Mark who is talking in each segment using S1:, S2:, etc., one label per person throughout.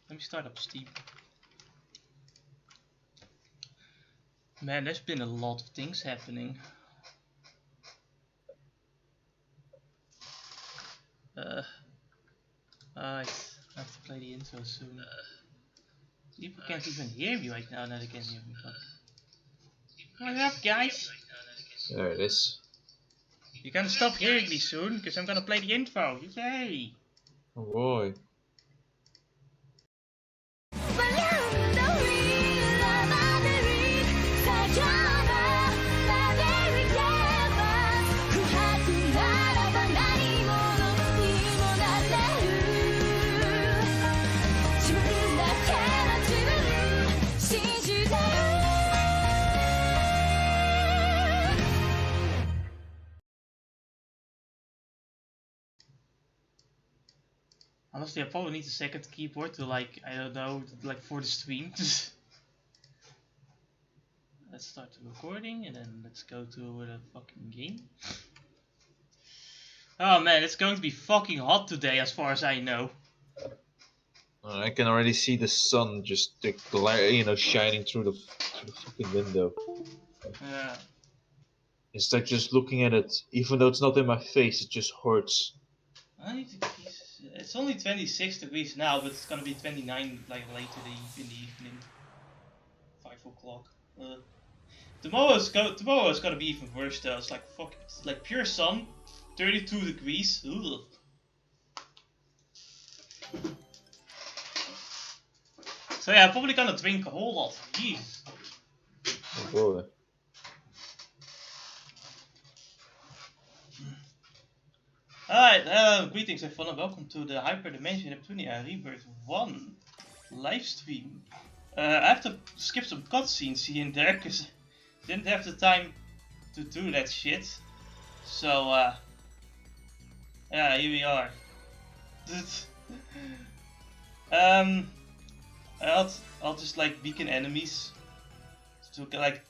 S1: Let me start up Steam. Man, there's been a lot of things happening. I have to play the intro soon. People can't even hear me right now, now they can hear me. What's up, guys?
S2: There it is.
S1: You're gonna stop hearing me soon, because I'm gonna play the intro. Yay!
S2: Oh boy.
S1: Honestly, I probably need a second keyboard to like, I don't know, like for the stream. Let's start the recording and then let's go to the fucking game. Oh man, it's going to be fucking hot today as far as I know.
S2: I can already see the sun just shining through the fucking window.
S1: Yeah.
S2: It's like just looking at it, even though it's not in my face, it just hurts.
S1: It's only 26 degrees now, but it's gonna be 29 like later in the evening. 5 o'clock. Tomorrow's gonna be even worse though. It's like it's like pure sun, 32 degrees. Ugh. So yeah, I'm probably gonna drink a whole lot. Jeez.
S2: Oh boy.
S1: Alright, greetings everyone and welcome to the Hyperdimension Neptunia Rebirth 1 live stream. I have to skip some cutscenes here and there because I didn't have the time to do that shit. So, yeah, here we are. I'll just like beacon enemies to like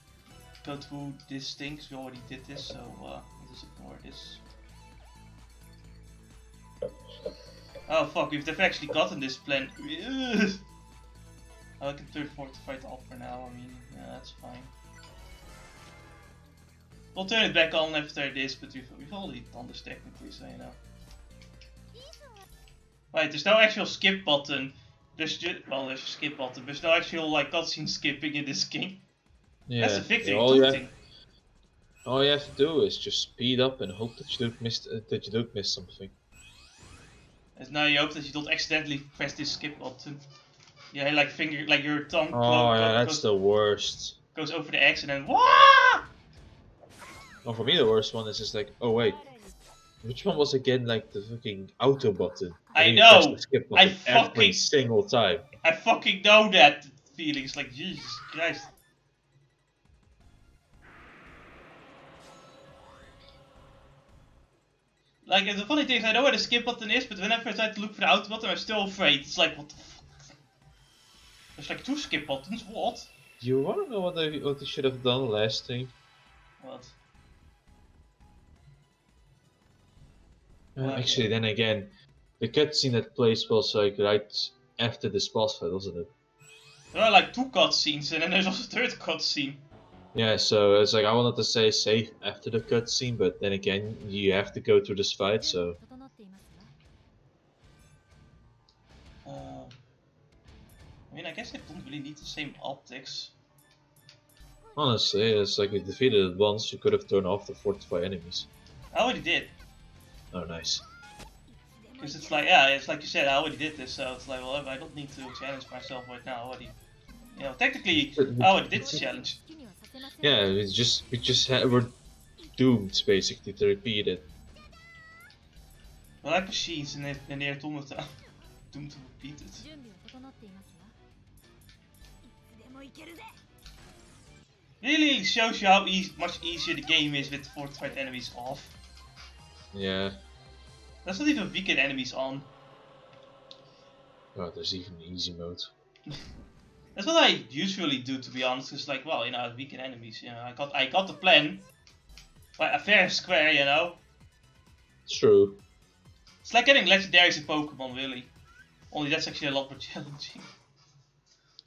S1: go through this thing because we already did this, so I'll just ignore this. Oh fuck, we've actually gotten this plan. I can turn Fortified off for now, I mean, yeah, that's fine. We'll turn it back on after this, but we've already done this technically, so you know. Right, there's no actual skip button. There's just, well, there's a skip button, but there's no actual like cutscene skipping in this game.
S2: Yeah.
S1: That's a victory
S2: All you have to do is just speed up and hope that you don't miss something.
S1: And now you hope that you don't accidentally press this skip button. Yeah, like your tongue.
S2: Oh yeah, that's the worst.
S1: Goes over the X and then wah!
S2: Oh, for me the worst one is just like, oh wait, which one was again like the fucking auto button?
S1: I know.
S2: Press the skip button every single time.
S1: I fucking know that feeling. It's like Jesus Christ. Like, the funny thing is, I know where the skip button is, but whenever I try to look for the auto button, I'm still afraid. It's like, what the fuck? There's like 2 skip buttons, what?
S2: You wanna know what they should have done last time?
S1: What?
S2: Actually, then again, the cutscene that plays was like right after this boss fight, wasn't it?
S1: There are like 2 cutscenes, and then there's also a 3rd cutscene.
S2: Yeah, so it's like I wanted to say save after the cutscene, but then again, you have to go through this fight, so.
S1: I mean, I guess I don't really need the same optics.
S2: Honestly, it's like we defeated it once, you could have turned off the fortified enemies.
S1: I already did.
S2: Oh, nice.
S1: Because it's like, yeah, it's like you said, I already did this, so it's like, well, I don't need to challenge myself right now, I already. You know, technically, I already did the challenge.
S2: Yeah, we're doomed, basically, to repeat it.
S1: Well, like machines, and they're doomed to repeat it. Really shows you how much easier the game is with fortified enemies off.
S2: Yeah.
S1: That's not even weakened enemies on.
S2: Oh, there's even easy mode.
S1: That's what I usually do, to be honest. It's like, well, you know, weakened enemies. You know, I got the plan, but a fair square, you know.
S2: It's true.
S1: It's like getting legendaries in Pokemon, really. Only that's actually a lot more challenging.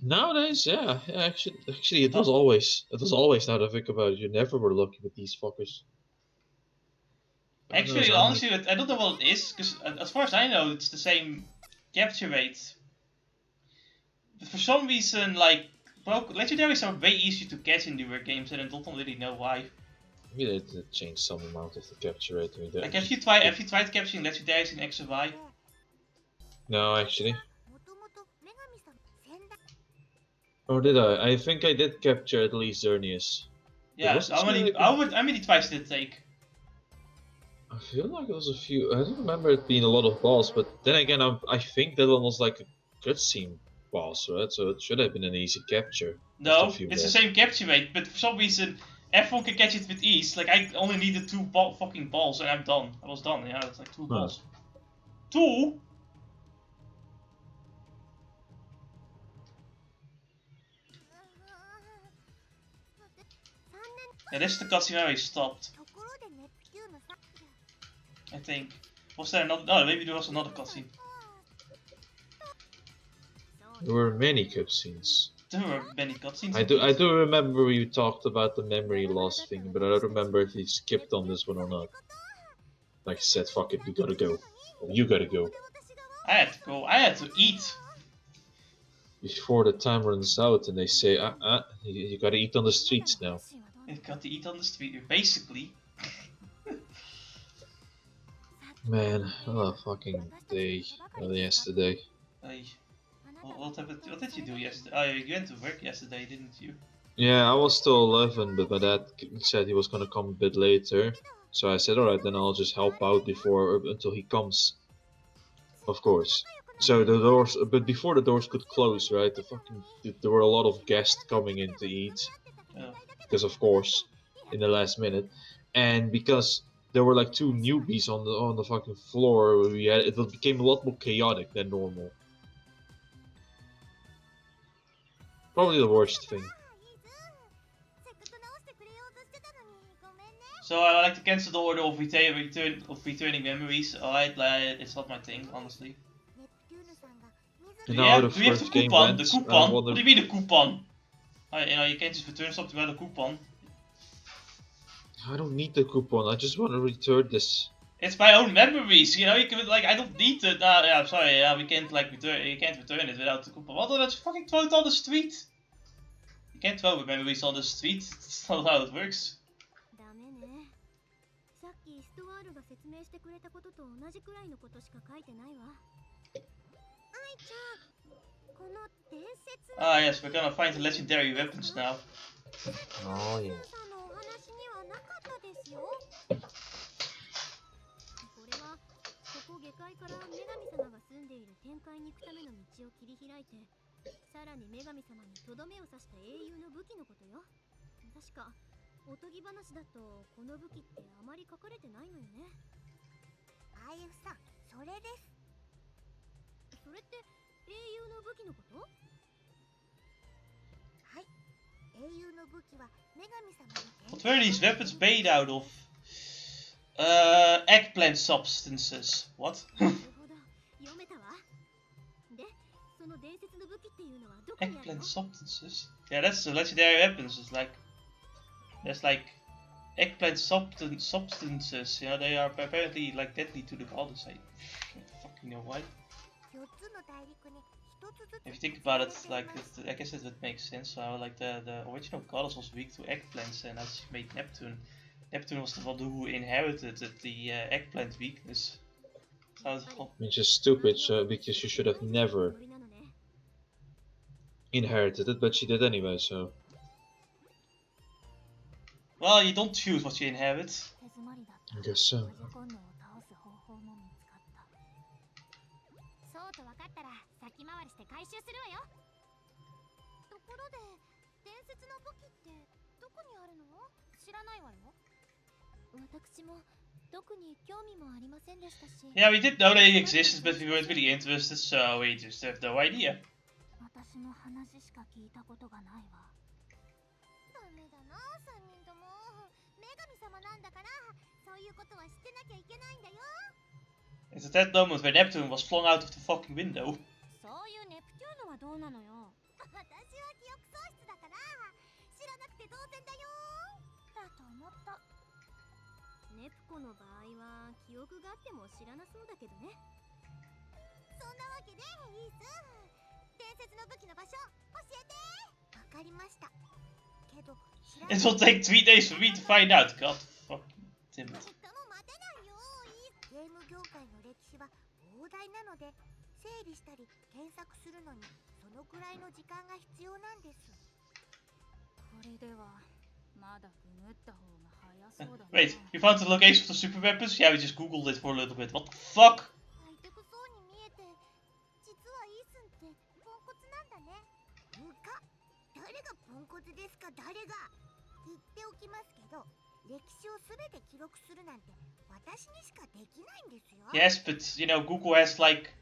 S2: Nowadays, yeah, actually, it was always. Now that I think about it, you never were lucky with these fuckers.
S1: Actually, honestly, I don't know what it is, because as far as I know, it's the same capture rate. But for some reason, like, legendaries are way easier to catch in newer games, and I don't really know why.
S2: Maybe they changed some amount of the capture rate.
S1: Like, have you tried capturing legendaries in X and Y?
S2: No, actually. Or did I? I think I did capture at least Xerneas.
S1: Yeah, so how many tries did it take?
S2: I feel like it was a few. I don't remember it being a lot of balls, but then again, I think that one was like a cutscene boss, right? So it should have been an easy capture.
S1: No, it's the same capture rate, but for some reason, everyone can catch it with ease. Like, I only needed 2 fucking balls and I'm done. I was done, yeah, it's like 2 balls. 2? Yeah, this is the cutscene where I stopped. I think. Was there another? No, maybe there was another cutscene.
S2: There were many cutscenes.
S1: There were many cutscenes.
S2: I do remember you talked about the memory loss thing, but I don't remember if you skipped on this one or not. Like you said, fuck it, you gotta go. You gotta go.
S1: I had to go. I had to eat.
S2: Before the time runs out and they say, you gotta eat on the streets now.
S1: I got to eat on the street, basically.
S2: Man, what a fucking day. Yesterday.
S1: What did you do yesterday? Oh, you went to work yesterday, didn't you?
S2: Yeah, I was still 11, but my dad said he was gonna come a bit later. So I said, alright, then I'll just help out until he comes. Of course. So the doors, but before the doors could close, right? There were a lot of guests coming in to eat.
S1: Oh.
S2: Because of course, in the last minute, and because there were like 2 newbies on the fucking floor, it became a lot more chaotic than normal. Probably the worst thing.
S1: So I like to cancel the order of returning memories. Alright, it's not my thing, honestly.
S2: Do we have
S1: the coupon? The coupon? What do you mean the coupon? You can't just return something without a coupon.
S2: I don't need the coupon. I just want to return this.
S1: It's my own memories. You can I don't need it. Yeah, I'm sorry. Yeah, we can't return. You can't return it without the coupon. What? Let's fucking throw it on the street. You can't throw the memories on the street. That's not how it works. Ah yes, we're gonna find the legendary weapons now.
S2: Oh yeah.
S1: What were these weapons made out of? Eggplant substances. What? Eggplant substances? Yeah, that's the legendary weapons. There's like eggplant substances. You know, they are apparently like deadly to the goddess. I don't fucking know why. If you think about it, like I guess it would make sense. So like the original goddess was weak to eggplants, and as she made Neptune, Neptune was the one who inherited the eggplant weakness.
S2: Which is stupid, because you should have never inherited it, but she did anyway. So.
S1: Well, you don't choose what you inherit.
S2: I guess so.
S1: Yeah, we did know they existed, but we weren't really interested, so we just have no idea. It's at that moment where Neptune was flung out of the fucking window.
S3: はどうなのよ。私は記憶喪失だから知らなくて当然だよ。だと思った。ネプコの場合は記憶があっても知らなそうだけどね。そんなわけでいいっす。伝説の武器の場所教えて。わかりました。けど
S1: It will take 3 days for me to find out. God fucking damn it.
S3: ゲーム業界の歴史は膨大なので整理したり検索するのにそのくらいの時間が必要なんです。これではまだググった方が早そうだね。
S1: Wait, you found the location of the super weapons? Yeah, we just googled it for a little bit. What the fuck?
S3: ハイテクそうに見えて実はイースンってポンコツなんだね。うか、誰がポンコツですか。誰が。言っておきますけど歴史をすべて記録するなんて私にしかできないんですよ。
S1: Yes, but you know, Google has like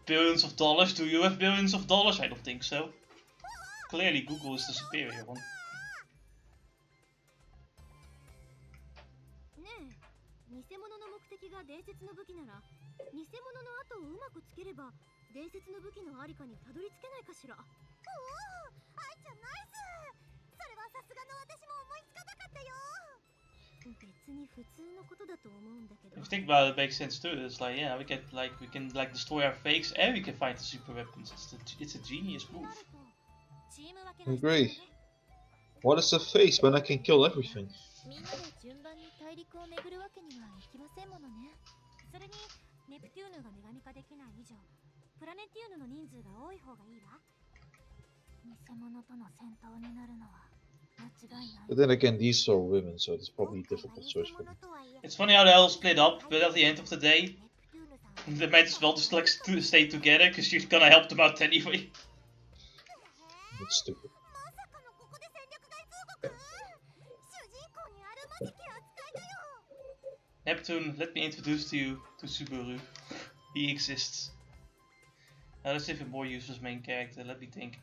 S1: billions of dollars. Do you have billions of dollars? I don't think so. Clearly, Google is the superior one.
S3: ねえ、偽物の目的が伝説の武器なら偽物の後をうまくつければ伝説の武器のありかにたどり着けないかしら。おお、愛ちゃんナイス。それはさすがの私も思いつかなかったよ。別に普通のことだと思うんだけど。
S1: If you think about it, it makes sense too. It's like, yeah, we can destroy our fakes and we can find the super weapons. It's a genius move.
S2: I agree. What is the face when I can kill everything?
S3: みんなで順番に大陸を巡るわけにはいきませんものね。それにネプテューヌが女神化できない以上プラネティウヌの人数が多い方がいいわ。偽物との戦闘になるのは間違いない。
S2: But then again, these are women, so it's probably a difficult choice for me.
S1: It's funny how they all split up, but at the end of the day, they might as well just like stay together because she's gonna help them out anyway.
S2: That's stupid.
S1: Neptune, let me introduce you to Subaru. He exists. Now let's have a more useless main character, let me think.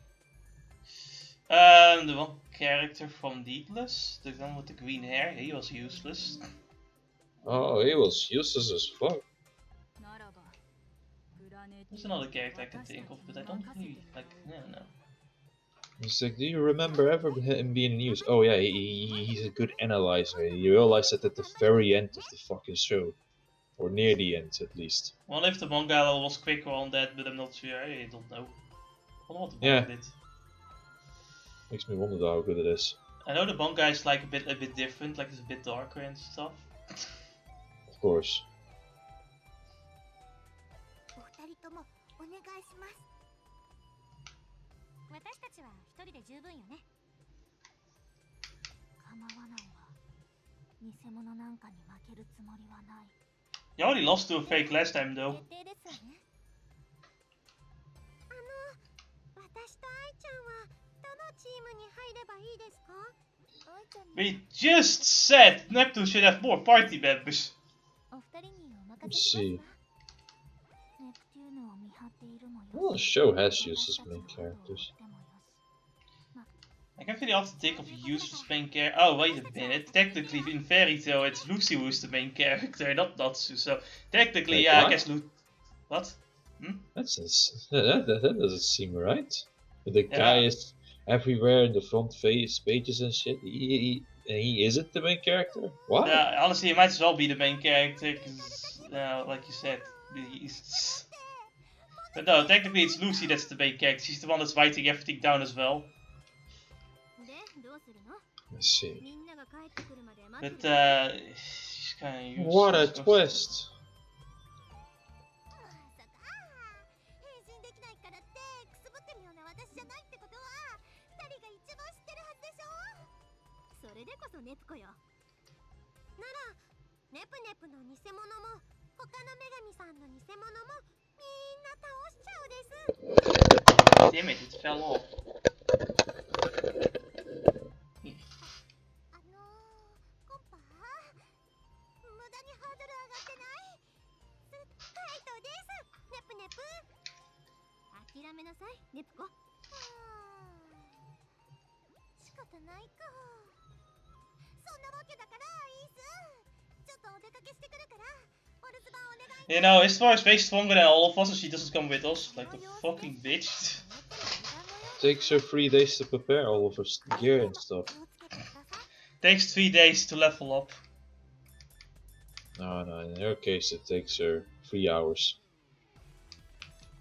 S1: The one character from Deepless, the one with the green hair, he was useless.
S2: Oh, he was useless as fuck.
S1: There's another character I can think of, but I don't really, like, no.
S2: He's like, do you remember ever him being in use? Oh yeah, he's a good analyzer. You realize that at the very end of the fucking show. Or near the end, at least.
S1: Well, if the manga was quicker on that, but I'm not sure, I don't know. I wonder what the manga did.
S2: Makes me wonder how good it is.
S1: I know the manga is like a bit different, like it's a bit darker and stuff.
S2: Of course.
S3: お二人ともお願いします。私たちは一人で十分よね。構わないわ。偽物なんかに負けるつもりはない。
S1: You already lost to a fake last time though.
S3: 決定ですわね。私と愛ちゃんはどのチームに入ればいいですか？愛ちゃんに。
S1: We just said Neptune should have more party members.
S3: お二人にお任
S2: Let's
S3: せし
S2: see.
S3: ますわ。ネプテューヌを見張っているもよし。
S2: Well, the show has useless main characters.
S1: I can't really often think of useless main character. Oh, wait a minute. Technically, in Fairy Tail, it's Lucy who's the main character, not Natsu. So, technically,
S2: Wait,
S1: yeah,
S2: what?
S1: I guess What?
S2: That doesn't seem right. But the guy is everywhere in the front pages and shit. He isn't the main character? What?
S1: Yeah, honestly, he might as well be the main character, because, like you said, he's... But no, technically it's Lucy that's the main character. She's the one that's writing everything down as well.
S2: Let's see.
S1: But, she's kind of useless.
S2: What a twist!
S1: Damn it, it fell off. You know, Histoire is way stronger than all of us, and she doesn't come with us. Like the fucking bitch.
S2: Takes her 3 days to prepare all of her gear and stuff.
S1: Takes 3 days to level up.
S2: No, in her case it takes her 3 hours.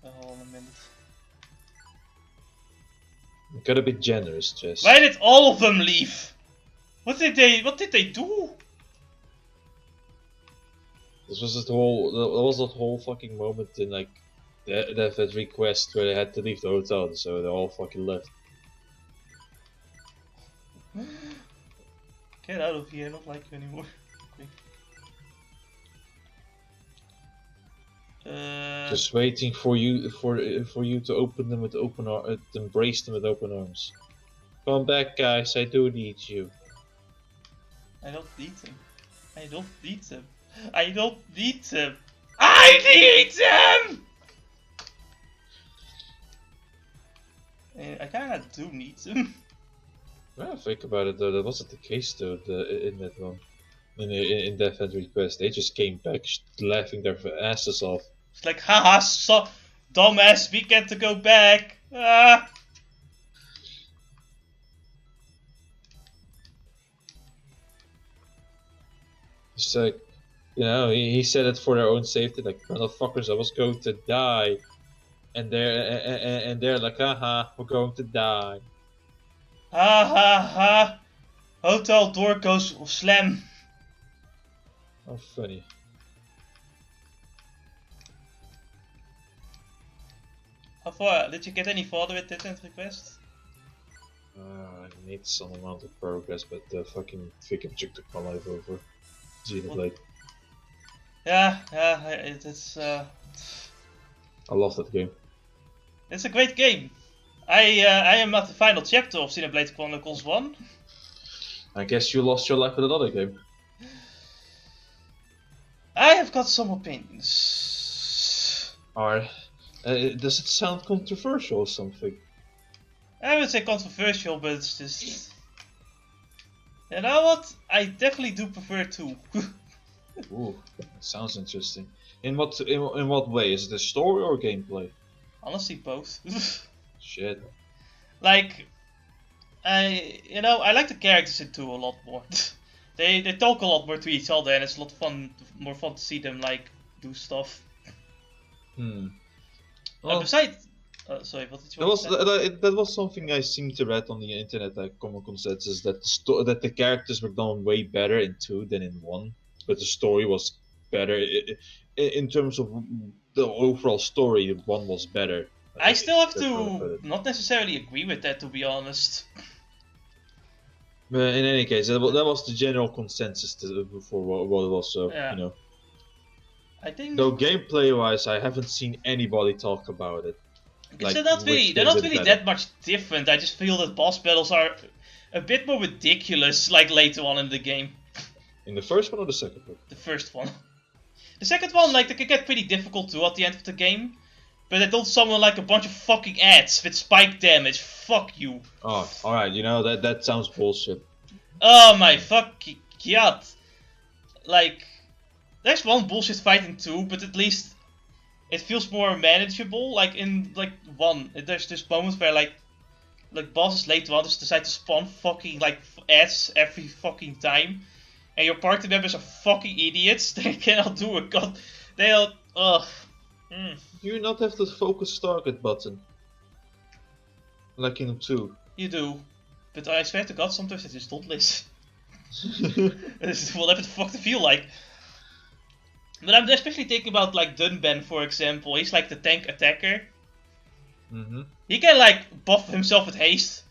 S1: Hold on a minute.
S2: You gotta be generous, Jess.
S1: Why did all of them leave? What did they do?
S2: This was that whole fucking moment in like that request where they had to leave the hotel, so they all fucking left.
S1: Get out of here, I don't like you anymore.
S2: Just waiting for you to open them with open embrace them with open arms. Come back, guys! I do need you.
S1: I don't need them. I don't need them. I don't need them. I need them. I kinda do need them.
S2: Well, think about it though. That wasn't the case though. In that one, in that event request, they just came back laughing their asses off.
S1: It's like, haha, so dumbass, we get to go back. Ah.
S2: It's like, you know, he said it for their own safety. Like, motherfuckers, I was going to die, and they're like, haha, we're going to die.
S1: Ha ha ha. Hotel door goes slam.
S2: Oh, funny.
S1: How far? Did you get any further with that request?
S2: I made some amount of progress, but the fucking freaking chick took my life over. Xenoblade.
S1: Yeah, it's
S2: I love that game.
S1: It's a great game. I am at the final chapter of Xenoblade Chronicles 1.
S2: I guess you lost your life with another game.
S1: I have got some opinions.
S2: Does it sound controversial or something?
S1: I would say controversial, but it's just... You know what? I definitely do prefer 2.
S2: Ooh, that sounds interesting. In what way? Is it a story or gameplay?
S1: Honestly, both.
S2: Shit.
S1: Like, I like the characters in 2 a lot more. They talk a lot more to each other, and it's a lot more fun to see them like do stuff.
S2: Well,
S1: besides, sorry, what did you want to say?
S2: That was something I seemed to read on the internet, like common consensus, that that the characters were done way better in 2 than in 1, but the story was better in terms of the overall story. 1 was better.
S1: I still have to not necessarily agree with that, to be honest.
S2: But in any case, that was the general consensus for what it was. So
S1: Yeah.
S2: you know.
S1: I think.
S2: Though gameplay-wise, I haven't seen anybody talk about it.
S1: Like, they're not really that much different. I just feel that boss battles are a bit more ridiculous, like later on in the game.
S2: In the first one or the second one?
S1: The first one. The second one, like, they could get pretty difficult too at the end of the game. But they don't summon like a bunch of fucking ads with spike damage. Fuck you.
S2: Oh, alright, you know, that sounds bullshit.
S1: Oh my fucking god. Like, there's one bullshit fight in 2, but at least it feels more manageable. Like in 1, there's this moment where like bosses later on just decide to spawn fucking like ads every fucking time. And your party members are fucking idiots. They cannot do a god. They'll, ugh.
S2: Do you not have the focus target button? Like in 2?
S1: You do. But I swear to god, sometimes I just don't listen. This is whatever the fuck they feel like. But I'm especially thinking about like Dunban, for example. He's like the tank attacker. He can like buff himself with haste.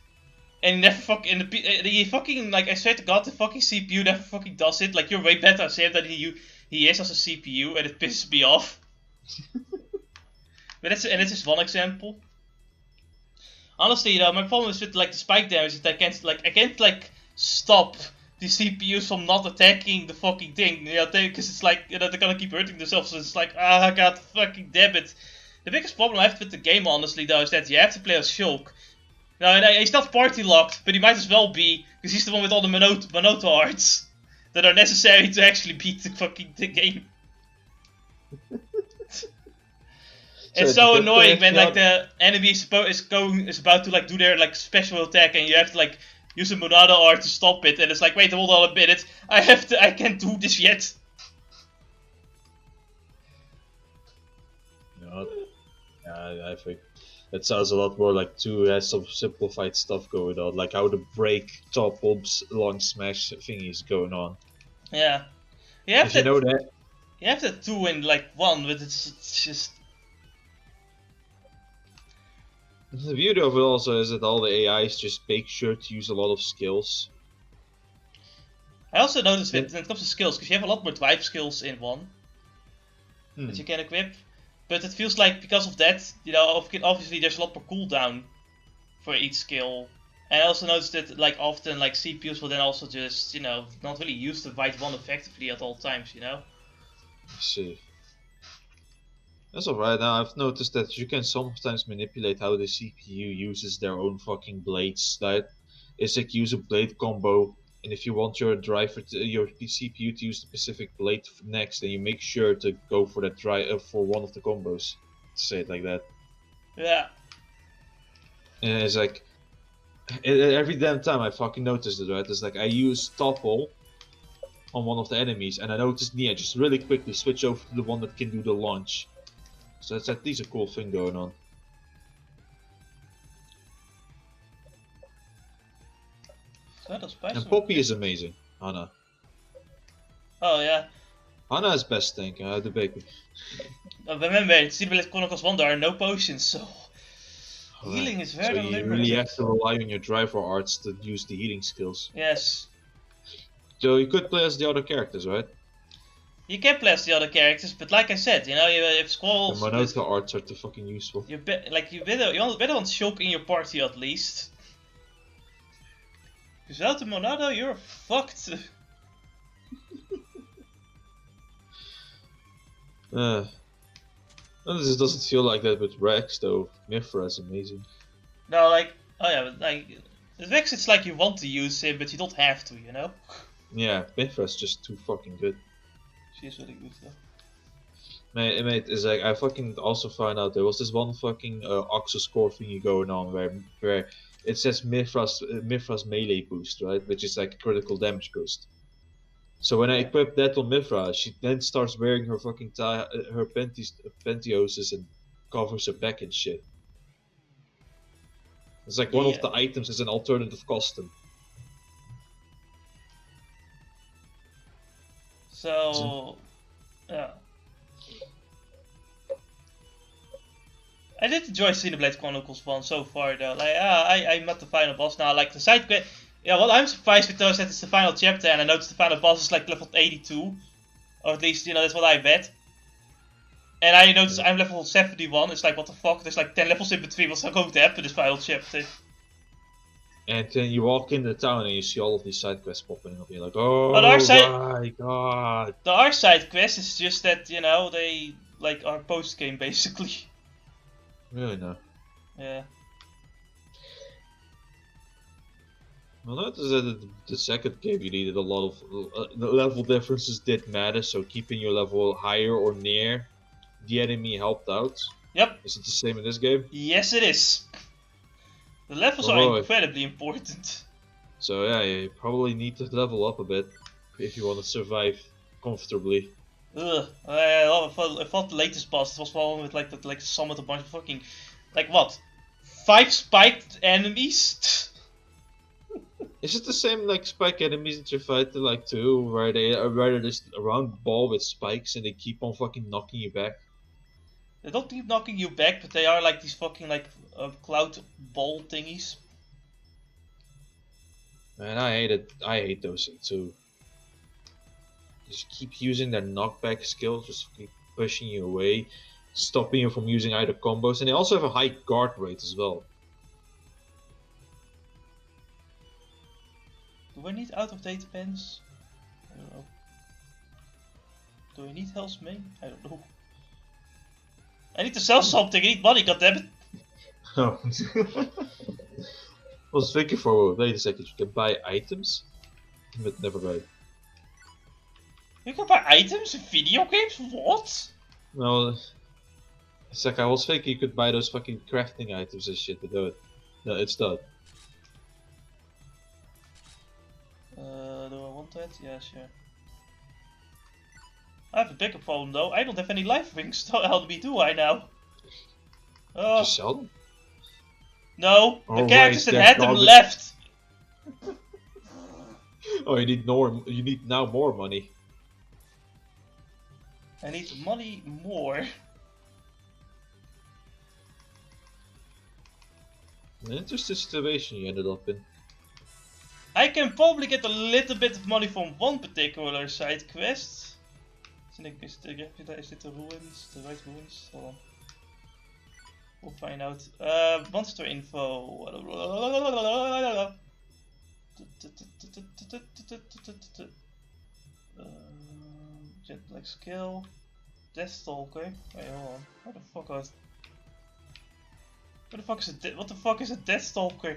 S1: And he never he fucking, like, I swear to god, the fucking CPU never fucking does it. Like, you're way better at him than he is as a CPU, and it pisses me off. But that's just one example. Honestly, you know, my problem is with like the spike damage is that I can't stop the CPUs from not attacking the fucking thing. You know, because it's like, you know, they're gonna keep hurting themselves. So it's like, ah, god, fucking damn it. The biggest problem I have with the game, honestly, though, is that you have to play as Shulk. Now, he's not party locked, but he might as well be, because he's the one with all the Monota hearts that are necessary to actually beat the game. It's
S2: So
S1: so
S2: the
S1: annoying when like
S2: character-
S1: the enemy is about to like do their like special attack and you have to like use a Monado art to stop it, and it's like, wait, hold on a minute, I can't do this yet.
S2: No, I think it sounds a lot more like 2 has some simplified stuff going on, like how the break, top bombs, long smash thingies going on.
S1: Yeah, you have
S2: If you know that,
S1: you have the 2 in like 1, but it's just
S2: the beauty of it also is that all the AIs just make sure to use a lot of skills.
S1: I also noticed when it comes to skills, because you have a lot more drive skills in 1
S2: Hmm.
S1: that you can equip, but it feels like because of that, you know, obviously there's a lot more cooldown for each skill. And I also noticed that like often like CPUs will then also just, you know, not really use the right one effectively at all times, you know?
S2: I see. That's alright. Now I've noticed that you can sometimes manipulate how the CPU uses their own fucking blades. That is like use a blade combo, and if you want your driver, your CPU to use the specific blade next, then you make sure to go for that for one of the combos. To say it like that.
S1: Yeah.
S2: And it's like every damn time I fucking noticed it. Right? It's like I use topple on one of the enemies, and I noticed Nia just really quickly switch over to the one that can do the launch. So that's at least a cool thing going on.
S1: So that's special.
S2: And Poppy is amazing. Hana.
S1: Oh yeah.
S2: Hana is best tank, the baby.
S1: Remember, in Xenoblade Chronicles 1 there are no potions, so healing is very
S2: so you
S1: limited.
S2: really have to rely on your driver arts to use the healing skills.
S1: Yes.
S2: So you could play as the other characters, right?
S1: You can play as the other characters, but like I said, you know, you have scrolls.
S2: The Monota arts are too fucking useful.
S1: You better want Shulk in your party at least. Because without the Monado, you're fucked.
S2: This doesn't feel like that with Rex though. Mifra is amazing.
S1: No, like, oh yeah, but like, with Vex it's like you want to use him, but you don't have to, you know?
S2: Yeah, Mifra is just too fucking good.
S1: She's really good though.
S2: Mate, it's like I fucking also found out there was this one fucking Oxo score thingy going on where it says Mifra's melee boost, right, which is like a critical damage boost. So when I equip that on Mifra, she then starts wearing her fucking her pantyhoses and covers her back and shit. It's like one of the items is an alternative costume.
S1: So, yeah. I did enjoy Xenoblade Chronicles 1 so far though. Like, I met the final boss now. Like, the side quest. Yeah, what I'm surprised with though is that it's the final chapter, and I noticed the final boss is like level 82. Or at least, you know, that's what I bet. And I noticed I'm level 71. It's like, what the fuck? There's like 10 levels in between. What's going to happen this final chapter?
S2: And then you walk into town and you see all of these side quests popping up. You're like, oh my god.
S1: The our side quest is just that, you know, they like are post game basically.
S2: Really no.
S1: Yeah.
S2: Well, notice that the second game you needed a lot of the level differences did matter, so keeping your level higher or near the enemy helped out.
S1: Yep.
S2: Is it the same in this game?
S1: Yes, it is. The levels are incredibly important.
S2: So yeah, you probably need to level up a bit if you want to survive comfortably.
S1: Ugh. I thought the latest boss was one with like summoned a bunch of fucking, like what, 5 spiked enemies.
S2: Is it the same like spike enemies that you fight in like 2, where they're just a round ball with spikes and they keep on fucking knocking you back?
S1: They don't keep knocking you back, but they are like these fucking like cloud ball thingies.
S2: Man, I hate those things too. Just keep using their knockback skill, just keep pushing you away, stopping you from using either combos, and they also have a high guard rate as well.
S1: Do I need out of date pens? I don't know. Do I need Hell's Mane? I don't know. I need to sell something, I need money, goddammit!
S2: Oh. I was thinking for wait a second, you can buy items? But never mind.
S1: You can buy items in video games? What?
S2: No. It's like I was thinking you could buy those fucking crafting items and shit, but no, it's done.
S1: Do I want that? Yeah, sure. I have a bigger problem though. I don't have any life rings to help me, do I now? Oh.
S2: Just sell them.
S1: No, the
S2: Oh,
S1: characters
S2: wait,
S1: that
S2: they're
S1: had them
S2: garbage.
S1: left.
S2: Oh, you need more. You need now more money.
S1: I need money more.
S2: An interesting situation you ended up in.
S1: I can probably get a little bit of money from one particular side quest. Is it the ruins? The right ruins? Hold on. We'll find out. Monster info. Jet like skill. Deathstalker. Wait, hold on. What the fuck was? What the fuck is a what the fuck is a Deathstalker?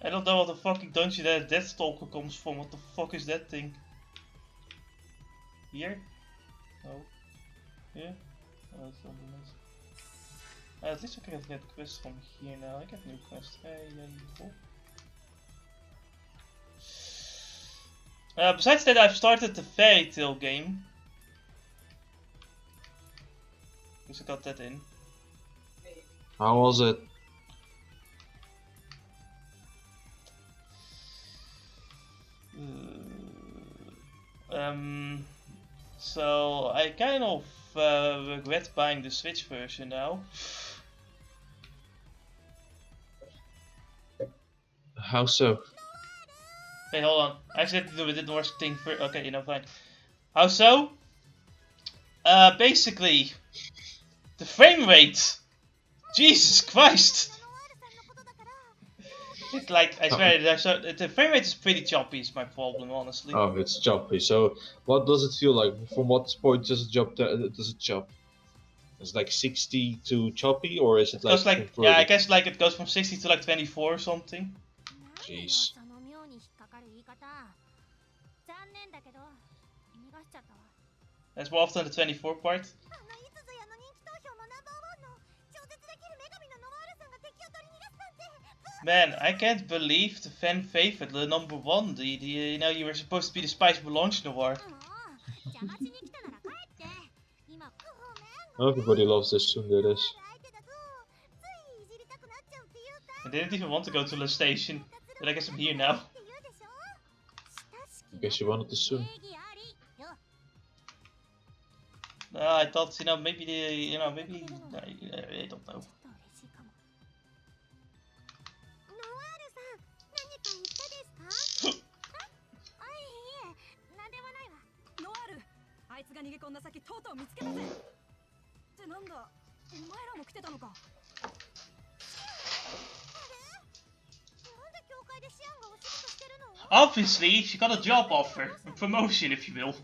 S1: I don't know what the fucking dungeon that Deathstalker comes from. What the fuck is that thing? Here? No. Here? Oh, it's on the list. At least I can get quests from here now. I get new quests. Hey, cool. Besides that, I've started the Fairy Tail game. Because I got that in.
S2: How was it?
S1: So I kind of regret buying the Switch version now.
S2: How so?
S1: Wait, hold on. I accidentally did the Noire thing first. Okay, you know, fine. How so? Basically, the frame rate. Jesus Christ! It's like, I swear, the frame rate is pretty choppy, is my problem, honestly.
S2: Oh, it's choppy. So, what does it feel like? From what point does it chop? Is it like 60 to choppy, or is it like?
S1: Goes like, yeah, I guess like it goes from 60 to like 24 or something.
S2: Jeez.
S1: That's more often the 24 part. Man, I can't believe the fan favorite, the number one, you know, you were supposed to be the Spice Blanc Noire.
S2: Everybody loves this tsundere.
S1: I didn't even want to go to the station, but I guess I'm here now.
S2: I guess you wanted to soon.
S1: I thought, you know, maybe I don't know. Obviously, she got a job offer, a promotion if you will.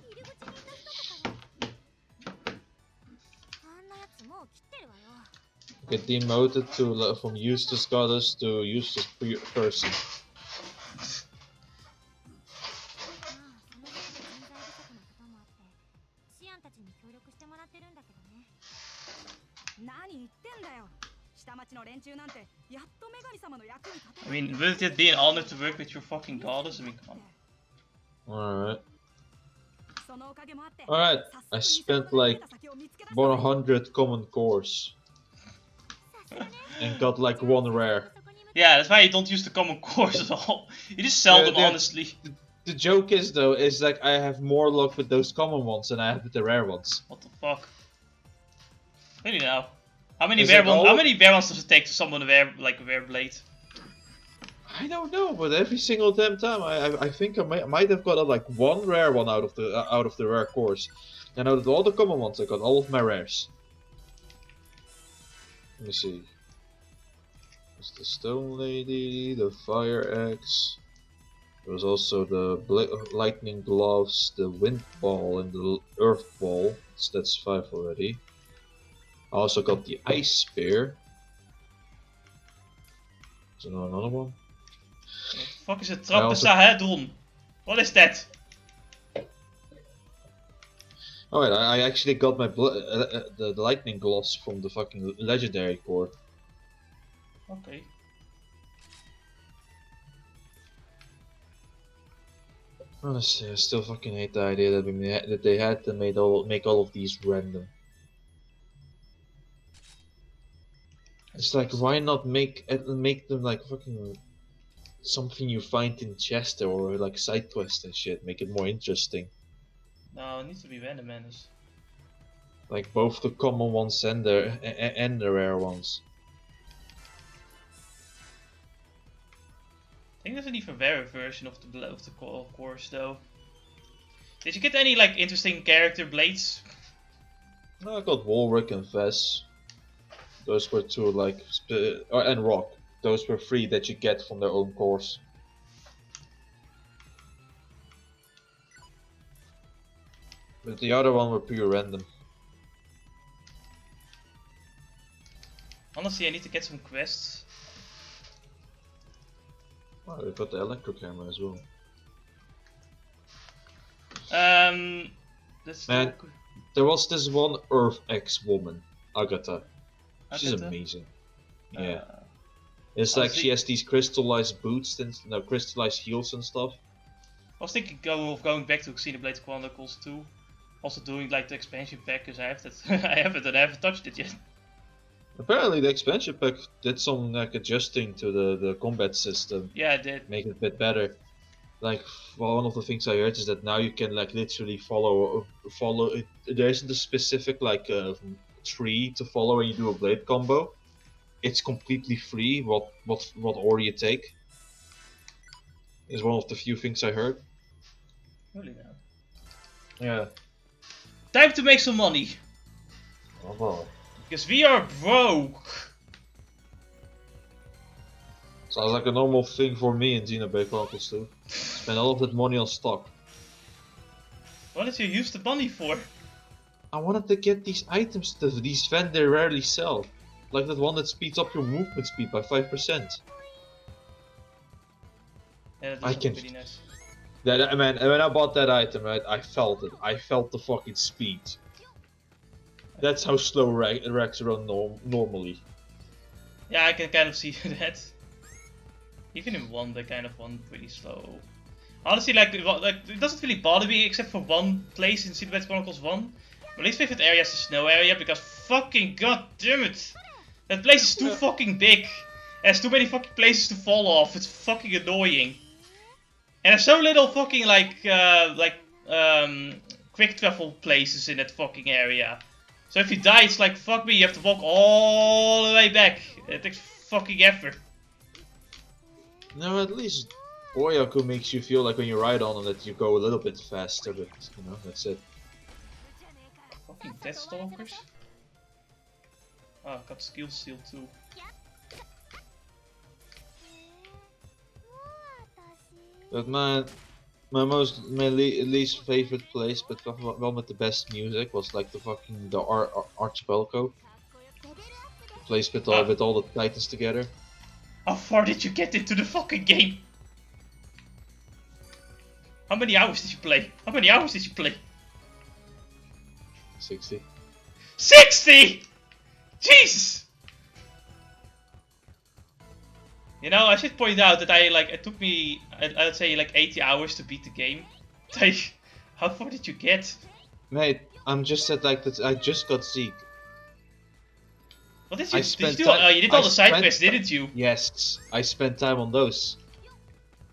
S2: Get demoted to from useless goddess to useless person.
S1: I mean, would it be an honor to work with your fucking goddess? I mean, come on.
S2: Alright. Alright, I spent like 100 common cores. And got like one rare.
S1: Yeah, that's why you don't use the common cores at all. You just sell them, honestly.
S2: The joke is though, is like I have more luck with those common ones than I have with the rare ones.
S1: What the fuck? Really now? How many rare ones does it take to summon a rare blade?
S2: I don't know, but every single damn time I think I might have got like one rare one out of the rare cores. And out of all the common ones, I got all of my rares. Let me see. There's the Stone Lady, the Fire Axe. There was also the lightning gloves, the wind ball, and the earth ball. So that's 5 already. I also got the ice spear. Is there another one?
S1: What the fuck is het trappensahedron? What is that?
S2: Oh wait, I actually got my the lightning gloves from the fucking legendary core.
S1: Okay.
S2: Honestly, I still fucking hate the idea that they had to make all of these random. It's like, why not make them like fucking something you find in chest or like side quests and shit? Make it more interesting.
S1: No, it needs to be random menace.
S2: Like both the common ones and the rare ones.
S1: I think there's an even rarer version of the course though. Did you get any like interesting character blades?
S2: No, I got Walrick and Vess. Those were two like and Rock. Those were 3 that you get from their own course. But the other one were pure random.
S1: Honestly, I need to get some quests.
S2: Oh, we got the electro camera as well.
S1: That's
S2: Man, there was this one Earth X woman, Agatha. She's
S1: Agatha?
S2: amazing. Yeah. It's like she has these crystallized boots and crystallized heels and stuff.
S1: I was thinking of going back to Xenoblade Chronicles 2. Also doing like the expansion pack because I have that. I haven't and I haven't touched it yet.
S2: Apparently the expansion pack did some like adjusting to the combat system.
S1: Yeah, it did.
S2: Make it a bit better. Like one of the things I heard is that now you can like literally follow it. There isn't a specific like tree to follow when you do a blade combo. It's completely free what order you take. Is one of the few things I heard.
S1: Really now.
S2: Yeah.
S1: Time to make some money.
S2: Oh well.
S1: Because we are broke.
S2: Sounds like a normal thing for me in Xenoblade Chronicles 2. Spend all of that money on stock.
S1: What did you use the money for?
S2: I wanted to get these items that these vendors rarely sell. Like that one that speeds up your movement speed by 5%.
S1: Yeah, that
S2: I
S1: is
S2: can-
S1: really nice.
S2: That, man, when I bought that item, right, I felt it. I felt the fucking speed. That's how slow Rex run normally.
S1: Yeah, I can kind of see that. Even in 1, they kind of run pretty slow. Honestly, like it doesn't really bother me except for one place in Xenoblade Chronicles 1. My least favorite area is the snow area because fucking goddammit! That place is too fucking big. There's too many fucking places to fall off. It's fucking annoying. And there's so little fucking quick travel places in that fucking area. So if you die, it's like fuck me. You have to walk all the way back. It takes fucking effort.
S2: No, at least Boyaku makes you feel like when you ride on it that you go a little bit faster, but you know, that's it.
S1: Fucking Deathstalkers. Oh, I got skill steal too.
S2: But my least favorite place, but one with the best music, was like the archipelago. The place with all the titans together.
S1: How far did you get into the fucking game? How many hours did you play? How many hours did you play?
S2: 60.
S1: 60! Jesus! You know, I should point out that it took me, I'd say like 80 hours to beat the game. Like, how far did you get?
S2: Mate, I'm just said like that. I just got Zeke.
S1: What did you do? Oh, you did all the side quests, didn't you?
S2: Yes, I spent time on those.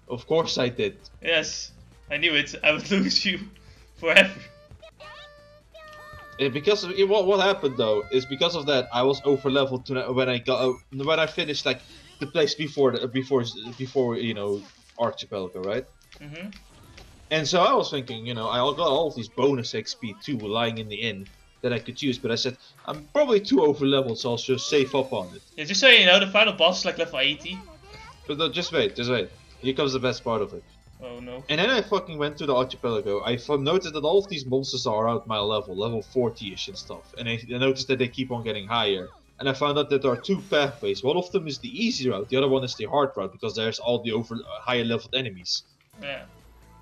S2: Of course I did.
S1: Yes, I knew it. I would lose you forever.
S2: Because of, what happened though is because of that I was over leveled when I finished like the place before you know Archipelago, right?
S1: Mhm.
S2: And so I was thinking, you know, I got all of these bonus XP too lying in the inn that I could use, but I said I'm probably too over leveled, so I'll just save up on it.
S1: Yeah, just so you know, the final boss is like level 80.
S2: But just wait. Here comes the best part of it.
S1: Oh no.
S2: And then I fucking went to the archipelago. I noticed that all of these monsters are at my level 40ish and stuff. And I noticed that they keep on getting higher. And I found out that there are two pathways. One of them is the easy route, the other one is the hard route, because there's all the higher leveled enemies.
S1: Yeah.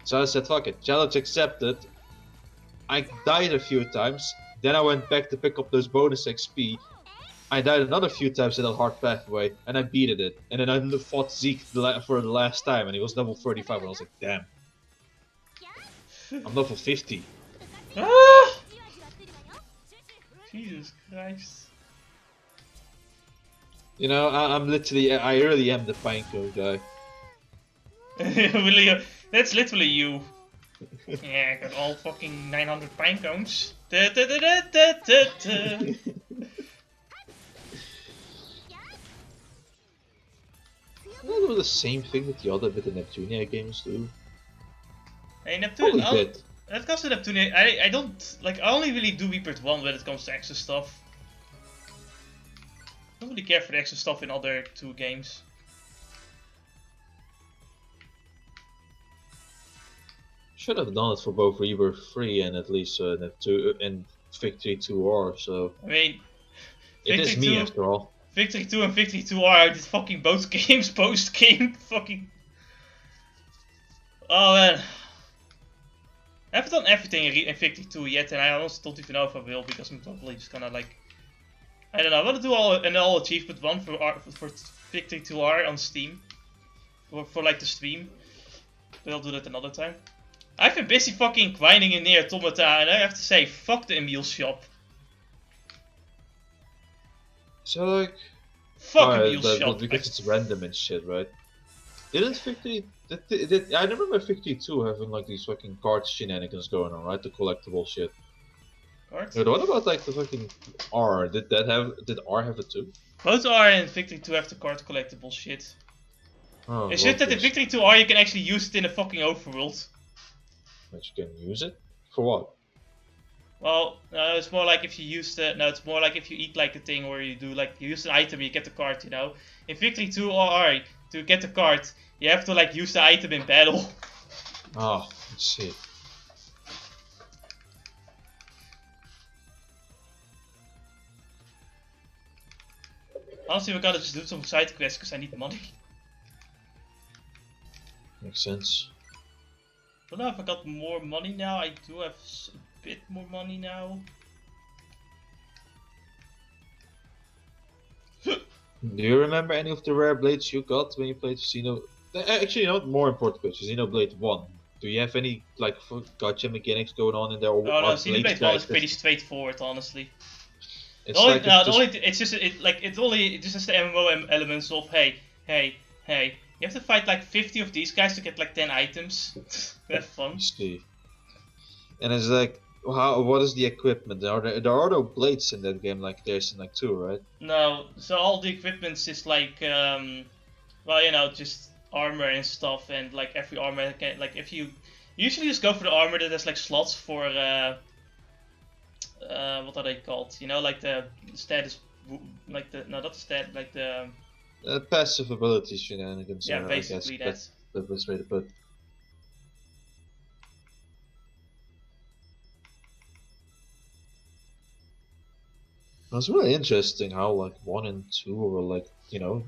S2: So I said, fuck it, challenge accepted. I died a few times. Then I went back to pick up those bonus XP. I died another few times in that hard pathway, and I beated it. And then I fought Zeke for the last time, and he was level 35, and I was like, damn. I'm level 50.
S1: Ah! Jesus Christ.
S2: You know, I really am the pinecone guy.
S1: Really, that's literally you. Yeah, I got all fucking 900 pine cones. Da, da, da, da, da, da, da.
S2: Isn't that the same thing with the Neptunia games do?
S1: Hey, Neptune,
S2: Holy shit.
S1: when it comes to Neptune, I don't, like, I only really do birth1 when it comes to extra stuff. I don't really care for the extra stuff in other two games.
S2: Should have done it for both Rebirth 3 and at least Neptune and Victory 2R, so...
S1: I mean...
S2: It is me after all.
S1: Victory 2 and Victory 2R, I did fucking both games post-game, fucking... Oh man. I haven't done everything in Victory 2 yet, and I honestly don't even know if I will, because I'm probably just gonna like... I don't know, I want to do all achievement one for Victory 2R on Steam. For like the stream. But I'll do that another time. I've been busy fucking grinding in Nier Automata, and I have to say, fuck the Emil shop.
S2: So like...
S1: Fuck Emil shop.
S2: Because it's random and shit, right? Didn't Victory... I remember Victory 2 having like these fucking card shenanigans going on, right? The collectible shit.
S1: Cards?
S2: But what about like the fucking R? Did R have it too?
S1: Both R and Victory 2 have the card collectible shit.
S2: Oh,
S1: It's just that in Victory 2 R you can actually use it in a fucking overworld.
S2: But you can use it? For what?
S1: Well, it's more like if you use the... No, it's more like if you eat like a thing where you do like... You use an item, you get the card, you know? In Victory 2 R, to get the card, you have to like use the item in battle.
S2: Oh, let's see.
S1: Honestly, we gotta just do some side quests because I need money.
S2: Makes sense.
S1: I don't know if I got more money now. I do have a bit more money now.
S2: Do you remember any of the rare blades you got when you played Xeno? Actually, you know, more important question, Xenoblade 1. Do you have any like gacha mechanics going on in there?
S1: Oh no, Xenoblade 1 is pretty straightforward, honestly.
S2: It's
S1: it just has the MMO elements of hey, you have to fight like 50 of these guys to get like 10 items. That's fun.
S2: See. And it's like, what is the equipment? There are no blades in that game like there's in like 2, right?
S1: No, so all the equipment is like, well, you know, just armor and stuff, and like every armor can, like if you usually just go for the armor that has like slots for, what are they called? You know, like the status, like the, no, not the stat, like the...
S2: passive abilities shenanigans.
S1: Yeah, basically
S2: that's the best way to put. It's really interesting how like 1 and 2 were like, you know,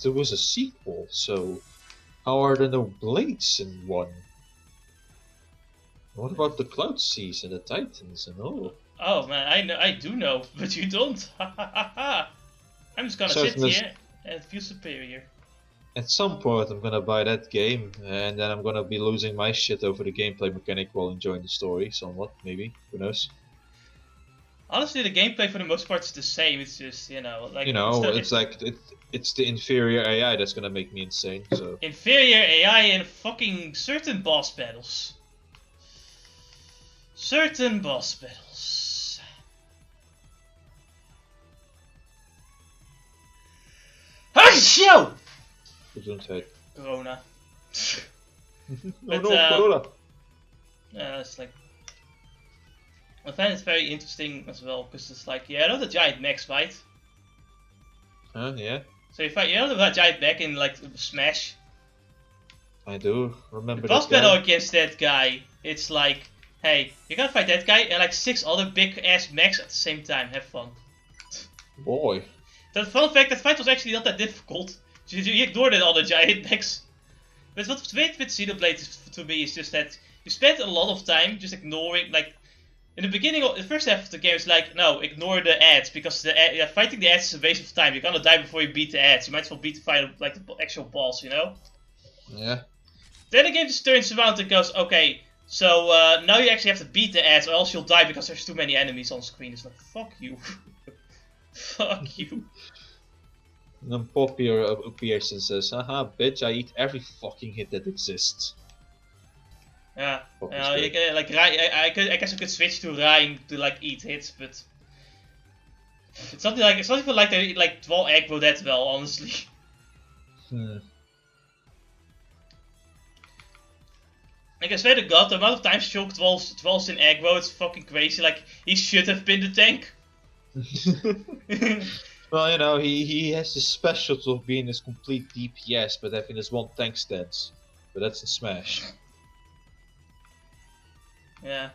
S2: there was a sequel, so how are there no blades in 1? What about the Cloud Seas and the Titans and all?
S1: Oh man, I do know, but you don't. I'm just gonna sit here and feel superior.
S2: At some point I'm gonna buy that game, and then I'm gonna be losing my shit over the gameplay mechanic while enjoying the story somewhat, maybe, who knows.
S1: Honestly, the gameplay for the most part is the same, it's just, you know, like...
S2: You know, it's the inferior AI that's gonna make me insane, so...
S1: Inferior AI in fucking certain boss battles. Certain boss battles. Show!
S2: Gesundheit.
S1: Corona.
S2: No, Corona!
S1: It's like... I find it very interesting as well, because it's like, yeah, I know the giant mechs, right?
S2: Yeah.
S1: So if you know the giant mech in like Smash?
S2: I do remember
S1: The
S2: that
S1: boss
S2: guy.
S1: battle against that guy, it's like, hey, you gotta fight that guy and like 6 other big ass mechs at the same time. Have fun.
S2: Boy.
S1: The fun fact, that fight was actually not that difficult. You ignored all the giant mechs. But what's great with Xenoblade to me is just that you spend a lot of time just ignoring, like, in the beginning, of the first half of the game is like, no, ignore the ads, because fighting the ads is a waste of time. You're gonna die before you beat the ads. You might as well beat the final, like the actual boss, you know?
S2: Yeah.
S1: Then the game just turns around and goes, okay, so now you actually have to beat the ads, or else you'll die because there's too many enemies on screen. It's like, fuck you. Fuck you.
S2: And then Poppy appears and says, haha, bitch, I eat every fucking hit that exists.
S1: Yeah,
S2: Poppy's
S1: you
S2: great.
S1: can, like, I guess I could switch to Ryan to like eat hits, but it's not even like they like Dwell aggro that well, honestly. Like, I swear to God, the amount of times Shulk dwells in aggro, it's fucking crazy. Like, he should have been the tank.
S2: Well, you know, he has the specials of being this complete DPS, but having this one tank stance. But that's in Smash.
S1: Yeah.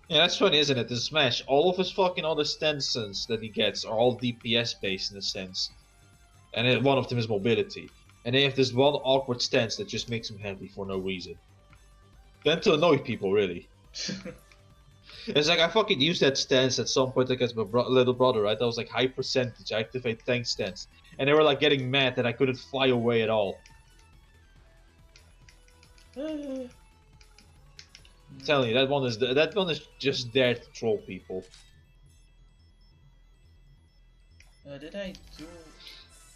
S2: Yeah, that's funny, isn't it? In Smash, all of his fucking other stances that he gets are all DPS based in a sense. And one of them is mobility. And they have this one awkward stance that just makes him heavy for no reason. Then to annoy people, really. It's like I fucking used that stance at some point against my little brother, right? I was like high percentage, I activate tank stance. And they were like getting mad that I couldn't fly away at all. I'm telling you, that one is just there to troll people.
S1: Did I do...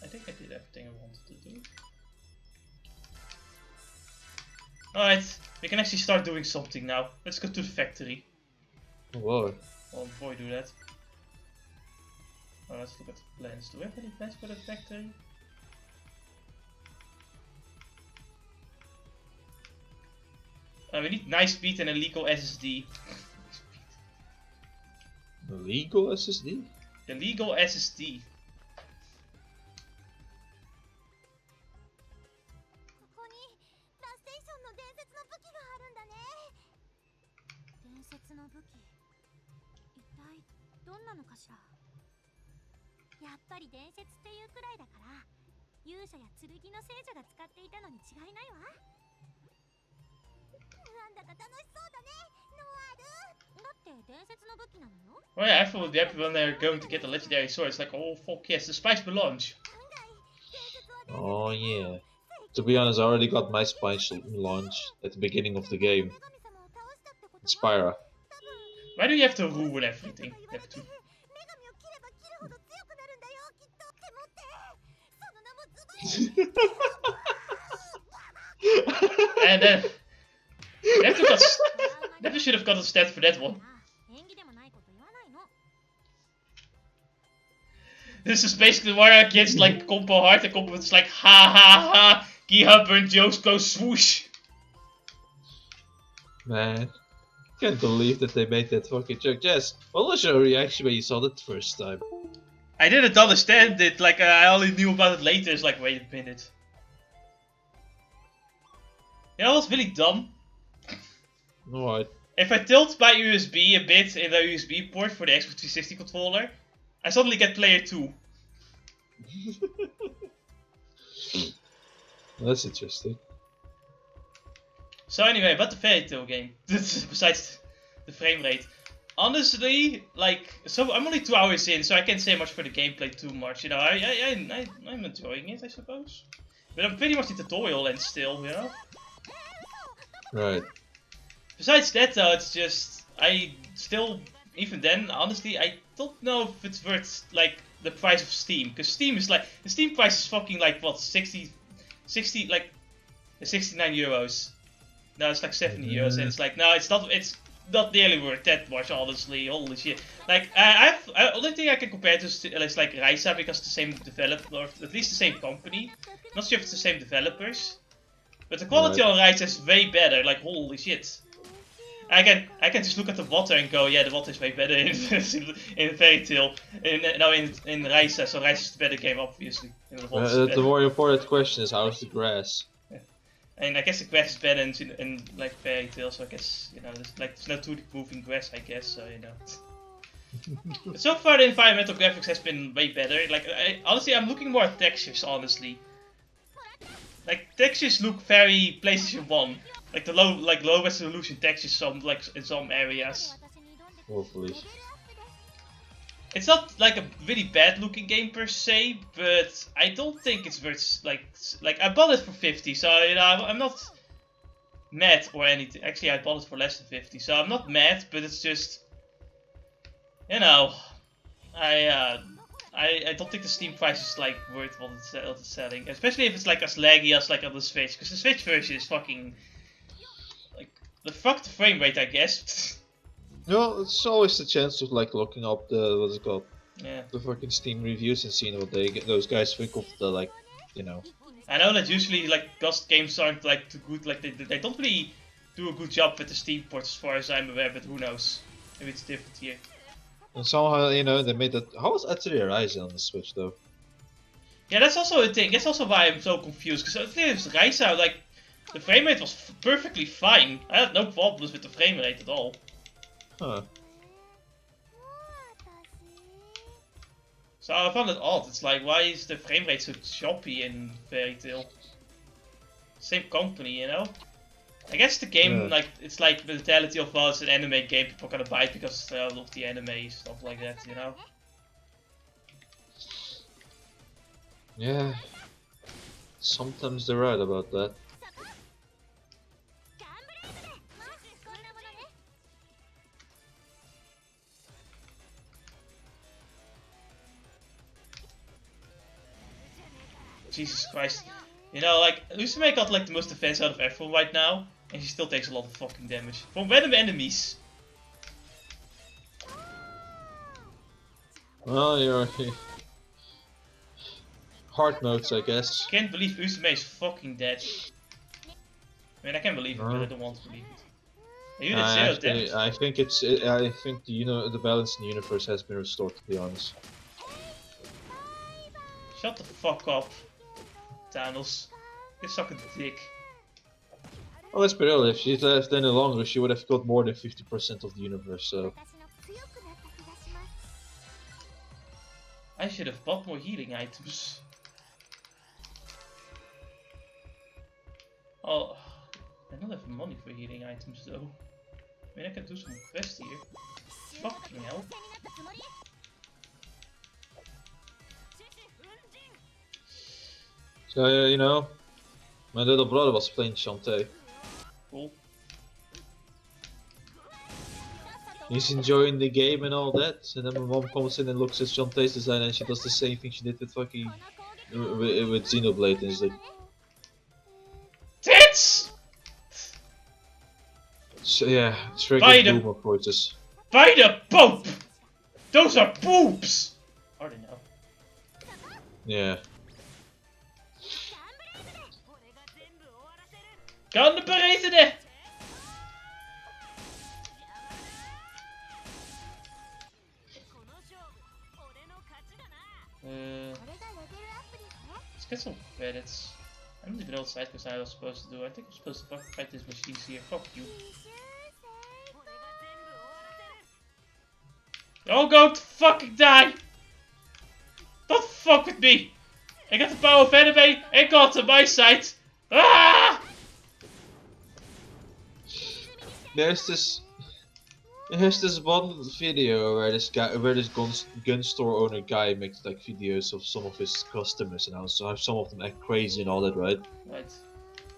S1: I think I did everything I wanted to do. Alright, we can actually start doing something now. Let's go to the factory.
S2: Whoa.
S1: Well, before we do that. Let's look at the plans. Do we have any plans for the factory? We need nice speed and a legal SSD.
S2: Legal SSD?
S1: The legal SSD.
S3: ここにラステーションの伝説の武器があるんだね。伝説の武器。一体どんなのかしら。やっぱり伝説っていうくらいだから、勇者や剣の聖者が使っていたのに違いないわ。なんだか楽しそうだね、ノワール。だって伝説の武器なのよ。
S1: Oh yeah, everyone will be happy when they're going to get a legendary sword. It's like, oh fuck yes, the spice belongs.
S2: Oh yeah. To be honest, I already got my spice launch at the beginning of the game. Spyra.
S1: Why do you have to ruin everything? Neptune? And then Neptune should have got a stat for that one. This is basically Noire against like combo hard, and combo is like ha ha ha, Giha burn jokes go swoosh.
S2: Man, can't believe that they made that fucking joke. Jess, what was your reaction when you saw that first time?
S1: I didn't understand it, like I only knew about it later. It's like, wait a minute. You know what's really dumb?
S2: Alright.
S1: If I tilt my USB a bit in the USB port for the Xbox 360 controller, I suddenly get player 2.
S2: That's interesting.
S1: So anyway, about the Fairy Tail game, besides the frame rate. Honestly, like, so I'm only 2 hours in, so I can't say much for the gameplay too much, you know, I'm enjoying it, I suppose. But I'm pretty much the tutorial end still, you know?
S2: Right.
S1: Besides that though, it's just, I still, even then, honestly, I don't know if it's worth, like, the price of Steam. Because Steam is like, the Steam price is fucking like, what, 69 euros. No, it's like 70 euros, and it's like, no, it's not nearly worth that much, honestly, holy shit. Like, only thing I can compare to is like Raisa, because the same developer, or at least the same company. Not sure if it's the same developers. But the quality on Raisa is way better, like, holy shit. I can just look at the water and go, yeah, the water is way better in Fairy Tail. In Reisa, so Reisa is the better game, obviously.
S2: The more important question is, how's the grass?
S1: Yeah. And I guess the grass is better in like Fairy Tail, so I guess, you know, there's no 2D moving grass, I guess, so, you know. But so far the environmental graphics has been way better. Like, honestly, I'm looking more at textures, honestly. Like, textures look very PlayStation 1. Like the low resolution textures in some areas.
S2: Hopefully.
S1: It's not like a really bad looking game per se, but I don't think it's worth like I bought it for 50, so you know I'm not mad or anything. Actually, I bought it for less than 50, so I'm not mad, but it's just, you know, I don't think the Steam price is like worth what it's selling, especially if it's like as laggy as like on the Switch, because the Switch version is fucking like the frame rate, I guess.
S2: No, it's always the chance of like looking up the what's it called?
S1: Yeah.
S2: The fucking Steam reviews and seeing what those guys think of the, like, you know.
S1: I know that usually like Ghost games aren't like too good, like they don't really do a good job with the Steam ports as far as I'm aware, but who knows? Maybe it's different here.
S2: And somehow, you know, they made that. How was actually Ryzen on the Switch though?
S1: Yeah, that's also a thing. That's also why I'm so confused. Because the thing is, Reisa, like, the frame rate was perfectly fine. I had no problems with the frame rate at all.
S2: Huh.
S1: So I found it odd. It's like, why is the frame rate so choppy in Fairy Tail? Same company, you know? I guess the game, like, it's like the mentality of, well, it's an anime game, people are gonna buy it because of the anime, stuff like that, you know?
S2: Yeah. Sometimes they're right about that.
S1: Jesus Christ. You know, like, Uzume got like the most defense out of everyone right now, and she still takes a lot of fucking damage from random enemies.
S2: Well, you're hard modes, I guess.
S1: Can't believe Uzume is fucking dead. I mean, I can believe it, but I don't want to believe it. You did 0 damage.
S2: I think I think the balance in the universe has been restored, to be honest.
S1: Shut the fuck up, Thanos. You're sucking dick.
S2: Well, let's be real, if she'd left any longer, she would have got more than 50% of the universe, so...
S1: I should have bought more healing items. Oh, I don't have money for healing items though. I mean, I can do some quests here. Fucking hell.
S2: So, you know, my little brother was playing Shantae.
S1: Cool.
S2: He's enjoying the game and all that, and then my mom comes in and looks at Shantae's design and she does the same thing she did with fucking... with Xenoblade, and she's like...
S1: Tits!
S2: So, yeah,
S1: By
S2: triggering
S1: the-
S2: boomer approaches.
S1: By the Pope! Those are boobs! Are they now?
S2: Yeah.
S1: Kan de beretenen! Let's get some credits. I don't even know what side quest I was supposed to do. I think I'm supposed to fight these machines here. Fuck you. Don't go to fucking die! Don't fuck with me! I got the power of anime and God on my side! Ah!
S2: There's this one video where this gun store owner guy makes like videos of some of his customers and how some of them act crazy and all that, right?
S1: Right.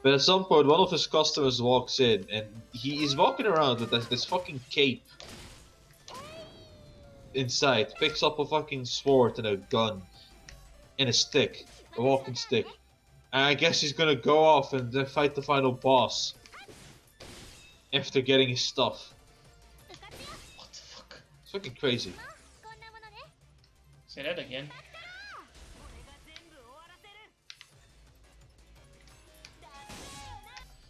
S2: But at some point, one of his customers walks in and he is walking around with this fucking cape inside, picks up a fucking sword and a gun and a stick, a walking stick, and I guess he's gonna go off and then fight the final boss after getting his stuff.
S1: What the fuck?
S2: It's fucking crazy.
S1: Say that again.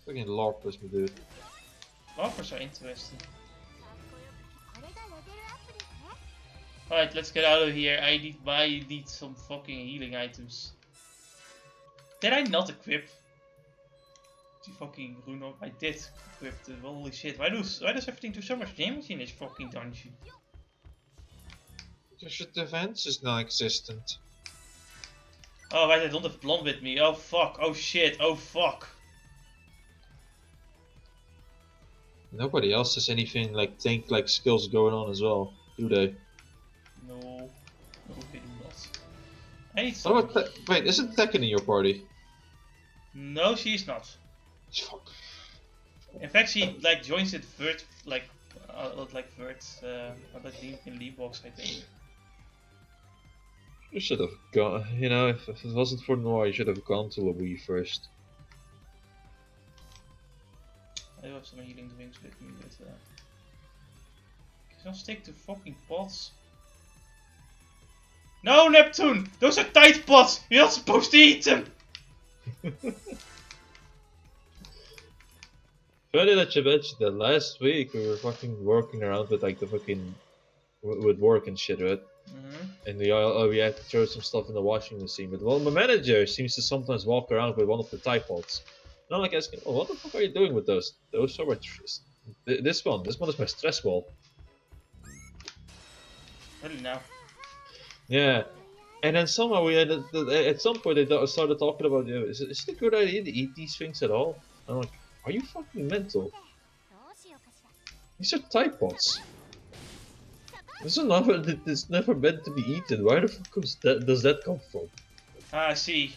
S2: Fucking LARPers, my dude.
S1: Revolvers are interesting. Alright, let's get out of here. I need some fucking healing items. Did I not equip the fucking rune up? I did equip the holy shit. Why does everything do so much damage in this fucking dungeon?
S2: Because your defense is non-existent.
S1: Oh right, I don't have Blanc with me. Oh fuck, oh shit, oh fuck.
S2: Nobody else has anything like tank like skills going on as well, do they?
S1: No, they do not. I need
S2: What
S1: some.
S2: about wait, isn't Tekken in your party?
S1: No, she's not.
S2: Fuck.
S1: In fact, she like joins it vert, like in Lee box, I think.
S2: You should have gone, you know, if it wasn't for Noire, you should have gone to Lowee first.
S1: I do have some healing drinks with me, but can I stick to fucking pots? No, Neptune! Those are tight pots! You're not supposed to eat them!
S2: Funny that you mentioned that. Last week we were fucking working around with like the fucking with work and shit, right? And we had to throw some stuff in the washing machine. But well, my manager seems to sometimes walk around with one of the Tide pods. And I'm like asking, oh, what the fuck are you doing with those? Those are my this one is my stress ball.
S1: Really now?
S2: Yeah. And then somehow we had at some point they started talking about, you know, is it a good idea to eat these things at all? And I'm like, are you fucking mental? These are Tide pods. This is never meant to be eaten. Where the fuck does that come from?
S1: Ah, I see.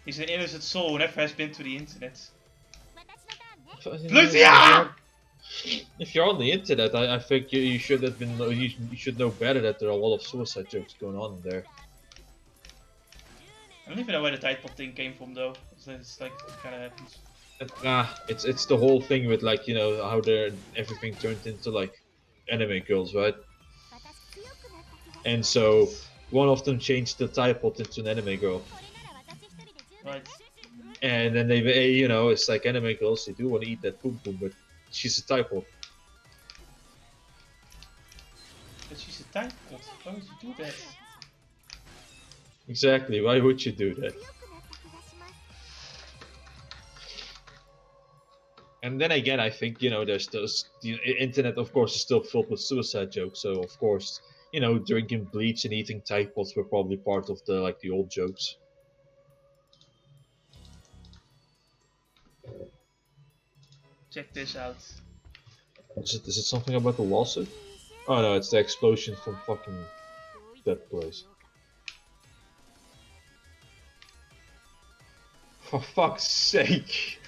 S1: He's an innocent soul who never has been to the internet.
S2: If you're on the internet, I think you should have been you should know better that there are a lot of suicide jokes going on in there.
S1: I don't even know where the tide pot thing came from though. It's like it kind of happens.
S2: It's the whole thing with like, you know, how everything turned into like anime girls, right? And so one of them changed the tide pot into an anime girl.
S1: Right.
S2: And then they, you know, it's like anime girls, they do want to eat that poom poom, but she's a tide pot.
S1: But she's a tide pot. Why would you do that?
S2: Exactly, why would you do that? And then again, I think, you know, there's those, the internet of course is still filled with suicide jokes, so of course, you know, drinking bleach and eating tide pots were probably part of the like the old jokes.
S1: Check this out.
S2: Is it something about the lawsuit? Oh no, it's the explosion from fucking that place. For fuck's sake!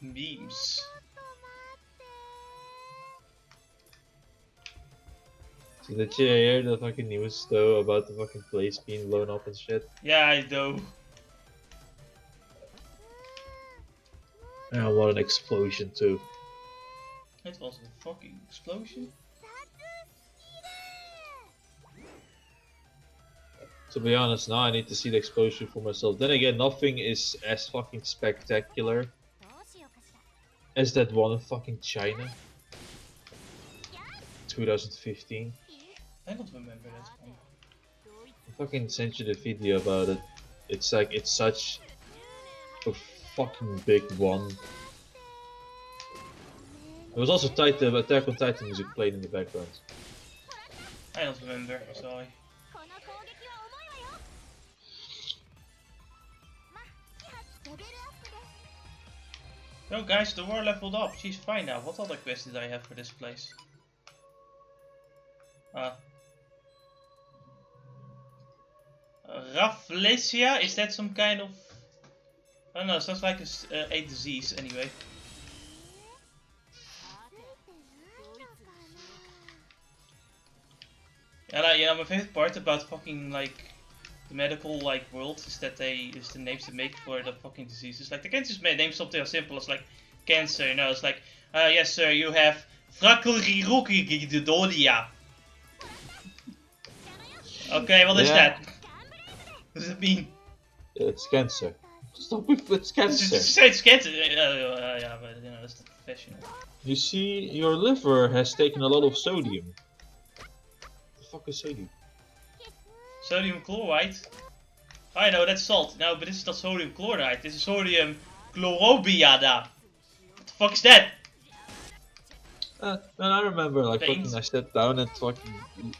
S1: Memes.
S2: So did you hear the fucking news though about the fucking place being blown up and shit?
S1: Yeah, I do.
S2: And what an explosion too.
S1: It was a fucking explosion.
S2: To be honest, now I need to see the explosion for myself. Then again, nothing is as fucking spectacular as that one in fucking China. 2015.
S1: I don't remember that one.
S2: I fucking sent you the video about it. It's like, it's such a fucking big one. There was also Attack on Titan music playing in the background.
S1: I don't remember, sorry. No guys, the war leveled up, she's fine now. What other quests did I have for this place? Rafflesia, is that some kind of... I don't know, sounds like a disease anyway. And my favorite part about fucking like the medical like world is that the names they make for the fucking diseases. Like they can't just name something as simple as like cancer. No, it's like yes sir, you have Fraculrirukigidolia. Okay, what is that? What does it mean?
S2: It's cancer. Stop with it's cancer.
S1: Just say it's cancer. Yeah, but you know, that's not professional.
S2: You see, your liver has taken a lot of sodium. The fuck is sodium?
S1: Sodium chloride? I know, that's salt. No, but this is not sodium chloride. This is sodium chlorobiada. What the fuck is that?
S2: And I remember, like,
S1: Veins.
S2: fucking, I sat down at fucking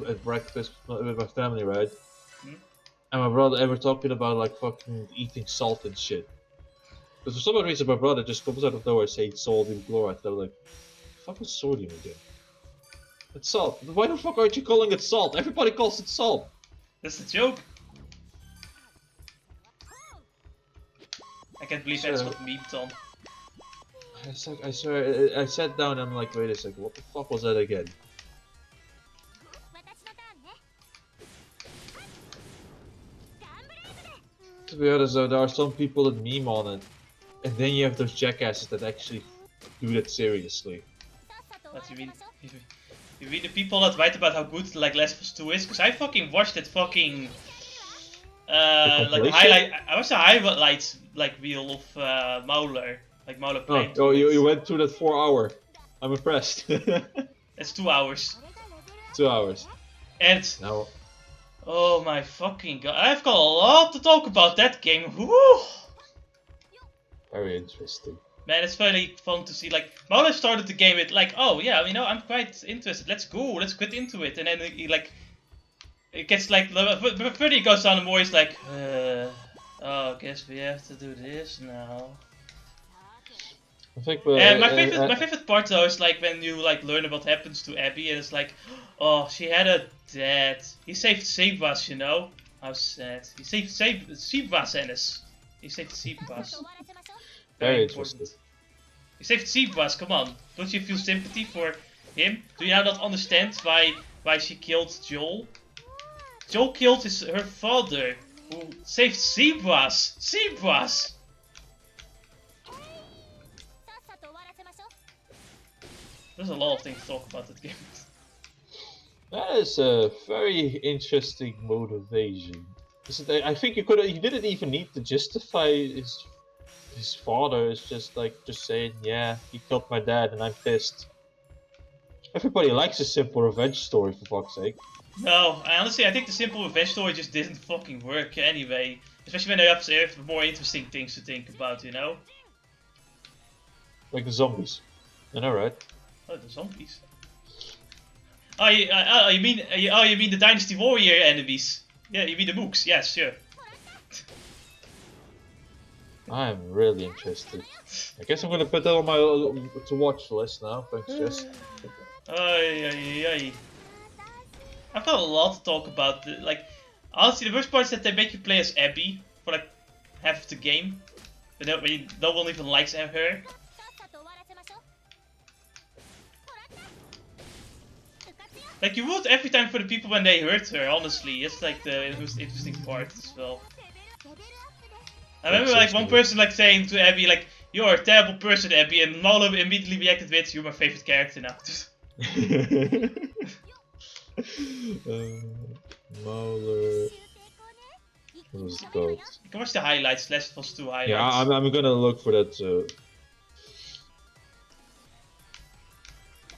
S2: at breakfast with my family, right?
S1: Hmm?
S2: And my brother, and we're talking about like fucking eating salt and shit. Because for some reason, my brother just comes out of nowhere saying sodium chloride. And I'm like, fuck is sodium again? It's salt. Why the fuck aren't you calling it salt? Everybody calls it salt.
S1: That's the joke. I can't believe that's what memed on.
S2: I swear, I sat down and I'm like, wait a second, what the fuck was that again? To be honest though, there are some people that meme on it. And then you have those jackasses that actually do that seriously.
S1: What do you mean? You mean the people that write about how good like Last of Us 2 is? Because I fucking watched that fucking like highlight. I watched the highlights like reel of Mauler, like Mauler playing.
S2: Oh, you went through that 4 hour. I'm impressed.
S1: It's 2 hours.
S2: 2 hours.
S1: And
S2: Now,
S1: oh my fucking god, I've got a lot to talk about that game. Woo!
S2: very interesting.
S1: Man, it's really fun to see. Like Mauler started the game with like, oh yeah, you know, I'm quite interested. Let's go, let's get into it. And then he like, it gets like, further he goes down, the more he's like, oh, I guess we have to do this now.
S2: I think
S1: My favorite part though is like when you like learn what happens to Abby, and it's like, oh, she had a dad. He saved Sebas, you know. How sad. He saved Sebas, Ennis. He saved Sebas.
S2: very interesting.
S1: He saved Sebas. Come on, don't you feel sympathy for him? Do you now not understand why she killed Joel? Joel killed her father, who saved Sebas. Sebas. There's a lot of things to talk about that game.
S2: That is a very interesting motivation. I think he didn't even need to justify his father. It's just like saying, yeah, he killed my dad and I'm pissed. Everybody likes a simple revenge story, for fuck's sake.
S1: No, I think the simple revenge story just didn't fucking work anyway. Especially when they have more interesting things to think about, you know?
S2: Like the zombies. I know, right?
S1: Oh, the zombies. Oh, you mean the Dynasty Warrior enemies? Yeah, you mean the mooks? Yes, sure.
S2: I'm really interested. I guess I'm gonna put that on my to watch list now. Thanks, Jess.
S1: I've got a lot to talk about. Like, honestly, the worst part is that they make you play as Abby for like half of the game, but no one even likes her. Like, you root every time for the people when they hurt her, honestly. It's like the most interesting part as well. I remember like one person like saying to Abby like, "You're a terrible person, Abby," and Mauler immediately reacted with, "You're my favorite character now."
S2: Mauler. What was it called?
S1: You can watch the highlights, Last of Us 2 highlights.
S2: Yeah, I'm gonna look for that.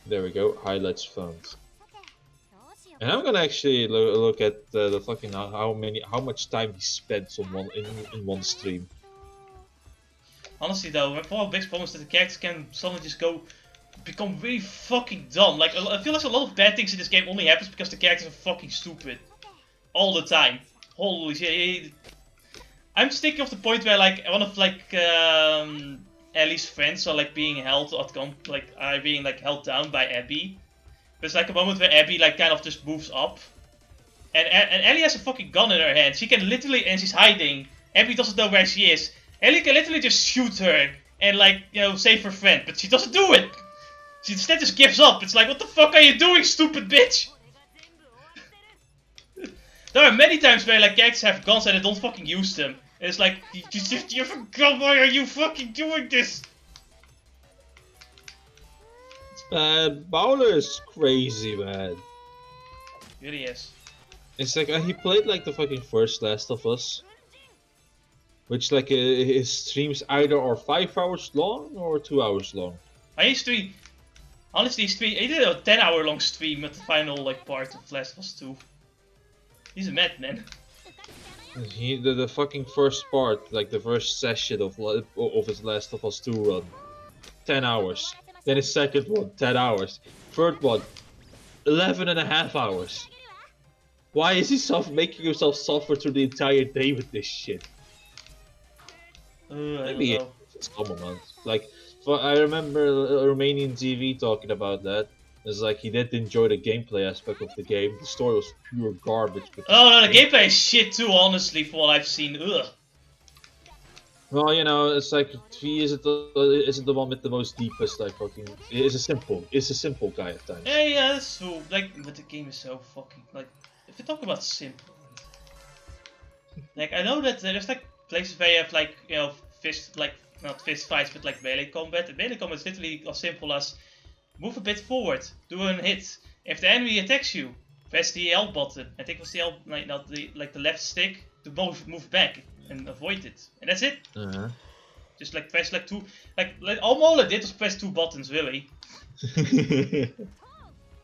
S2: There we go, highlights found. And I'm gonna actually look at the fucking how much time he spent on in one stream.
S1: Honestly though, my biggest problem is that the characters can suddenly just become really fucking dumb. Like, I feel like a lot of bad things in this game only happens because the characters are fucking stupid. All the time. Holy shit. I'm just thinking of the point where like one of like Ellie's friends are like being held held down by Abby. There's like a moment where Abby like kind of just moves up. And Ellie has a fucking gun in her hand. She can literally, and she's hiding. Abby doesn't know where she is. Ellie can literally just shoot her and like, you know, save her friend. But she doesn't do it. She instead just gives up. It's like, what the fuck are you doing, stupid bitch? There are many times where like characters have guns and they don't fucking use them. And it's like, you have a gun, why are you fucking doing this?
S2: Man, Mauler is crazy, man.
S1: Really is.
S2: It's like he played like the fucking first Last of Us, which like his streams either are 5 hours long or 2 hours long.
S1: I used to, honestly, he did a 10-hour long stream at the final like part of Last of Us 2. He's a madman.
S2: The fucking first part, like the first session of his Last of Us 2 run, 10 hours. Then his second one, 10 hours. Third one, 11.5 hours. Why is he making himself suffer through the entire day with this shit? Maybe it's common, man. Like, I remember Romanian TV talking about that. It's like he did enjoy the gameplay aspect of the game. The story was pure garbage.
S1: Oh no, the gameplay is shit too, honestly, for what I've seen. Ugh.
S2: Well, you know, it's like he isn't the one with the most deepest like fucking. It's a simple guy at times.
S1: Yeah, that's true. Like, but the game is so fucking like. If you talk about simple, like I know that there's like places where you have like fist like not fist fights but like melee combat. And melee combat is literally as simple as move a bit forward, do a hit. If the enemy attacks you, press the L button. I think it was the L, like not the the left stick to move back and avoid it, and that's it. Just like press like two, all I did was press 2 buttons really.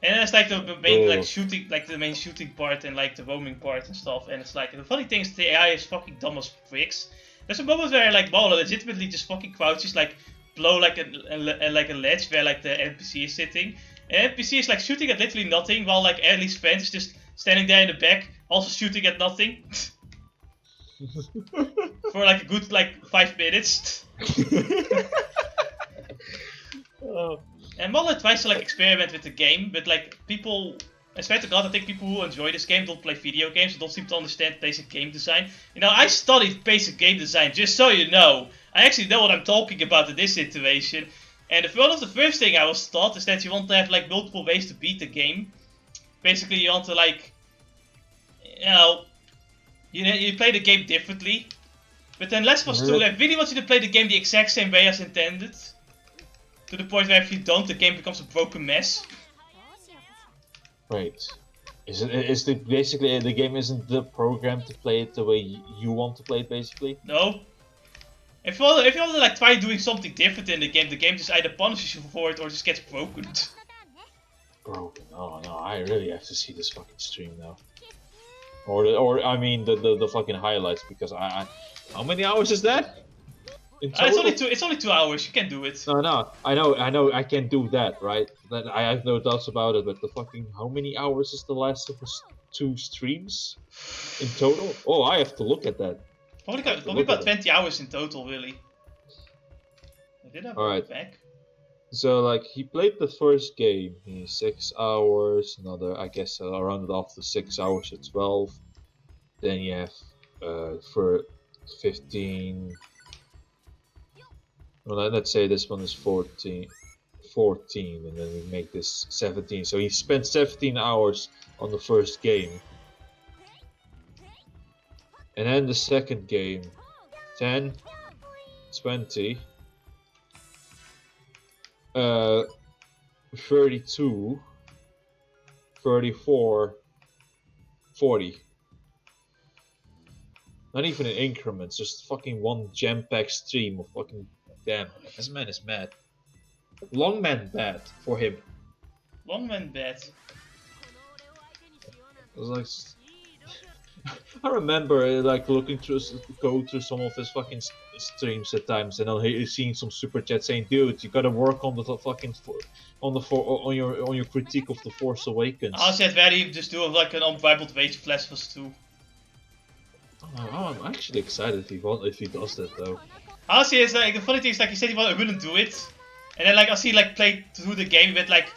S1: And it's like the main like shooting, like the main shooting part and like the roaming part and stuff. And it's like the funny thing is the AI is fucking dumb as bricks. There's a moment where like Bala legitimately just fucking crouches like below like a ledge where like the NPC is sitting. And NPC is like shooting at literally nothing while like Ellie's friend is just standing there in the back also shooting at nothing. For like a good like 5 minutes. And Mullet tries to like experiment with the game, but like people, I swear to God, I think people who enjoy this game don't play video games, don't seem to understand basic game design. You know, I studied basic game design, just so you know. I actually know what I'm talking about in this situation. And one of the first thing I was taught is that you want to have like multiple ways to beat the game. Basically, you want to like, you play the game differently. But then Last of Us 2 like really wants you to play the game the exact same way as intended. To the point where if you don't, the game becomes a broken mess.
S2: Wait, is it basically the game isn't the program to play it the way you want to play it basically?
S1: No. If you want to like try doing something different in the game just either punishes you for it or just gets broken.
S2: Broken? Oh no, I really have to see this fucking stream now. Or I mean the fucking highlights because I how many hours is that?
S1: It's only 2 hours. You can do it.
S2: No, I know, I can do that, right? That I have no doubts about it. But the fucking how many hours is the Last of Us 2 streams in total? Oh, I have to look at that.
S1: Probably about 20 hours in total, really. I did have a back.
S2: So like he played the first game in 6 hours. Another, I guess, I'll round it off to 6 hours at 12. Then you have for 15. Well, let's say this one is 14, and then we make this 17. So he spent 17 hours on the first game. And then the second game, 10, 20, 32, 34, 40. Not even in increments, just fucking one jam-packed stream of fucking... Damn, this man is mad. Long man bad for him.
S1: Long man bad.
S2: It was like... I remember like go through some of his fucking streams at times, and then seeing some super chat saying, "Dude, you gotta work on the fucking on your critique of the Force Awakens."
S1: I said, where he just do like an unrivaled wage of Last of Us 2.
S2: Oh, I'm actually excited if he does that though.
S1: Honestly, it's like the funny thing is like he said he wouldn't do it, and then like I see like play through the game with like.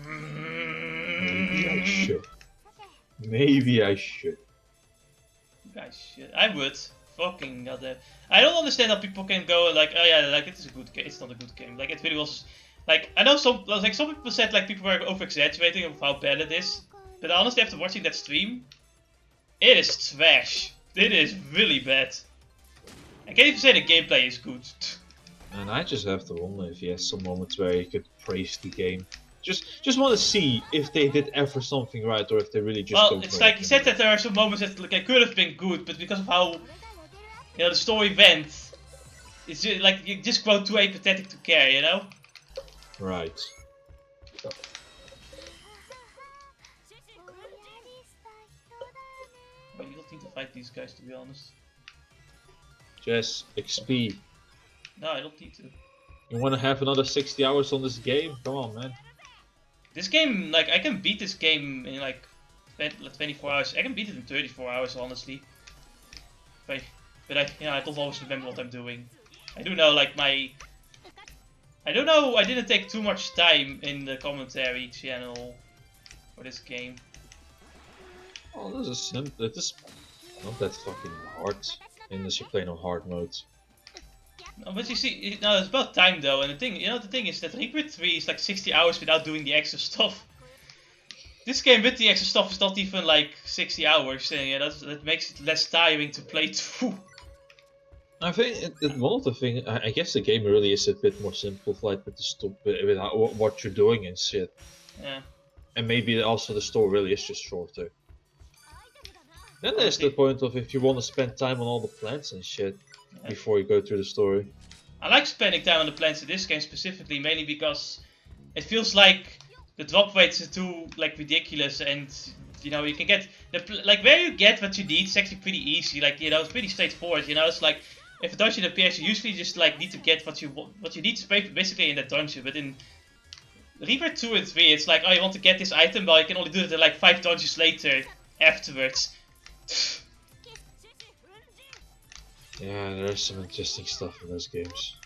S2: Maybe I should. Maybe I should.
S1: I should. I would. Fucking goddamn. I don't understand how people can go like, oh yeah, like it is a good game. It's not a good game. Like it really was. Like I know some people said like people were over exaggerating of how bad it is, but honestly, after watching that stream, it is trash. It is really bad. I can't even say the gameplay is good.
S2: And I just have to wonder if he has some moments where he could praise the game Just want to see if they did ever something right or if they really just.
S1: Well,
S2: don't
S1: it's
S2: know
S1: like
S2: what
S1: he
S2: to
S1: said
S2: do.
S1: that there are some moments that like, could have been good, but because of how the story went, it's just, like you just grow too apathetic to care, you know?
S2: Right.
S1: But you don't need to fight these guys, to be honest.
S2: Just XP.
S1: No, I don't need to.
S2: You want to have another 60 hours on this game? Come on, man.
S1: This game, like, I can beat this game in like 24 hours. I can beat it in 34 hours, honestly. But I don't always remember what I'm doing. I do know, like, I don't know, I didn't take too much time in the commentary channel for this game.
S2: Oh, this is simple. It is not that fucking hard unless you play on hard mode.
S1: No, but you see, no, it's about time though, and the thing is that Rebirth 3 is like 60 hours without doing the extra stuff. This game with the extra stuff is not even like 60 hours, and yeah, that makes it less tiring to play through.
S2: I think one of the things, I guess the game really is a bit more simplified with the with what you're doing and shit.
S1: Yeah.
S2: And maybe also the story really is just shorter. Then there's
S1: Honestly,
S2: the point of if you want to spend time on all the plants and shit before you go through the story.
S1: I like spending time on the plants in this game specifically, mainly because it feels like the drop rates are too like ridiculous, and you know you can get like where you get what you need is actually pretty easy. Like you know it's pretty straightforward. You know it's like if a dungeon appears, you usually just like need to get what you need to basically in that dungeon. But in Rebirth 2 and 3, it's like oh you want to get this item, well you can only do it in like 5 dungeons later afterwards.
S2: Yeah, there's some interesting stuff in those games.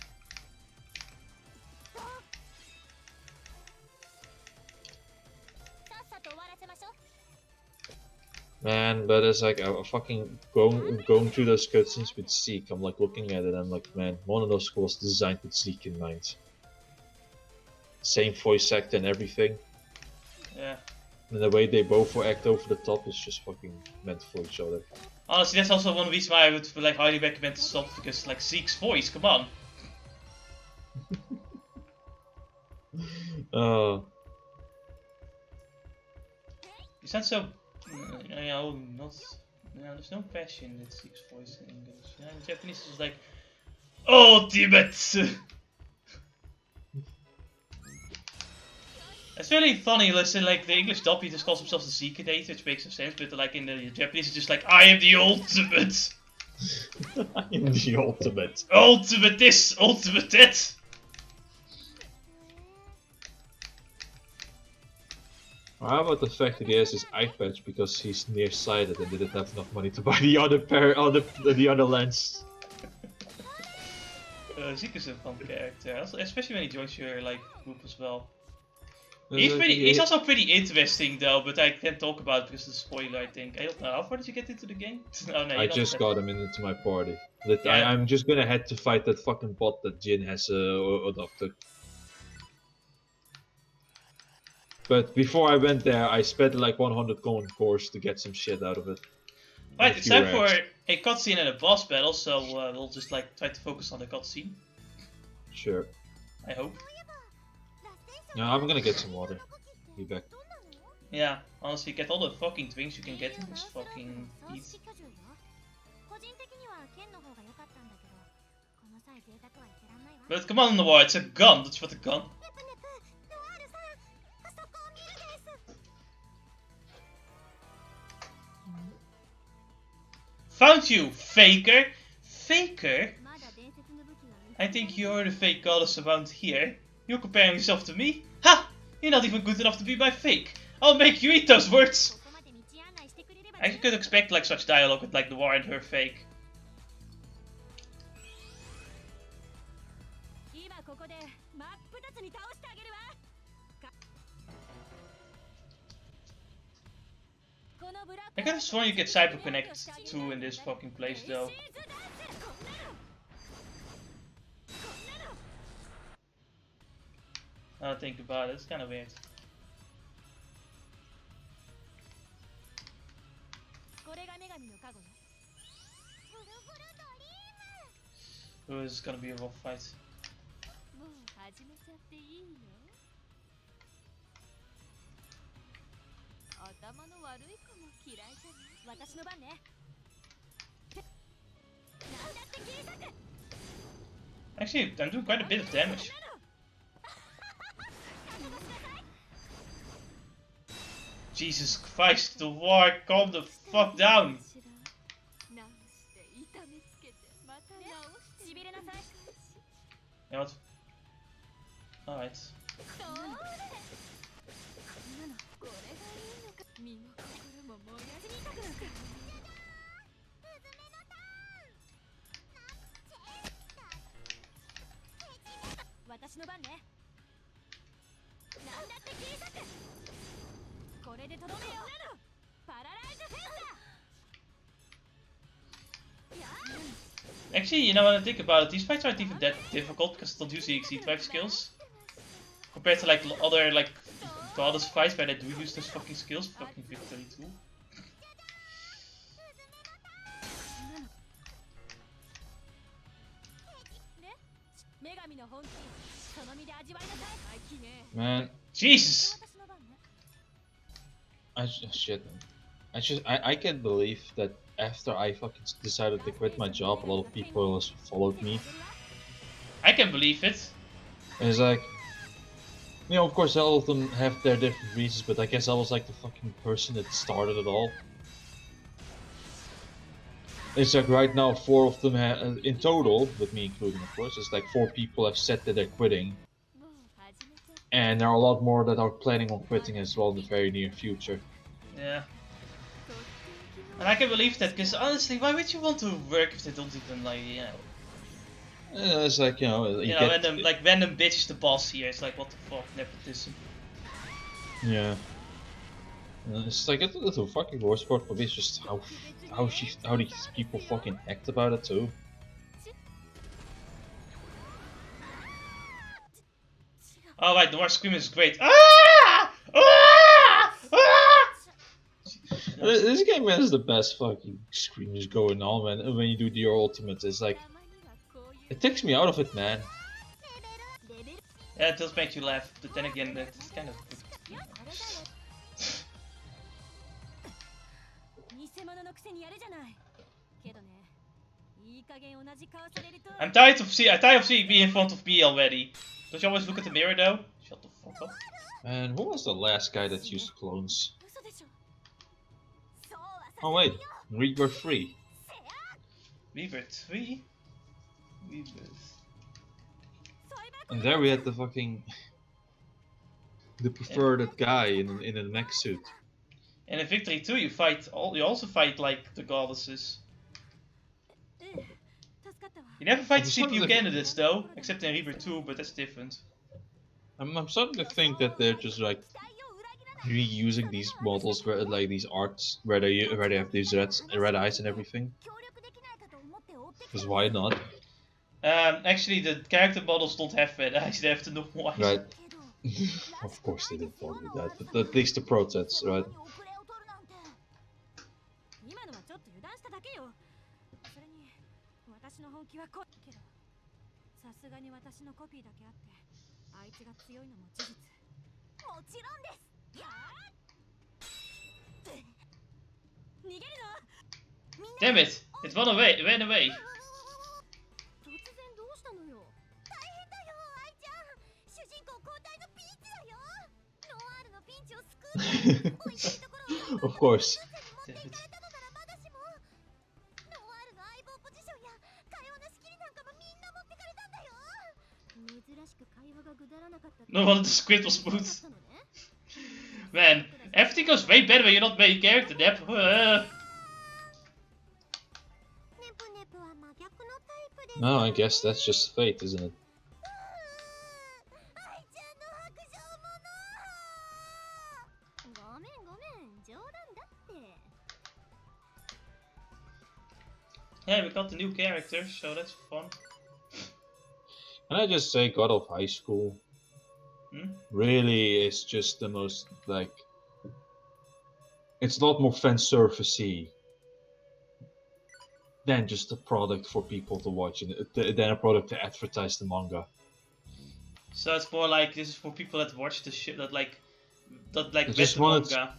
S2: Man, but it's like I'm fucking going through those cutscenes with Zeke. I'm like looking at it, I'm like, man, one of those was designed with Zeke in mind. Same voice actor and everything.
S1: Yeah.
S2: And the way they both act over the top is just fucking meant for each other.
S1: Honestly, that's also one reason why I would like highly recommend to stop, because like Zeke's voice, come on.
S2: Oh.
S1: You sound so, you know, there's no passion in Zeke's voice in English. You know, in Japanese it's like, ultimate! It's really funny, listen, like the English dub, he just calls himself the Zeke Data, which makes no sense, but like in the Japanese it's just like, I am the ultimate!
S2: I am the ultimate.
S1: Ultimate this, ultimate that!
S2: How about the fact that he has his eye patch because he's nearsighted and didn't have enough money to buy the other the other lens?
S1: Zeke is a fun character, especially when he joins your like group as well.
S2: Like,
S1: He's also pretty interesting though, but I can't talk about it because it's a spoiler, I think. I don't know, how far did you get into the game? Oh, no,
S2: I just got him into my party. I'm just gonna head to fight that fucking bot that Jin has adopted. But before I went there, I spent like 100 gold cores to get some shit out of it.
S1: Right, it's time for a cutscene and a boss battle, so we'll just like try to focus on the cutscene.
S2: Sure.
S1: I hope.
S2: No, I'm gonna get some water. Be back.
S1: Yeah, honestly, get all the fucking drinks you can get in this fucking heat. But come on, Noire, it's a gun, that's what a gun. Found you, faker! Faker? I think you're the fake goddess around here. You're comparing yourself to me? Ha! You're not even good enough to be my fake. I'll make you eat those words! I could expect like such dialogue with like Noire and her fake. I could have sworn you get Cyber Connect 2 in this fucking place though. Now I think about it, it's kinda weird. Oh, this is gonna be a rough fight. Actually, I'm doing quite a bit of damage. Jesus Christ, the war, calm the fuck down! Yeah, what? Alright. Actually, you know, when I think about it, these fights aren't even that difficult because they don't usually exceed 5 skills. Compared to like other like goddess fights where they do use those fucking skills, fucking victory too.
S2: Man,
S1: Jesus!
S2: I can't believe that after I fucking decided to quit my job, a lot of people also followed me.
S1: I can believe it.
S2: And it's like, you know, of course all of them have their different reasons, but I guess I was like the fucking person that started it all. It's like right now 4 of them in total, with me including of course, it's like 4 people have said that they're quitting. And there are a lot more that are planning on quitting as well in the very near future.
S1: Yeah. And I can believe that, because honestly, why would you want to work if they don't even like, you know...
S2: It's like, you know,
S1: random bitch is the boss here, it's like, what the fuck, nepotism.
S2: Yeah. It's like, it's the fucking worst part for me is just how these people fucking act about it too.
S1: Oh right, Noire scream is great. Ah! Ah! Ah!
S2: This game has the best fucking screams going on, man. When you do your ultimate, it's like, it takes me out of it, man.
S1: Yeah, it does make you laugh, but then again, it's kind of good. I'm tired of seeing me in front of me already. Don't you always look at the mirror though? Shut the fuck up.
S2: And who was the last guy that used clones? Oh wait, Rebirth 3.
S1: Rebirth 3? Rebirth.
S2: And there we had the fucking... the preferred guy in a mech suit.
S1: And in Victory 2 you also fight like the goddesses. You never fight the CPU candidates though, except in Rebirth 2, but that's different.
S2: I'm starting to think that they're just like reusing these models where like these arts where they have these red eyes and everything. Because why not?
S1: Actually the character models don't have red eyes, they have the normal eyes.
S2: Right. Of course they didn't bother with that, but at least the protests, right?
S1: Damn it! It ran away.
S2: Of course.
S1: Damn it. No wonder the script was smooth. Man, everything goes way better when you're not main character, Nep.
S2: No, I guess that's just fate, isn't it?
S1: Yeah, we got the new character, so that's fun.
S2: Can I just say God of High School really is just the most, like, it's a lot more fan servicey than just a product for people to watch, and than a product to advertise the manga.
S1: So it's more like this is for people that watch the shit that like read
S2: just
S1: the manga.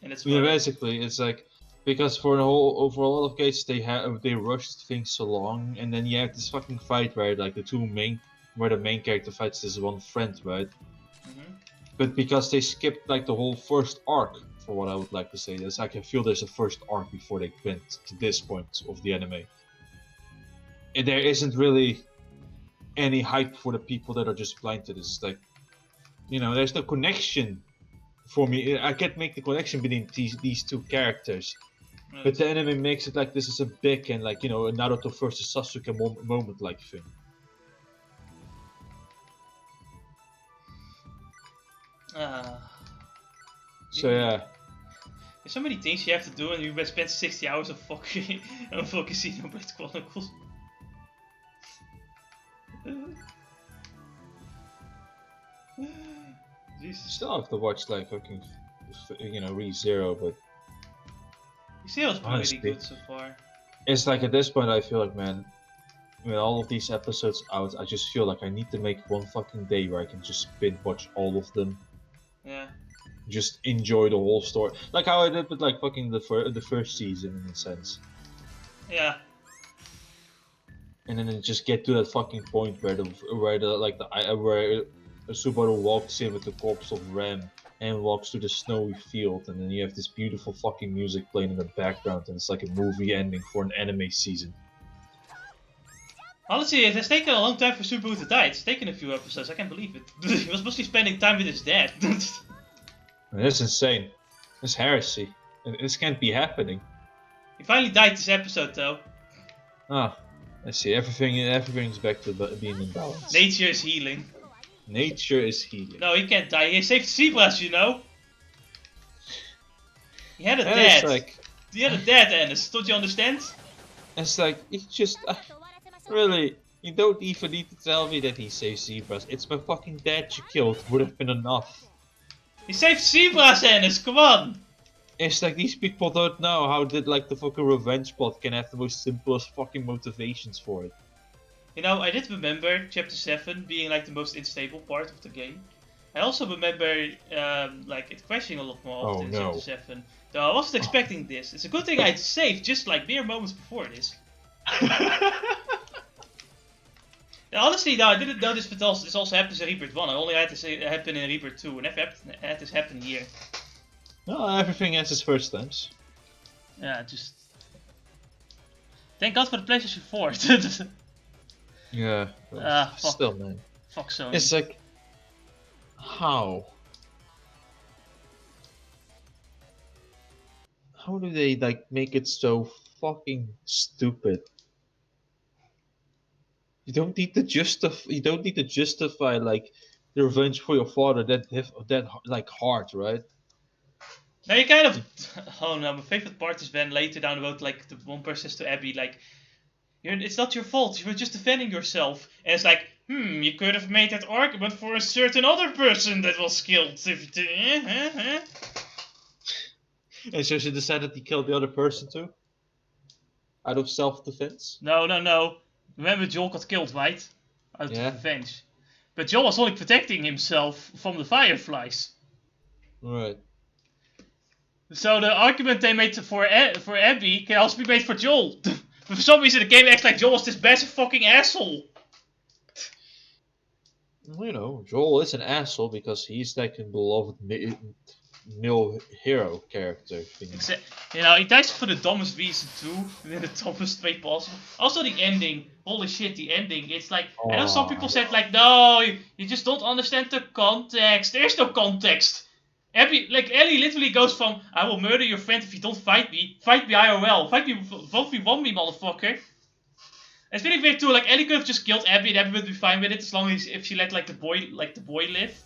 S1: And it's
S2: Yeah, basically, it's like because for a lot of cases they rushed things so long, and then you have this fucking fight where like where the main character fights this one friend, right?
S1: Mhm.
S2: But because they skipped like the whole first arc, for what I would like to say, it's like I feel there's a first arc before they went to this point of the anime. And there isn't really any hype for the people that are just blind to this. It's like, there's no connection for me. I can't make the connection between these two characters.
S1: Right.
S2: But the anime makes it like this is a big and like, a Naruto versus Sasuke moment like thing. So yeah.
S1: There's so many things you have to do, and you spend 60 hours of fucking on fucking Xenoblade Chronicles. Jesus.
S2: Still have to watch like fucking, ReZero, but
S1: Zero's been
S2: honestly,
S1: really good so far.
S2: it's like at this point I feel like, man, with all of these episodes out, I just feel like I need to make one fucking day where I can just binge watch all of them.
S1: Yeah.
S2: Just enjoy the whole story, like how I did with like fucking the first season in a sense.
S1: Yeah.
S2: And then just get to that fucking point where where Subaru walks in with the corpse of Ram and walks to the snowy field, and then you have this beautiful fucking music playing in the background, and it's like a movie ending for an anime season.
S1: Honestly, it has taken a long time for Subaru to die. It's taken a few episodes, I can't believe it. He was mostly spending time with his dad.
S2: That's insane. That's heresy. This can't be happening.
S1: He finally died this episode, though.
S2: Ah, I see. Everything's back to being in balance.
S1: Nature is healing.
S2: Nature is healing.
S1: No, he can't die. He saved zebras, you know. He had a
S2: And
S1: dad.
S2: it's like,
S1: He had a dad, Ennis. Don't you understand?
S2: it's like, it's just, really, you don't even need to tell me that he saved zebras. It's my fucking dad you killed. Would have been enough.
S1: He saved zebras, Ennis. Come on.
S2: It's like these people don't know how like the fucking revenge plot can have the most simplest fucking motivations for it.
S1: You know, I did remember Chapter 7 being like the most unstable part of the game. I also remember like it crashing a lot more often in Chapter 7. Though I wasn't expecting this. It's a good thing I saved just like mere moments before this. And honestly, though, I didn't know this, but this also happens in Rebirth 1. I only had to say it happened in Rebirth 2, and never had this happen here.
S2: No, everything has its first times.
S1: Yeah, just... Thank God for the PlayStation 4.
S2: Yeah,
S1: Fuck.
S2: still, man.
S1: Fuck Sony.
S2: It's like, how? How do they like make it so fucking stupid? You don't need to justify like the revenge for your father that like hard, right?
S1: Now you kind of... Oh no, my favorite part is when later down the road, like, the one person says to Abby, like, it's not your fault, you were just defending yourself. And it's like, you could have made that argument for a certain other person that was killed.
S2: And so she decided to kill the other person too? Out of self-defense?
S1: No. Remember Joel got killed, right? Out of revenge. But Joel was only protecting himself from the fireflies.
S2: Right.
S1: So the argument they made for Abby can also be made for Joel. But for some reason the game acts like Joel was this massive fucking asshole.
S2: Joel is an asshole because he's like a beloved male hero character.
S1: He dies for the dumbest reason too, and in the dumbest way possible. Also the ending, holy shit, the ending. It's like, I know some people said like, no, you just don't understand the context. There's no context. Ellie literally goes from, I will murder your friend if you don't fight me IRL, fight me 1v1 me, motherfucker. It's really weird too, like Ellie could have just killed Abby and Abby would be fine with it as long as if she let the boy live.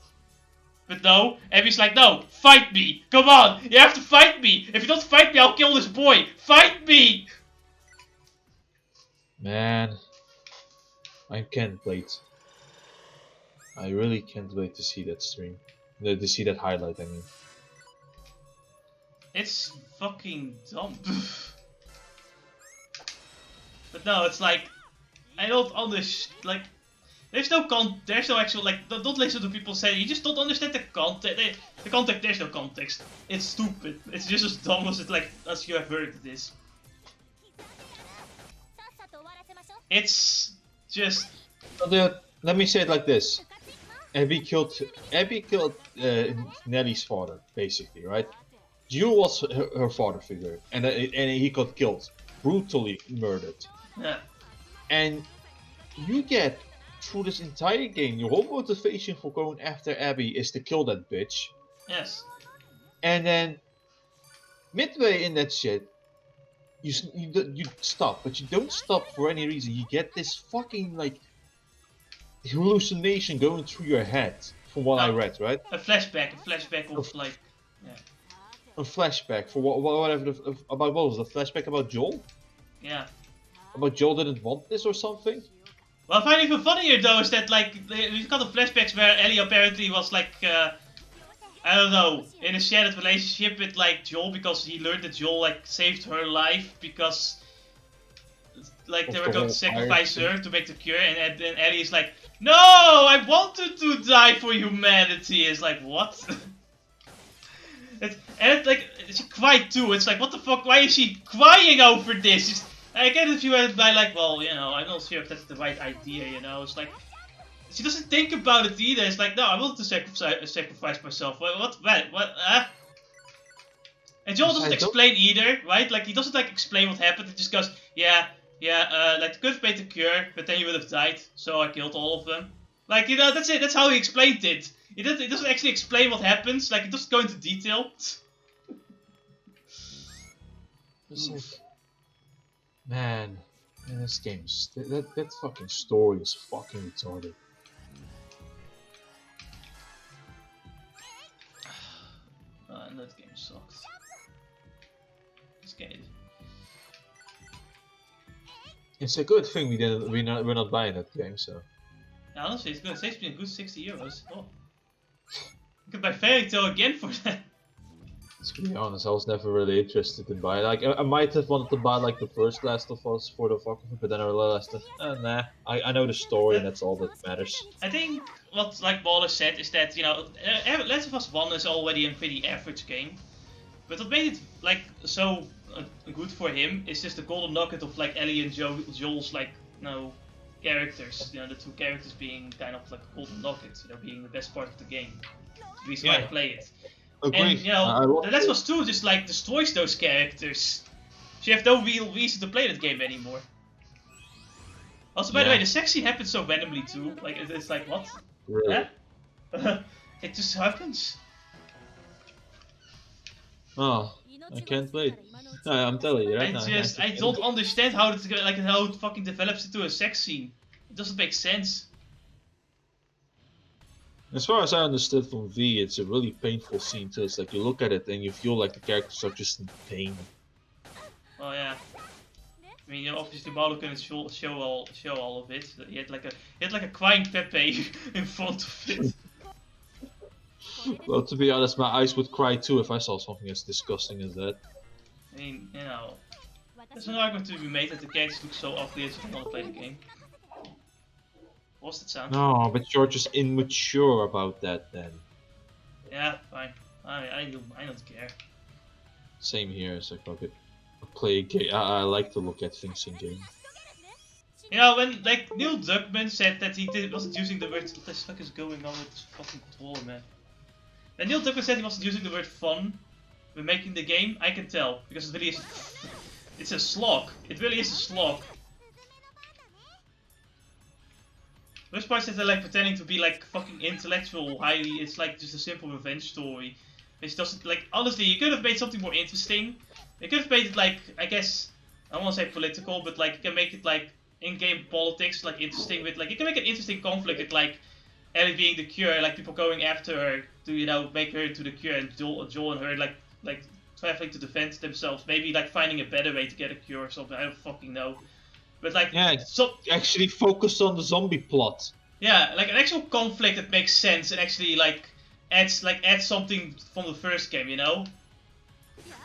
S1: But no, Abby's like, no, fight me, come on, you have to fight me. If you don't fight me, I'll kill this boy. Fight me!
S2: Man, I can't wait. I really can't wait to see that stream. To see that highlight, I mean.
S1: It's fucking dumb. But no, it's like, I don't understand, like, There's no actual, like, don't listen to people say, you just don't understand the context. The context, there's no context. It's stupid. It's just as dumb as as you have heard it is. It's just...
S2: Let me say it like this. Abby killed Nelly's father, basically, right? Duel was her father figure, and he got killed. Brutally murdered.
S1: Yeah.
S2: And you get... through this entire game, your whole motivation for going after Abby is to kill that bitch.
S1: Yes.
S2: And then, midway in that shit, you stop, but you don't stop for any reason. You get this fucking, like, hallucination going through your head, from what I read, right?
S1: A flashback of, like, yeah.
S2: A flashback for whatever, about what was it? A flashback about Joel?
S1: Yeah.
S2: About Joel didn't want this or something?
S1: What I find even funnier though is that, like, we've got the flashbacks where Ellie apparently was like, I don't know, in a shared relationship with, like, Joel, because he learned that Joel, like, saved her life because, like, they were going to sacrifice her to make the cure, and then Ellie is like, no, I wanted to die for humanity. It's like, what? She cried too. It's like, what the fuck? Why is she crying over this? I get if you were like, well, you know, I'm not sure if that's the right idea, you know. It's like, she doesn't think about it either. It's like, no, I wanted to sacrifice myself. What? And Joel doesn't explain either, right? Like, he doesn't, like, explain what happened. He just goes, yeah, like, the could have made the cure, but then you would have died, so I killed all of them. Like, you know, that's it. That's how he explained it. He doesn't actually explain what happens. Like, he doesn't go into detail.
S2: It's like... Man, this game is... That fucking story is fucking retarded.
S1: And that game sucks. This game...
S2: It's a good thing we're not buying that game, so...
S1: Yeah, honestly, it's gonna save me a good 60 euros. Oh. I could buy Fairy Tail again for that.
S2: To be honest, I was never really interested in buying. Like, I might have wanted to buy, like, the first Last of Us for the fuck of it, but then I realized that, nah, I know the story and that's all that matters.
S1: I think what, like Baller said, is that, you know, Last of Us 1 is already a pretty average game. But what made it, like, so good for him is just the golden nugget of, like, Ellie and Joel's, like, you know, characters. You know, the two characters being kind of like golden nuggets, you know, being the best part of the game. The reason why I play it.
S2: Agreed.
S1: And, you know, the Last of Us 2 just, like, destroys those characters. So you have no real reason to play that game anymore. Also, by the way, the sex scene happens so randomly too. Like, it's like, what?
S2: Really?
S1: Yeah? It just happens.
S2: Oh, I can't wait. No, I'm telling you right now.
S1: I don't understand how it's gonna, like, how it fucking develops into a sex scene. It doesn't make sense.
S2: As far as I understood from V, it's a really painful scene too. It's like you look at it and you feel like the characters are just in pain.
S1: Oh yeah. I mean, you know, obviously Marlo couldn't show all of it. He had like a crying Pepe in front of it.
S2: Well, to be honest, my eyes would cry too if I saw something as disgusting as that.
S1: I mean, you know, there's an argument to be made that the characters look so ugly that you don't want to play the game. What's that sound?
S2: No, but you're just immature about that then.
S1: Yeah, fine. I don't care.
S2: Same here. It's like, fuck it. I play a game. I like to look at things in game.
S1: You know, when, like, Neil Druckmann said that he wasn't using the word... What the fuck is going on with this fucking controller, man? When Neil Druckmann said he wasn't using the word fun when making the game, I can tell. Because it really is... It's a slog. It really is a slog. Those parts that they're, like, pretending to be, like, fucking intellectual, highly... It's, like, just a simple revenge story. Which doesn't... Like, honestly, you could have made something more interesting. You could have made it, like, I guess... I don't want to say political, but, like, you can make it, like... in-game politics, like, interesting with, like, you can make an interesting conflict with, like, Ellie being the cure, like, people going after her to, you know, make her into the cure, and Joel and her, like, traveling to defend themselves, maybe, like, finding a better way to get a cure or something, I don't fucking know. But, like,
S2: yeah, so actually focus on the zombie plot. Yeah,
S1: like, an actual conflict that makes sense and actually, like, adds something from the first game, you know?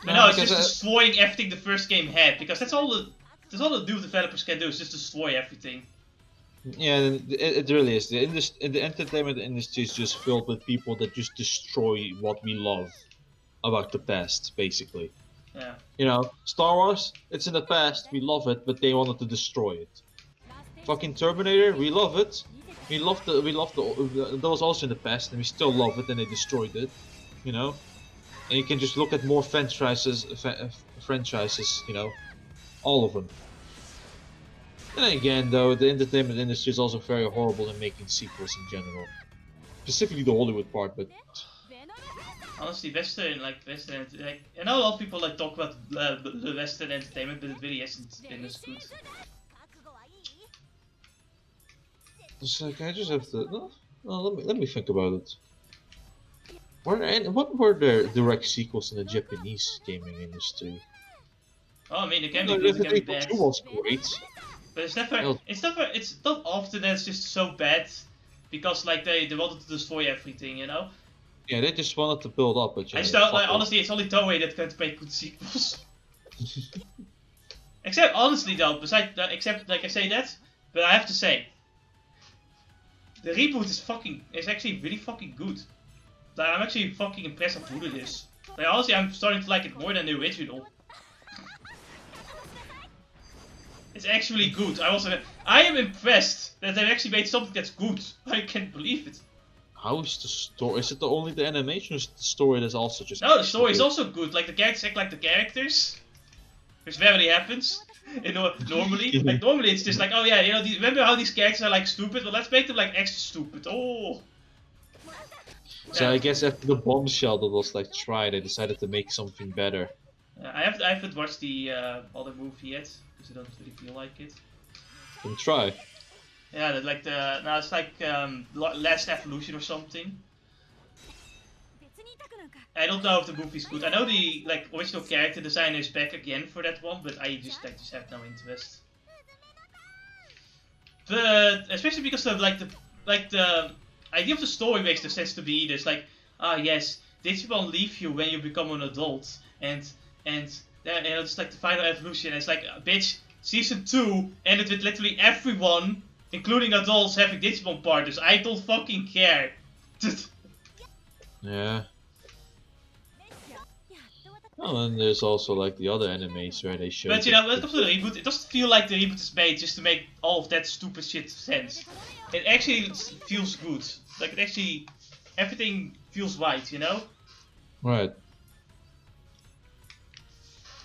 S1: But no, it's just destroying everything the first game had, because that's all the new developers can do, is just destroy everything.
S2: Yeah, it really is. The entertainment industry is just filled with people that just destroy what we love about the past, basically.
S1: Yeah.
S2: You know, Star Wars, it's in the past, we love it, but they wanted to destroy it. Fucking Terminator, we love it. That was also in the past, and we still love it, and they destroyed it. You know, and you can just look at more franchises. You know, all of them. And again, though, the entertainment industry is also very horrible in making sequels in general, specifically the Hollywood part. But
S1: Honestly, Western, I know a lot of people like talk about the Western entertainment, but it really hasn't been as good.
S2: so I just have to. No, let me think about it. What were the direct sequels in the Japanese gaming industry?
S1: Oh, I mean, it can be
S2: No,
S1: good, it
S2: Resident
S1: can be
S2: Evil
S1: bad.
S2: 2 was great.
S1: But it's never,
S2: Well,
S1: it's not often that it's just so bad, because like they wanted to destroy everything, you know.
S2: yeah, they just wanted to build up, but
S1: I just
S2: yeah,
S1: don't
S2: fuck
S1: like.
S2: off.
S1: Honestly, it's only Toei that can make good sequels. Except honestly though, except like I say that, but I have to say, the reboot is actually really fucking good. Like I'm actually fucking impressed how good it is. Like honestly, I'm starting to like it more than the original. It's actually good. I am impressed that they actually made something that's good. I can't believe it.
S2: How is the story? Is it only the animation, or is the story that's also just
S1: No, the story is
S2: good?
S1: also good. Like the characters act like the characters, which rarely happens. Normally, like normally it's just like, oh yeah, you know, remember how these characters are like stupid? Well, let's make them like extra stupid. Oh.
S2: So
S1: Yeah.
S2: I guess after the bombshell that was like tried, they decided to make something better.
S1: I haven't watched the other movie yet because I don't really feel like it.
S2: Then try.
S1: Yeah, now it's like Last Evolution or something. I don't know if the movie's good. I know the like original character designer is back again for that one, but I just have no interest. But especially because of the idea of the story makes no sense to me. There's like, ah yes, Digimon leave you when you become an adult, and then it's like the final evolution. And it's like, bitch, season 2 ended with literally everyone, including adults, having Digimon partners. I don't fucking care.
S2: Yeah. Oh, and there's also like the other animes where they show.
S1: But you know, when it comes to the reboot, it doesn't feel like the reboot is made just to make all of that stupid shit sense. It actually feels good. Like it actually, everything feels right, you know?
S2: Right.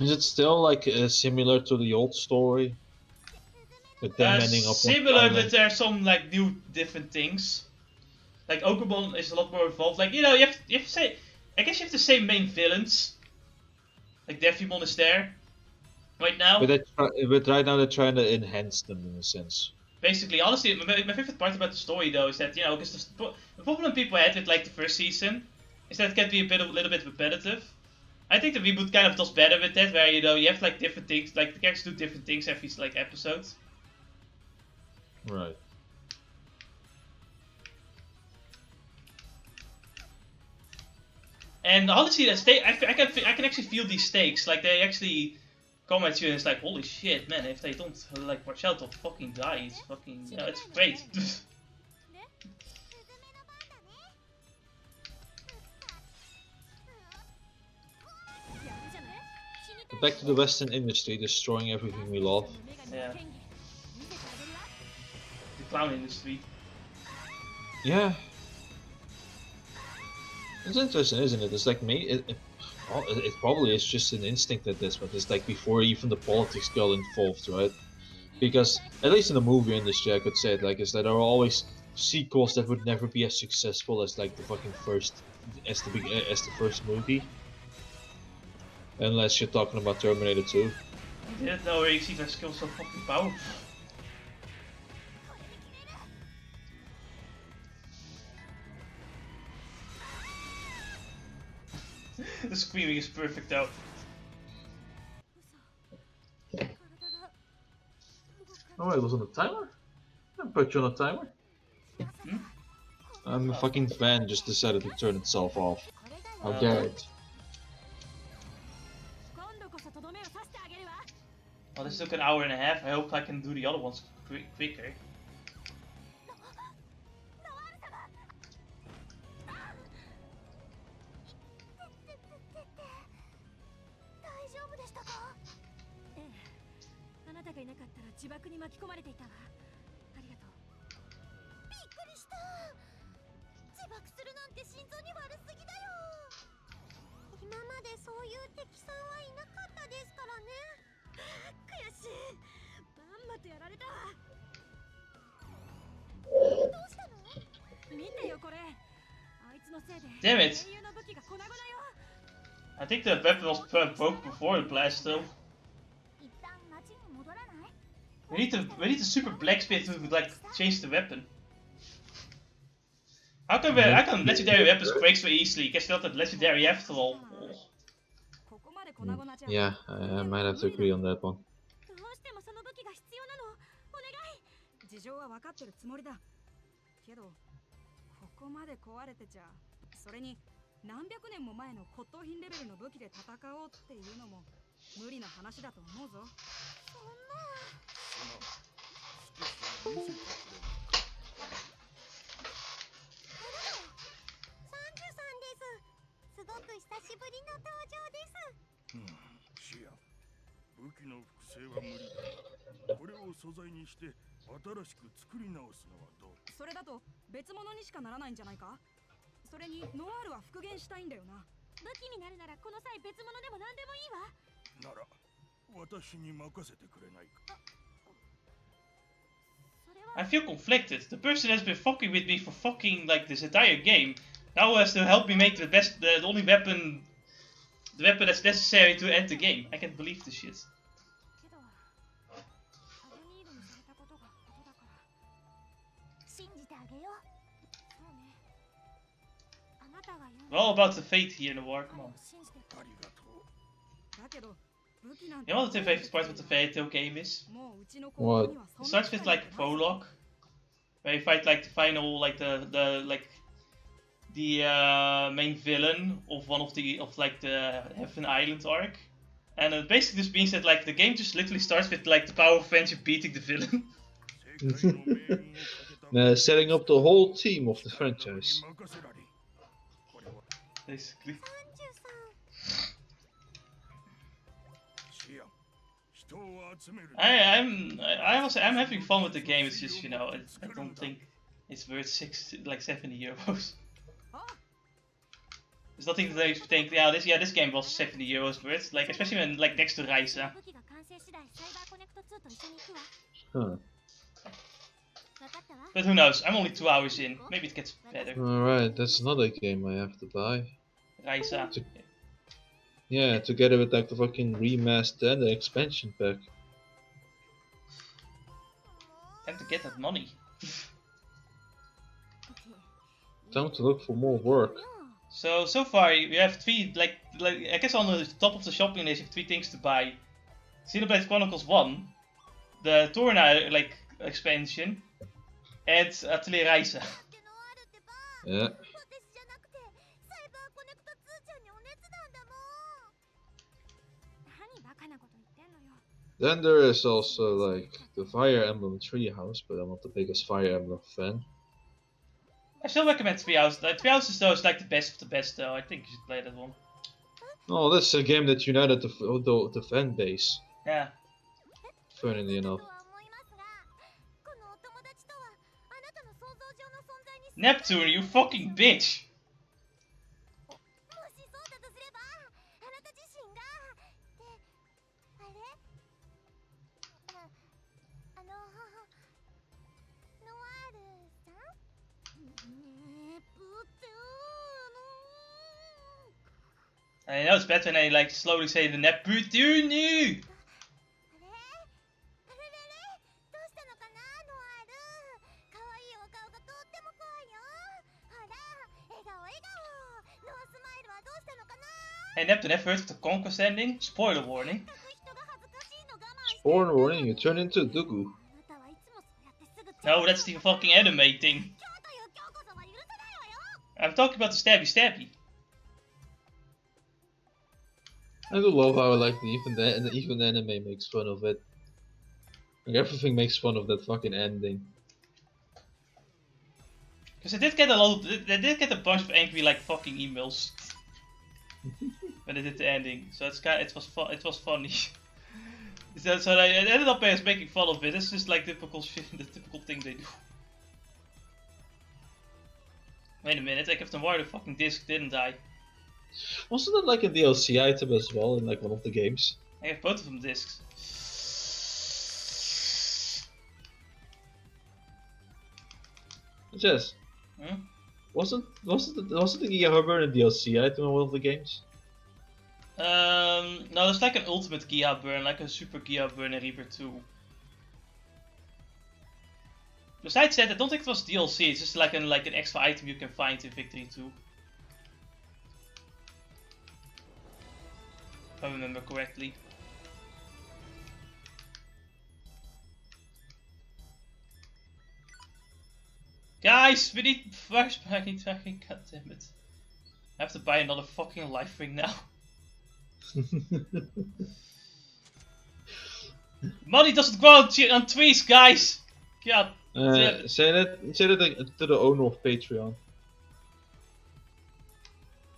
S2: Is it still like similar to the old story? With them ending up on the
S1: Similar, but
S2: island?
S1: there are some like new different things. Like Okumon is a lot more involved. Like you know, you have to say, I guess you have the same main villains. Like Devimon is there right now.
S2: But right now they're trying to enhance them in a sense.
S1: Basically, honestly, my favorite part about the story though is that you know, because the problem people had with like the first season is that it can be a little bit repetitive. I think the reboot kind of does better with that, where you know you have like different things, like the characters do different things every like episode.
S2: Right.
S1: And honestly, I can actually feel these stakes. Like they actually come at you, and it's like, holy shit, man! If they don't like watch out, they'll fucking die. It's fucking, you know, it's great.
S2: Back to the Western industry, destroying everything we love.
S1: Yeah. The clown industry.
S2: Yeah. It's interesting, isn't it? It's like it probably is just an instinct at this, but it's like before even the politics got involved, right? Because at least in the movie industry, I could say it like is that there are always sequels that would never be as successful as like the fucking as the first movie, unless you're talking about Terminator 2.
S1: I didn't know where you see their skills so fucking powerful. The screaming is perfect though.
S2: Oh, it was on the timer? I put you on a timer. A fucking fan just decided to turn itself off. How dare it?
S1: Well, this took an hour and a half. I hope I can do the other ones quicker.
S3: 自爆に巻き込まれていたわ。ありがとう。びっくりした。自爆するなんて心臓に悪すぎだよ。今までそういう敵さんはいなかったですからね。悔しい。まんまとやられた。どうしたの？見てよこれ。あいつのせいで
S1: Damn it.
S3: 英雄の武器が粉々よ。
S1: I think the weapon was broke before the blast though.
S3: 一旦町に戻らない？
S1: We need a super blacksmith who would like change the weapon. How can legendary weapons break so easily? Guess not that legendary after all.
S2: Yeah, I might have to agree on that one.
S3: どうしてもその武器が必要なの。お願い。事情は分かってるつもりだ。けど、ここまで壊れてちゃ、それに何百年も前の骨董品レベルの武器で戦おうっていうのも無理な話だと思うぞ。そんな。33です。すごく久しぶりの登場です。
S4: シア、武器の複製は無理だ。これを素材にして新しく作り直すのはどう？
S3: それだと別物にしかならないんじゃないか？それにノワールは復元したいんだよな。武器になるならこの際別物でも何でもいいわ。
S4: なら私に任せてくれないか？
S1: I feel conflicted. The person has been fucking with me for fucking like this entire game now has to help me make the only weapon, the weapon that's necessary to end the game. I can't believe this shit. We're all about the fate here in the war, come on. You know what the favorite part of the Fairy Tail game is?
S2: What?
S1: It starts with like a prologue, where you fight like the final, like the main villain of one of the the Heaven Island arc, and it basically just means that like the game just literally starts with like the power of friendship beating the villain.
S2: Setting up the whole team of the franchise.
S1: Basically. I'm having fun with the game. It's just, you know, I don't think it's worth €70. There's nothing that I think. Yeah, this game was €70 worth. Like especially when like next to Raisa.
S2: Huh.
S1: But who knows? I'm only 2 hours in. Maybe it gets better.
S2: Alright, that's another game I have to buy.
S1: Raisa.
S2: Yeah, together with like the fucking remaster and the expansion pack.
S1: Time to get that money.
S2: Time to look for more work.
S1: So far we have 3 like I guess on the top of the shopping list you have 3 things to buy. Xenoblade Chronicles 1, the Torna like expansion, and Atelier Raisa.
S2: Yeah. Then there is also like the Fire Emblem Treehouse, but I'm not the biggest Fire Emblem fan.
S1: I still recommend Treehouse. Treehouse though is like the best of the best though. I think you should play that one.
S2: Oh, this is a game that united the fan base.
S1: Yeah.
S2: Funnily enough.
S1: Neptune, you fucking bitch! I know it's better when I like slowly say the Neptune. Hey Neptune, ever heard of the Conquest ending? Spoiler warning.
S2: Spoiler warning, you turn into a Dugu.
S1: No, that's the fucking anime thing. I'm talking about the stabby stabby.
S2: I do love how like even the anime makes fun of it. Like everything makes fun of that fucking ending.
S1: Because I did get a bunch of angry like fucking emails when I did the ending. So it was funny. So I ended up as making fun of it. It's just like typical shit, the typical thing they do. Wait a minute, I gave them Noire the fucking disc, didn't I?
S2: Wasn't it like a DLC item as well in like one of the games?
S1: I have both of them discs.
S2: Jess, wasn't the Gia Burn a DLC item in one of the games?
S1: No, there's like an ultimate Gia burn, like a super Gia burn in Rebirth 2. Besides that, I don't think it was DLC. It's just like an extra item you can find in Victory 2. If I remember correctly. Guys, we need flashbacking tracking, goddammit. I have to buy another fucking life ring now. Money doesn't grow on trees, guys! God damn.
S2: Say that to the owner of Patreon.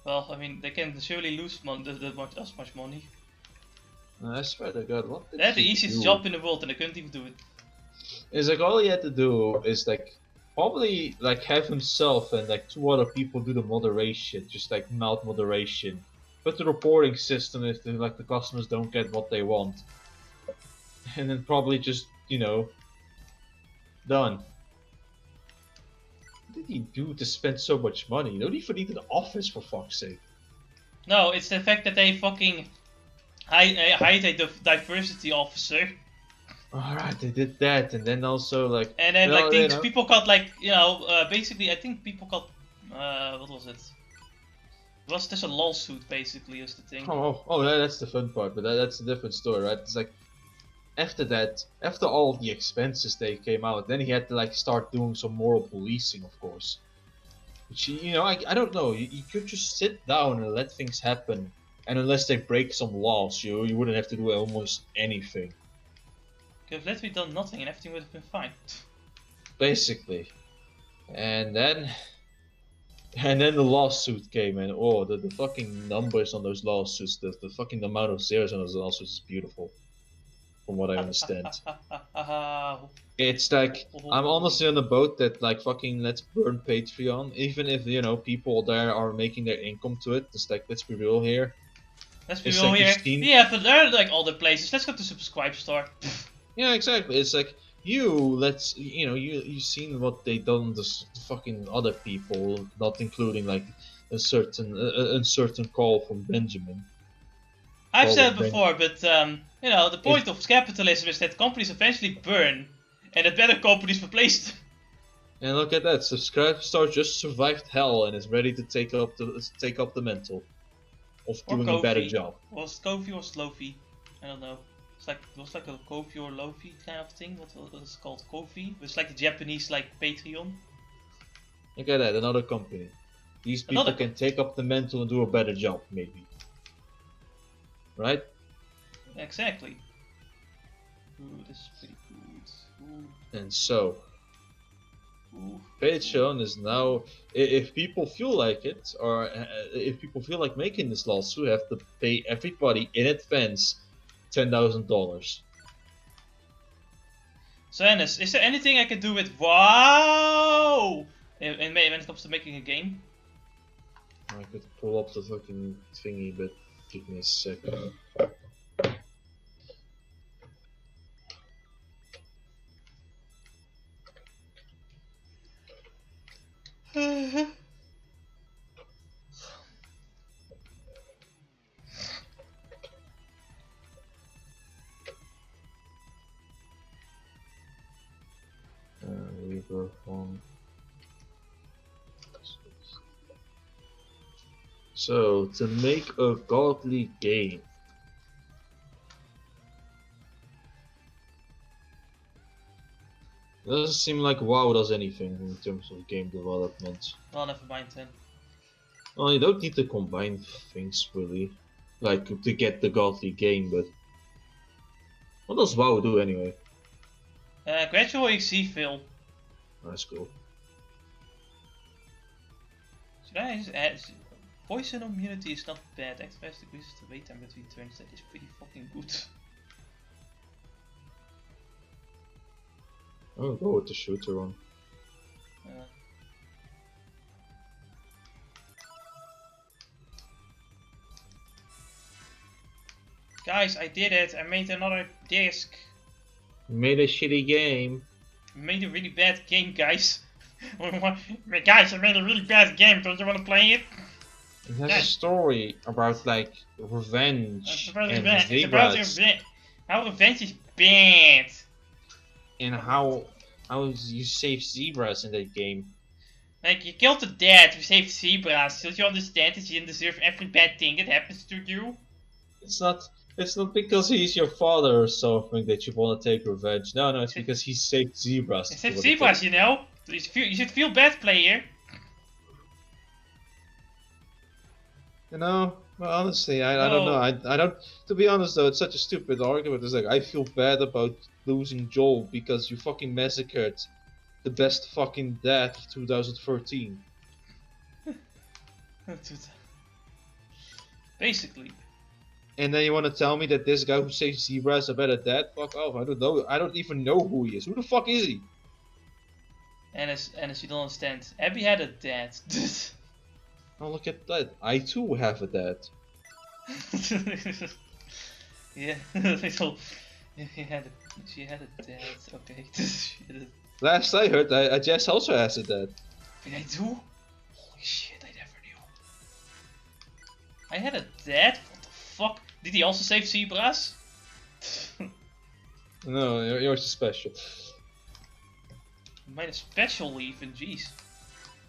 S1: Well, I mean, they can surely lose as much money.
S2: I swear to God, what did
S1: They had the
S2: she
S1: easiest
S2: do?
S1: job in the world and they couldn't even do it.
S2: It's like all he had to do is like probably like have himself and like 2 other people do the moderation, just like mild moderation. But the reporting system if like the customers don't get what they want. And then probably just, you know, done. What did he do to spend so much money? No need for need an office for fuck's sake.
S1: No, it's the fact that they fucking hired a diversity officer.
S2: Alright, they did that, and then also like...
S1: And then
S2: well,
S1: like
S2: you
S1: things
S2: know,
S1: people got like, you know, basically I think people got, what was it? It was just a lawsuit basically is the thing.
S2: Oh, that's the fun part, but that's a different story, right? It's like, after that, after all the expenses they came out, then he had to like start doing some moral policing, of course. Which, you know, I don't know, you could just sit down and let things happen. And unless they break some laws, you wouldn't have to do almost anything.
S1: Could have literally done nothing and everything would have been fine.
S2: Basically. And then the lawsuit came in. Oh, the fucking numbers on those lawsuits, the fucking amount of zeros on those lawsuits is beautiful. From what I understand. It's like, I'm honestly on the boat that like fucking let's burn Patreon. Even if, you know, people there are making their income to it. Just like, let's be real here.
S1: Let's be
S2: It's
S1: real
S2: like
S1: here.
S2: you've seen-
S1: Yeah, but there are like other places. Let's go to Subscribe Store.
S2: Yeah, exactly. It's like, you've seen what they done to fucking other people, not including like a certain call from Benjamin.
S1: I've
S2: Call
S1: said
S2: of
S1: before, but you know, the point of capitalism is that companies eventually burn, and that better companies replace them.
S2: And look at that, Subscribe Star just survived hell and is ready to take up the mantle of
S1: Or
S2: doing
S1: Kofi.
S2: a better job.
S1: Was it Kofi or Lowee? I don't know. It was like a Kofi or Lowee kind of thing. What was it called? Kofi? It's like the Japanese like Patreon.
S2: Look at that, another company. These people
S1: Another
S2: can take up the mantle and do a better job, maybe. Right?
S1: Exactly. Ooh, this is pretty good. Ooh.
S2: And so,
S1: Ooh.
S2: Patreon is now, if people feel like it, or if people feel like making this lawsuit, have to pay everybody in advance $10,000.
S1: So Ennis, is there anything I can do with WoW when it comes to making a game?
S2: I could pull up the fucking thingy, but give me a second. Birth1. So, to make a godly game. Doesn't seem like WoW does anything in terms of game development.
S1: Well, never mind then.
S2: Well, you don't need to combine things really, like to get the godly game, but what does WoW do anyway?
S1: Gradual XC fill.
S2: That's cool.
S1: Should I just add... Poison immunity is not bad. Activates decreases the wait time between turns. That is pretty fucking good.
S2: I'll go with the shooter one.
S1: Guys, I did it. I made another disc.
S2: Made a shitty game.
S1: I made a really bad game, guys. Guys, I made a really bad game. Don't you want to play it?
S2: It has a story about like revenge
S1: It's about
S2: and
S1: revenge. It's about
S2: zebras
S1: revenge. How revenge is bad.
S2: and how you save zebras in that game.
S1: Like, you killed the dad, you saved zebras. Don't you understand that you didn't deserve every bad thing that happens to you?
S2: It's not because he's your father or something that you want to take revenge. No, it's because he saved zebras.
S1: You saved zebras, you know? You should feel bad, player.
S2: You know, well, honestly, I don't know. I don't. To be honest, though, it's such a stupid argument. It's like I feel bad about losing Joel because you fucking massacred the best fucking dad of 2013.
S1: Basically.
S2: And then you want to tell me that this guy who saves zebras is a better dad? Fuck off! I don't know. I don't even know who he is. Who the fuck is he?
S1: And as you don't understand, Abby had a dad.
S2: Oh, look at that. I too have a dad.
S1: Yeah, she had a dad. Okay.
S2: Last I heard, Jess also has a dad.
S1: Did I do? Holy shit, I never knew. I had a dad? What the fuck? Did he also save zebras?
S2: No, yours is special.
S1: Mine is special even, jeez.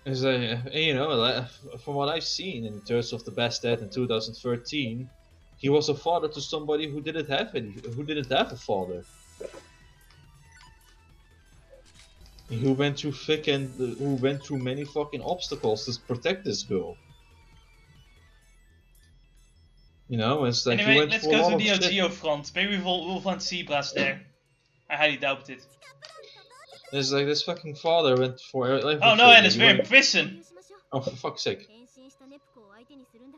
S2: Is you know, from what I've seen in terms of the best dad in 2013, he was a father to somebody who didn't have a father. Who went through who went through many fucking obstacles to protect this girl. You know, it's like
S1: anyway,
S2: he went
S1: let's
S2: through a
S1: go
S2: lot
S1: to
S2: of
S1: the
S2: shit.
S1: Geo front. Maybe we'll find zebras there. I highly doubt it.
S2: It's like this fucking father went for everything.
S1: Oh no, and it's we're in prison.
S2: Oh, for fuck's sake.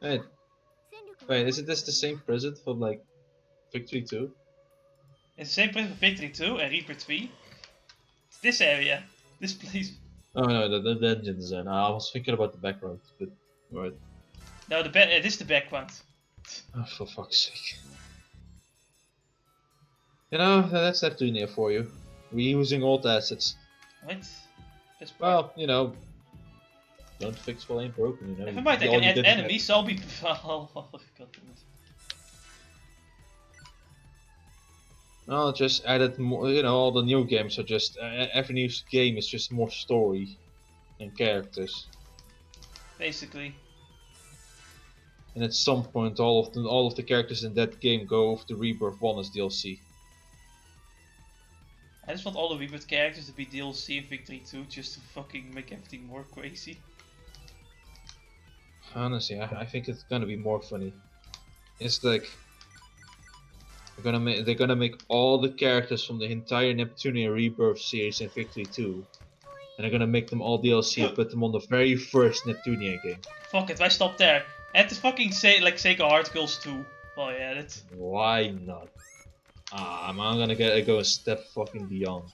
S2: Wait, isn't this the same prison from like Victory 2?
S1: It's the same prison for Victory 2 and Reaper 3. It's this area. This place.
S2: Oh no, the dungeon zone. I was thinking about the background, but right.
S1: No, this is the background.
S2: Oh, for fuck's sake. You know, that's Neptunia for you. Reusing old assets.
S1: What? That's
S2: Well, you know, don't fix what ain't broken, you know.
S1: never mind, I can add enemies, so I'll be... Oh, God damn it.
S2: No, just added more, you know, all the new games are just, every new game is just more story and characters.
S1: Basically.
S2: And at some point all of the characters in that game go over to Rebirth 1 as DLC.
S1: I just want all the Rebirth characters to be DLC in Victory 2 just to fucking make everything more crazy.
S2: Honestly, I think it's gonna be more funny. It's like they're gonna make all the characters from the entire Neptunia Rebirth series in Victory 2. And they're gonna make them all DLC and put them on the very first Neptunia game.
S1: Fuck it, why stop there? Add the fucking Sega Heart Girls 2. Oh yeah, that's...
S2: Why not? I'm gonna go a step fucking beyond.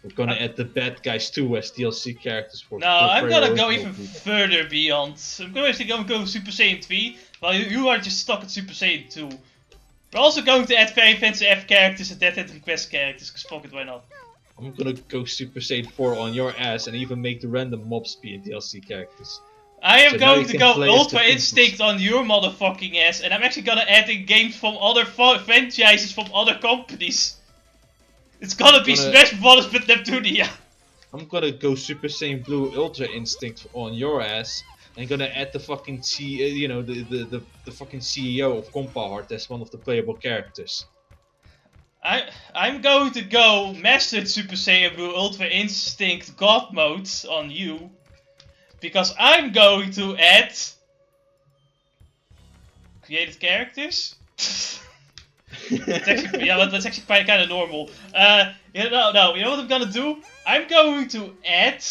S2: We're gonna add the bad guys too as DLC characters for.
S1: No, I'm gonna go even further beyond. I'm gonna go Super Saiyan 3, while you are just stuck at Super Saiyan 2. We're also going to add very fancy F characters and Death End Request characters, cause fuck it, why not?
S2: I'm gonna go Super Saiyan 4 on your ass and even make the random mobs be DLC characters.
S1: I am
S2: So
S1: going to go Ultra
S2: the
S1: Instinct on your motherfucking ass, and I'm actually gonna add in games from other franchises from other companies. It's gonna be Smash Brothers with Neptunia.
S2: I'm gonna go Super Saiyan Blue Ultra Instinct on your ass, and gonna add the fucking the fucking CEO of Compahart as one of the playable characters.
S1: I'm going to go Mastered Super Saiyan Blue Ultra Instinct God Mode on you. Because I'm going to add created characters. That's actually quite kind of normal. You know what I'm gonna do? I'm going to add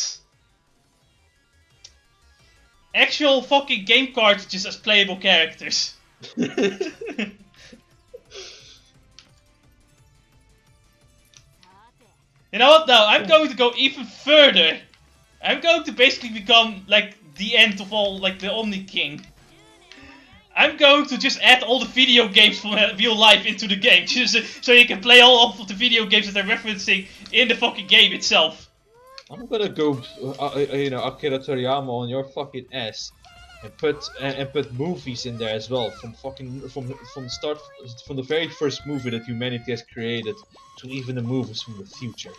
S1: actual fucking game cartridges as playable characters. You know what? No, I'm going to go even further. I'm going to basically become like the end of all, like the Omni King. I'm going to just add all the video games from real life into the game, just so you can play all of the video games that they're referencing in the fucking game itself.
S2: I'm gonna go, you know, Akira Toriyama on your fucking ass, and put movies in there as well, from the start, from the very first movie that humanity has created, to even the movies from the future.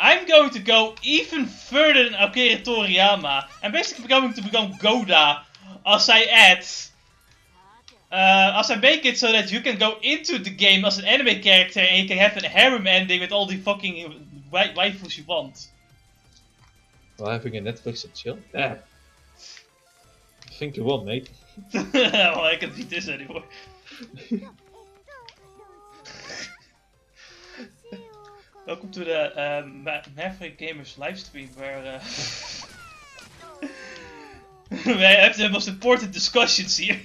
S1: I'm going to go even further than Akira Toriyama. I'm basically going to become Goda as I make it so that you can go into the game as an anime character and you can have a harem ending with all the fucking waifus you want.
S2: While having a Netflix and chill? Yeah. I think you will, mate.
S1: Well, I can't beat this anymore. Welcome to the Maverick Gamers livestream where we have the most important discussions here.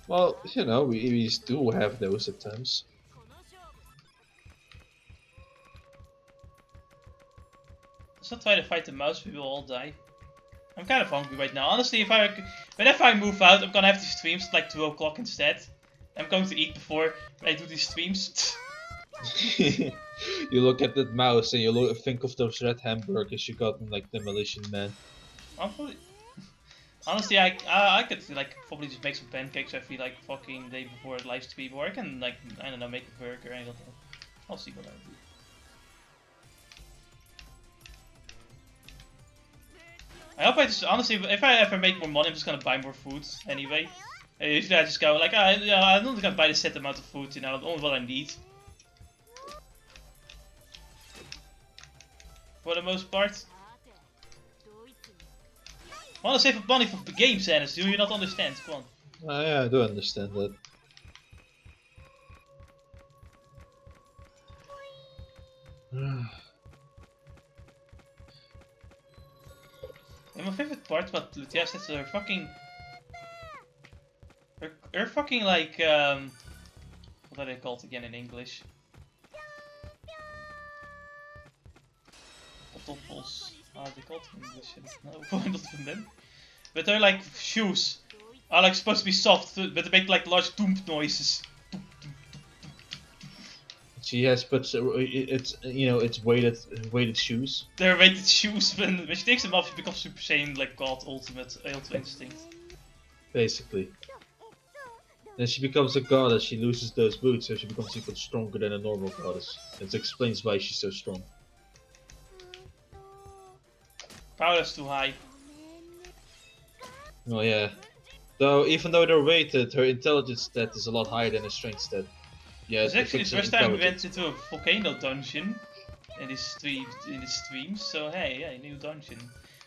S2: Well, you know, we do have those at times.
S1: Let's not try to fight the mouse, we will all die. I'm kind of hungry right now. Honestly, whenever I move out, I'm gonna have these streams at like 2 o'clock instead. I'm going to eat before I do these streams.
S2: You look at that mouse and you think of those red hamburgers you got in like Demolition Man.
S1: Honestly, I could like probably just make some pancakes. I feel like fucking the day before a live stream, or I can like I don't know, make a burger. I don't know. I'll see what I do. I hope I just honestly, if I ever make more money, I'm just gonna buy more food anyway. Usually I just go like, I'm not gonna buy the set amount of food, you know, only what I need. For the most part. I want to save up money for the games, Ennis. Do you not understand? Come on.
S2: Yeah, I do understand that.
S1: And my favorite part about Lutia is that her fucking... Her fucking like, what are they called again in English? Toppels. How are they called in English? I don't know, not from them. But they're like shoes. Are like supposed to be soft, but they make like large thump noises.
S2: She has put it's you know it's weighted shoes.
S1: They're weighted shoes. When she takes them off, she becomes Super Saiyan like God, ultimate instinct.
S2: Basically. Then she becomes a goddess. She loses those boots, so she becomes even stronger than a normal goddess. It explains why she's so strong.
S1: Power is too high.
S2: Oh yeah. Though even though they're weighted, her intelligence stat is a lot higher than her strength stat. Yeah,
S1: it's actually the first time we went into a volcano dungeon in this stream. So hey, yeah, new dungeon.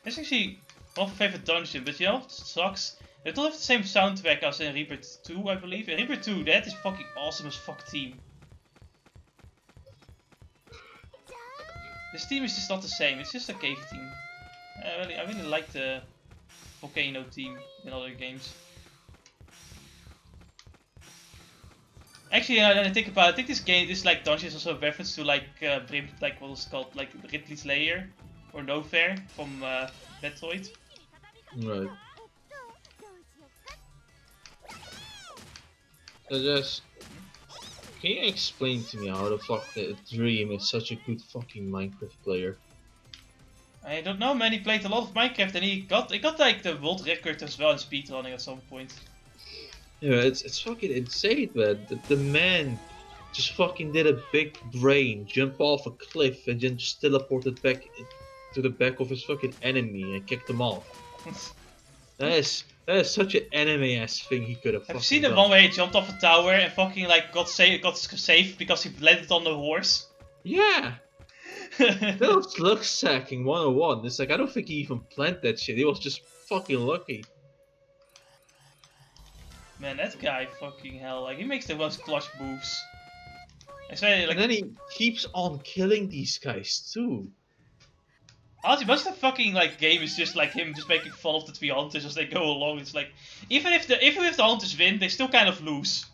S1: It's actually one of my favorite dungeons, but you know what sucks? They don't have the same soundtrack as in Rebirth 2, I believe. In Rebirth 2, that is fucking awesome as fuck team. This team is just not the same. It's just a cave team. I really like the volcano team in other games. Actually, when I think about it, I think this like dungeon is also a reference to like like what was it called, like Ridley's Lair or Noire from Metroid.
S2: Right. So just can you explain to me how the fuck that Dream is such a good fucking Minecraft player?
S1: I don't know, man. He played a lot of Minecraft and he got like the world record as well in speedrunning at some point.
S2: Yeah, it's fucking insane, man. The man just fucking did a big brain, jump off a cliff, and then just teleported back to the back of his fucking enemy and kicked them off. That is such an anime-ass thing he could have.
S1: Have you seen the one where he jumped off a tower and fucking like got saved because he landed on the horse?
S2: Yeah. That was luck sacking 101. It's like I don't think he even planned that shit. He was just fucking lucky.
S1: Man, that guy fucking hell, like he makes the most clutch moves. I say, like,
S2: and then he keeps on killing these guys too.
S1: Honestly, most of the fucking like game is just like him just making fun of the three hunters as they go along. It's like even if the hunters win, they still kind of lose.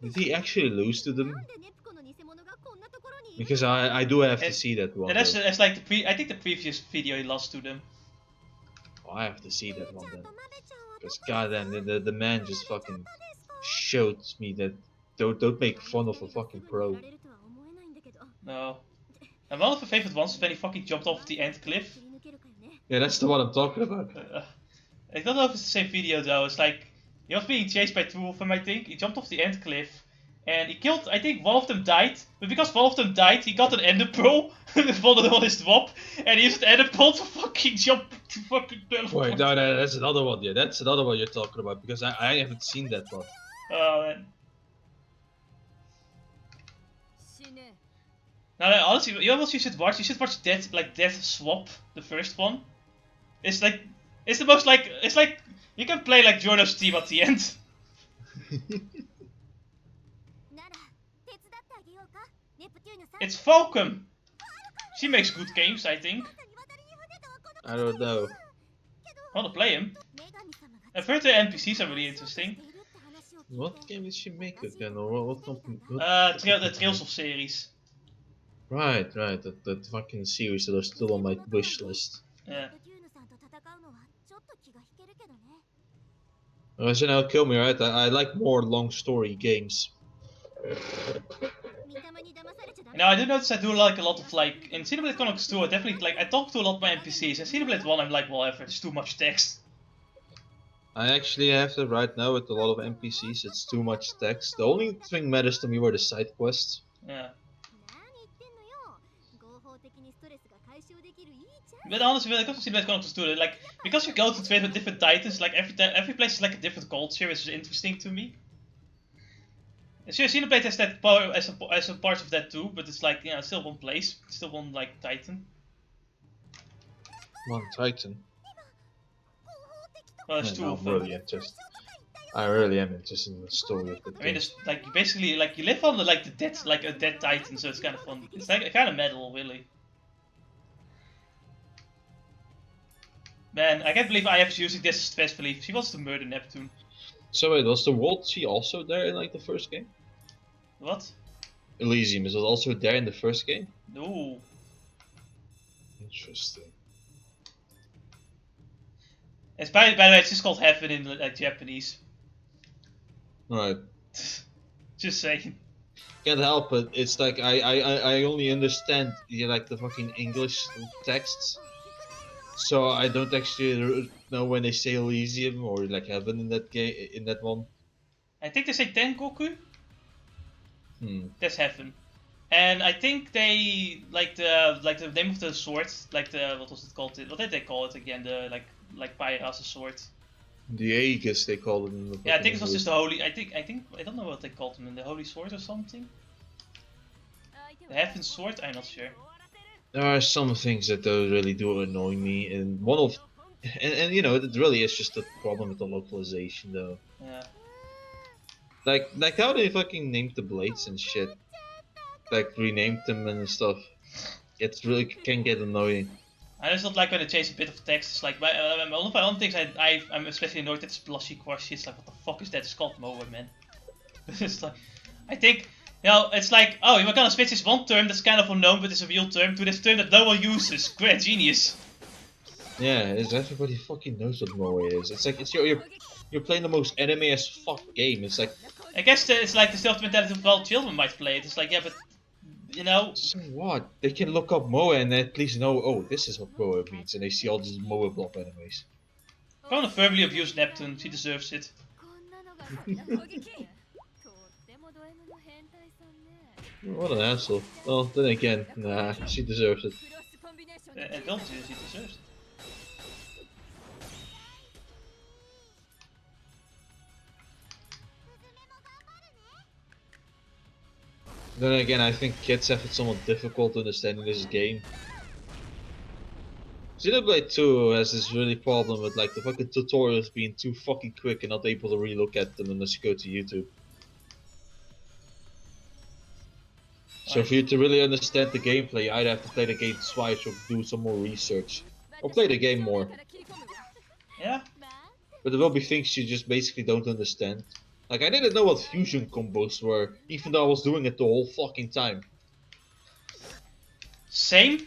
S2: Did he actually lose to them? Because I do have to
S1: And-
S2: see that one.
S1: And that's,
S2: though.
S1: that's like I think the previous video he lost to them.
S2: Oh, I have to see that one then. Because goddamn, the man just fucking showed me that don't make fun of a fucking pro.
S1: No. And one of my favorite ones is when he fucking jumped off the end cliff.
S2: Yeah, that's the one I'm talking about.
S1: I don't know if it's the same video though. It's like he was being chased by two of them, I think. He jumped off the end cliff and he killed. I think one of them died, but because one of them died, he got an ender pearl with one on his drop, and he used the ender pearl to fucking jump to fucking 12
S2: Wait,
S1: points.
S2: no, that's another one. Yeah, that's another one you're talking about because I haven't seen that one.
S1: Oh man. No, honestly, you know what you should watch? You should watch Death Swap, the first one. It's like, it's the most like, it's like, you can play like Jorno's team at the end. It's Falcon. She makes good games, I think.
S2: I don't know.
S1: I wanna play him. I've heard the NPCs are really interesting.
S2: What game did she make again, or what company?
S1: The Trails of series.
S2: Right, that fucking series that are still on my wish list.
S1: Yeah.
S2: So now kill me, right? I like more long story games.
S1: Now I do notice I do like a lot of like in Xenoblade Chronicles 2. I definitely like I talk to a lot of my NPCs. In Xenoblade 1, I'm like, whatever, it's too much text.
S2: I actually have that right now with a lot of NPCs. It's too much text. The only thing matters to me were the side quests.
S1: Yeah. But honestly, when it comes to Xenoblade Chronicles 2, like because you go to trade with different titans, like every place is like a different culture, which is interesting to me. And sure, Xenoblade has that power as a part of that too, but it's like it's still one place, it's still one like titan.
S2: One Titan.
S1: Well, there's two of them.
S2: I really am interested in the story of the
S1: I mean, it's like you basically like you live on the like the dead like a dead titan, so it's kind of fun. It's like kind of metal, really. Man, I can't believe I was using this successfully. She wants to murder Neptune.
S2: So wait, was the world she also there in like the first game?
S1: What?
S2: Elysium, is it also there in the first game?
S1: No.
S2: Interesting.
S1: It's by the way, it's just called Heaven in like Japanese.
S2: Right.
S1: Just saying.
S2: Can't help it. It's like I only understand like the fucking English texts. So I don't actually know when they say Elysium or like Heaven in that game in that one.
S1: I think they say Tengoku.
S2: Hmm.
S1: That's Heaven. And I think they like the name of the sword, like the what was it called? What did they call it again? The like Pyra's sword.
S2: The Aegis they call it in the
S1: Yeah, I think it was just the holy. I don't know what they called them, the holy sword or something. The Heaven sword. I'm not sure.
S2: There are some things that really do annoy me, and one of, and you know, it really is just a problem with the localization though.
S1: Yeah.
S2: Like how they fucking named the blades and shit, like renamed them and stuff. It really can get annoying.
S1: I just don't like when they change a bit of text. It's like one of my own things I'm especially annoyed at splashy quashy. It's like, what the fuck is that? It's called Moa, man. It's like, I think, it's like, oh, we're gonna switch this one term that's kind of unknown but it's a real term to this term that no one uses. Great, genius.
S2: Yeah, everybody fucking knows what Noire is. It's like you're playing the most anime as fuck game. It's like,
S1: I guess it's like the self-mentality of well, children might play it. It's like, yeah, but
S2: so what? They can look up Moa and at least know, oh, this is what Moa means, and they see all these Moa blob animes.
S1: I'm gonna verbally abuse Neptune. She deserves it.
S2: What an asshole. Well, then again, nah, she deserves it.
S1: And don't she deserves it.
S2: Then again, I think kids have it somewhat difficult understanding this game. Xenoblade 2 has this really problem with like the fucking tutorials being too fucking quick and not able to really look at them unless you go to YouTube. So for you to really understand the gameplay, you either have to play the game twice or do some more research. Or play the game more.
S1: Yeah.
S2: But there will be things you just basically don't understand. Like, I didn't know what fusion combos were, even though I was doing it the whole fucking time.
S1: Same.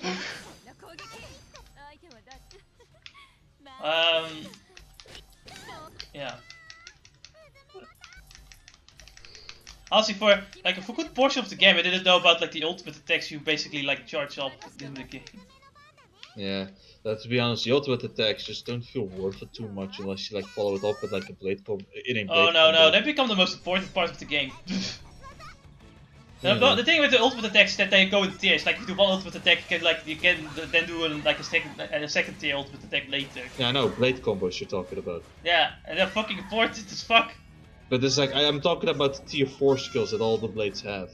S1: Yeah. Honestly, for like a good portion of the game, I didn't know about like the ultimate attacks you basically like charge up in the game.
S2: Yeah, to be honest, the ultimate attacks just don't feel worth it too much unless you like follow it up with like a blade combo.
S1: Oh no, they become the most important part of the game.
S2: Yeah.
S1: The thing with the ultimate attacks is that they go in tiers. Like if you do one ultimate attack, you can then do like a second tier ultimate attack later.
S2: Yeah, I know, blade combos you're talking about.
S1: Yeah, and they're fucking important as fuck.
S2: But it's like, I'm talking about the tier 4 skills that all the blades have.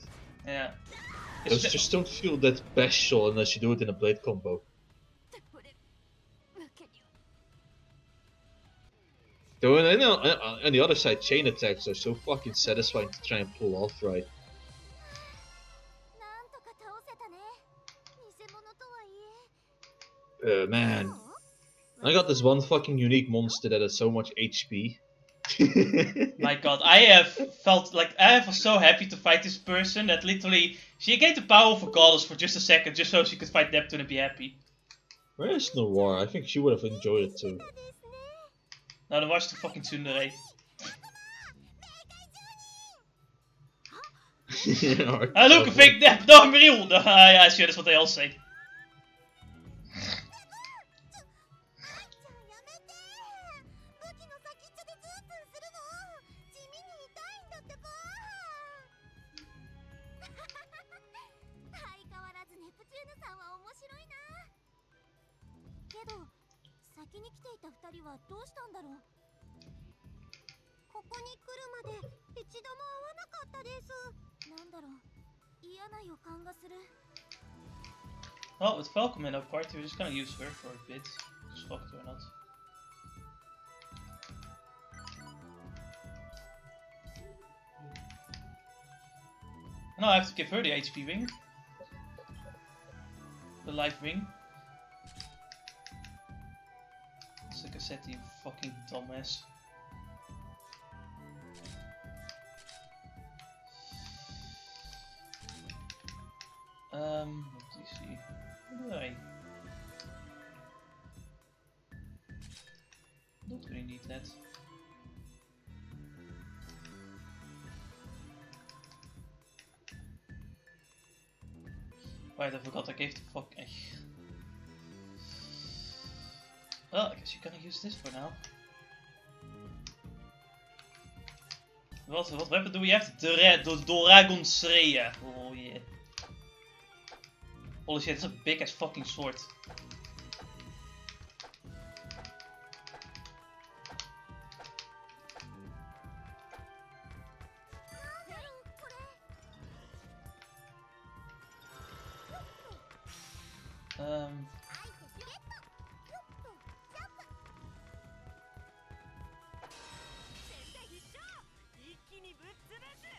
S1: Yeah.
S2: Those just don't feel that special unless you do it in a blade combo. Though on the other side, chain attacks are so fucking satisfying to try and pull off right. Man. I got this one fucking unique monster that has so much HP.
S1: My god, I was so happy to fight this person that literally she gained the power of a goddess for just a second just so she could fight Neptune and be happy.
S2: Where is Noire? I think she would have enjoyed it too.
S1: No, Noire's too fucking tsundere. Look, a fake Nep! No, I'm real! Yeah, sure, that's what they all say. Well, with Falcon in our party, we're just gonna use her for a bit. Just fucked or not. Now I have to give her the HP ring. The life ring. It's like I said, you fucking dumbass. Let's see. What do I? Don't really need that. Right, I forgot I gave the fuck. Well, I guess you're gonna use this for now. What weapon do we have? The Dragon Slayer. Oh yeah. Holy shit, it's a big ass fucking sword.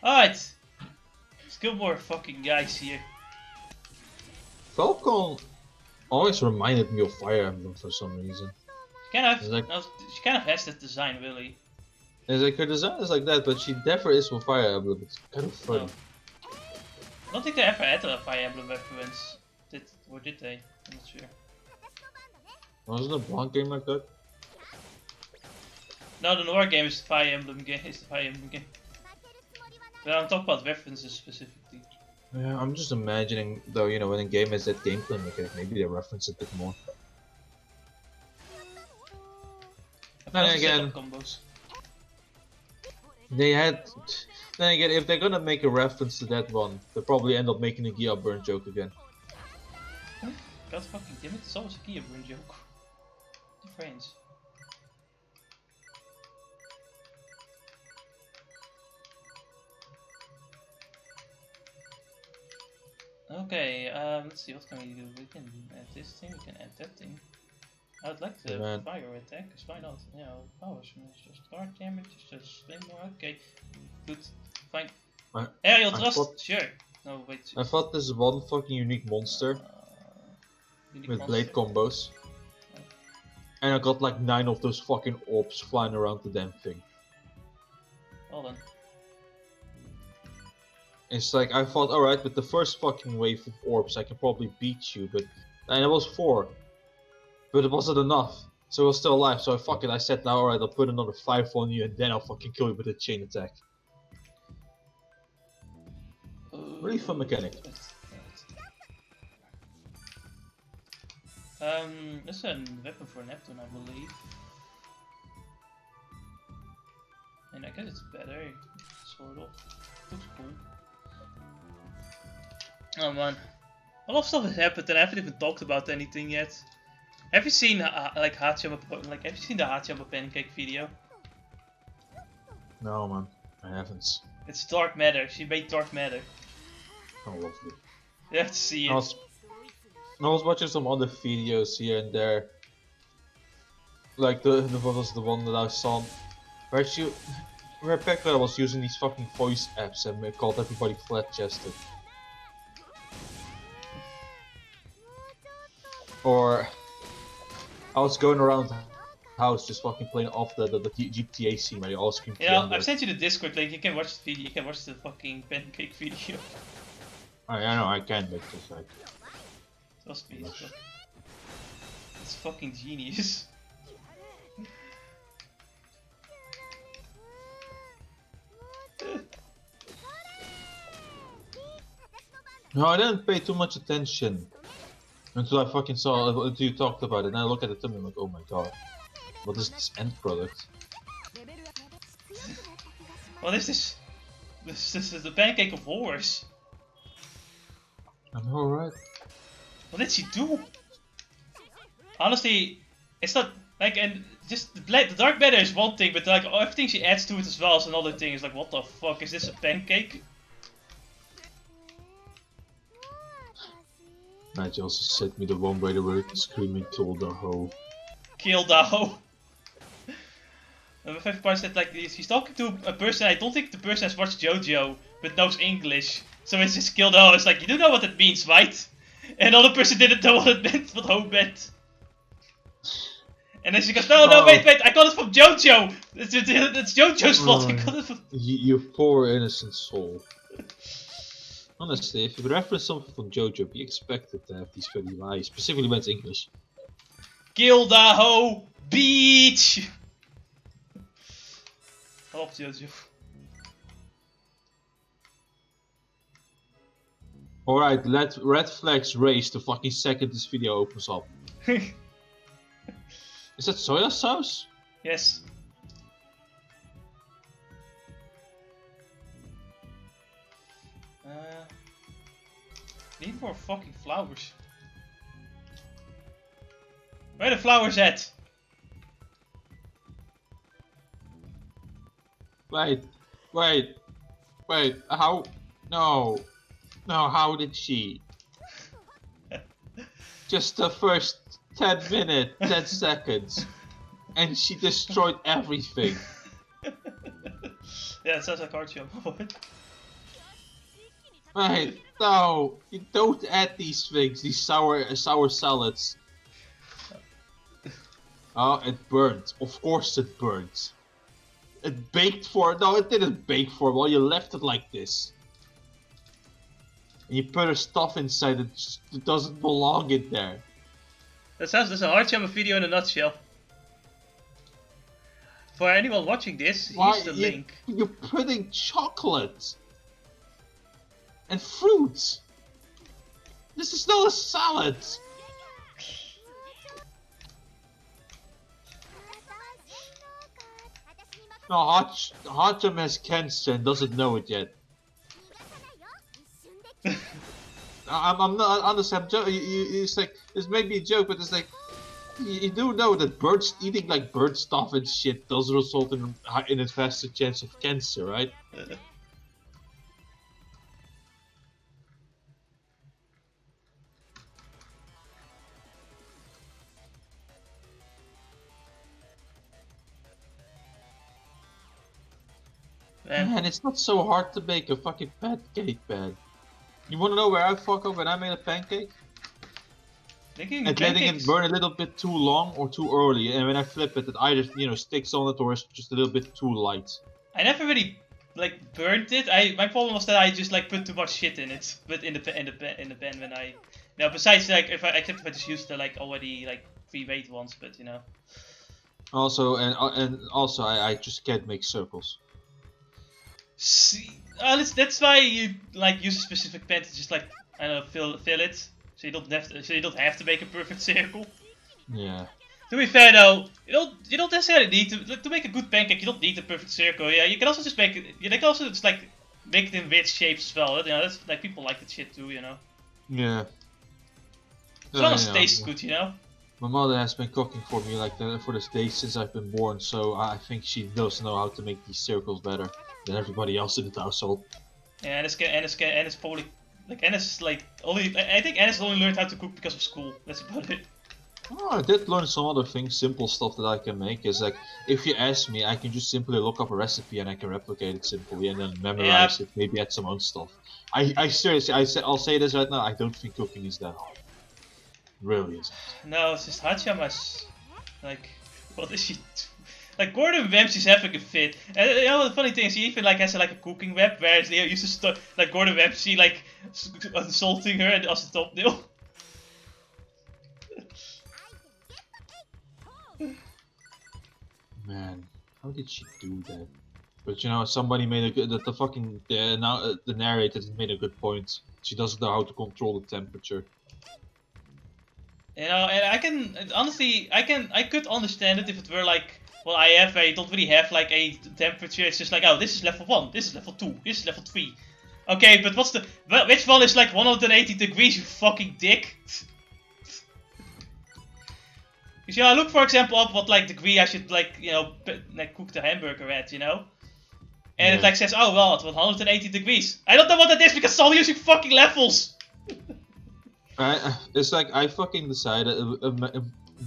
S1: Alright! Let's kill more fucking guys here.
S2: Falcon always reminded me of Fire Emblem for some reason.
S1: She kind of,
S2: like,
S1: she kind of has that design, really.
S2: It's like her design is like that, but she never is from Fire Emblem. It's kind of funny.
S1: No. I don't think they ever had a Fire Emblem reference. Or did they? I'm not sure.
S2: Wasn't a Blanc game like that?
S1: No, the Noire game is the Fire Emblem game. But I'm talking about references specifically.
S2: Yeah, I'm just imagining though, you know, when a game has that gameplay mechanic, maybe they reference it a bit more. Then again,
S1: combos.
S2: they had. Then again, if they're gonna make a reference to that one, they'll probably end up making a Gia burn joke again.
S1: God fucking damn it, it's always a Gia burn joke. The frames. Okay, let's see, what can we do? We can add this thing, we can add that thing. I would like the fire attack, because why not? Yeah, power smash, just guard damage, just spin more, okay. Good, fine. Aerial thrust, sure. No, wait.
S2: I thought this is one fucking unique monster with blade combos. And I got like 9 of those fucking orbs flying around the damn thing.
S1: Well then.
S2: It's like, I thought, alright, with the first fucking wave of orbs I can probably beat you, but... And it was 4. But it wasn't enough. So it was still alive, so fuck it, I said now, alright, I'll put another 5 on you and then I'll fucking kill you with a chain attack. Really fun mechanic.
S1: That's a weapon for Neptune, I believe. And I guess it's better, sort of. Looks cool. Oh man, a lot of stuff has happened and I haven't even talked about anything yet. Have you seen like have you seen the Hachiyama pancake video?
S2: No man, I haven't.
S1: It's dark matter. She made dark matter.
S2: Oh lovely.
S1: You have to see it.
S2: I was watching some other videos here and there. Like the what was the one that I saw where Pekka was using these fucking voice apps and called everybody flat chested. Or I was going around the house just fucking playing off the GTA scene where you all scream.
S1: Yeah, I've sent you the Discord link. You can watch the video. You can watch the fucking pancake video.
S2: I know I can make this like.
S1: Trust me, it's fucking genius.
S2: No, I didn't pay too much attention until I fucking saw until you talked about it. And I look at the thumbnail like, oh my god, what is this end product?
S1: What is this? This is the pancake of horrors.
S2: I know, right?
S1: What did she do? Honestly, it's not like, and just the dark matter is one thing, but like everything she adds to it as well is another thing. It's like, what the fuck is this, a pancake?
S2: Nigel also sent me the one where they were screaming kill the hoe.
S1: Kill the hoe. And my favorite part is that like he's talking to a person. I don't think the person has watched JoJo but knows English, so it's just kill the hoe. It's like, you do know what it means, right? And the other person didn't know what it meant, what hoe meant. And then she goes, no, wait, I got it from JoJo! It's JoJo's fault, I got it from...
S2: You poor innocent soul. Honestly, if you reference something from JoJo, be expected to have these funny lies, specifically when it's English.
S1: Kill the hoe, beach! I love JoJo.
S2: Alright, let red flags raise the fucking second this video opens up. Is that soya sauce?
S1: Yes. Need more fucking flowers. Where are the flowers at?
S2: Wait, how? No, how did she? Just the first 10 minutes, 10 seconds, and she destroyed everything.
S1: Yeah, it sounds like Archie.
S2: Wait, no, you don't add these things, these sour salads. Oh, it burnt. Of course it burnt. It baked for... No, it didn't bake for a while. You left it like this. And you put her stuff inside it doesn't belong in there.
S1: That's a Hardjammer video in a nutshell. For anyone watching this, here's the link.
S2: You're putting chocolate and fruit. This is not a salad. No, Hotcham has cancer and doesn't know it yet. I'm not honestly. It's like this may be a joke, but it's like you do know that birds eating like bird stuff and shit does result in a faster chance of cancer, right? Man, it's not so hard to make a fucking pancake, man. You wanna know where I fuck up when I made a pancake?
S1: And
S2: letting it burn a little bit too long or too early, and when I flip it, it either sticks on it or is just a little bit too light.
S1: I never really like burnt it. My problem was that I just like put too much shit in it, but in the pen when I. Now besides like except if I just used the like already like pre-made ones, but you know.
S2: Also, and also, I just can't make circles.
S1: See, that's why you like use a specific pen to just like I don't know fill it, so you don't have to make a perfect circle.
S2: Yeah.
S1: To be fair though, you don't necessarily need to make a good pancake. You don't need a perfect circle. Yeah, you can also just make it. You can also just like make it in weird shapes as well. You know, that's like people like that shit too. You know,
S2: Yeah.
S1: as long as it
S2: Yeah.
S1: tastes good. You know.
S2: My mother has been cooking for me like for this day since I've been born, so I think she does know how to make these circles better than everybody else in the household.
S1: Yeah, and it's probably like Ennis like only. I think Ennis only learned how to cook because of school. That's about it.
S2: Oh, I did learn some other things, simple stuff that I can make. Is like, if you ask me, I can just simply look up a recipe and I can replicate it simply and then memorize it, maybe add some own stuff. I seriously, I'll say this right now, I don't think cooking is that hard. It really isn't.
S1: No, it's just Hachima's. Like, what is she? Like Gordon Ramsay's having a fit, and you know the funny thing is he even like has like a cooking web where he uses like Gordon Ramsay like insulting her as a thumbnail.
S2: Man, how did she do that? But you know, somebody made a good. The fucking the narrator made a good point. She doesn't know how to control the temperature.
S1: You know, and I can honestly, I could understand it if it were like, well, I don't really have like a temperature. It's just like, oh, this is level 1, this is level 2, this is level 3. Okay, but which one is like 180 degrees, you fucking dick? You see, I look for example up what like degree I should like, you know, like cook the hamburger at, you know? And it like says, oh well, it's 180 degrees. I don't know what that is because I'm using fucking levels!
S2: It's like I fucking decided.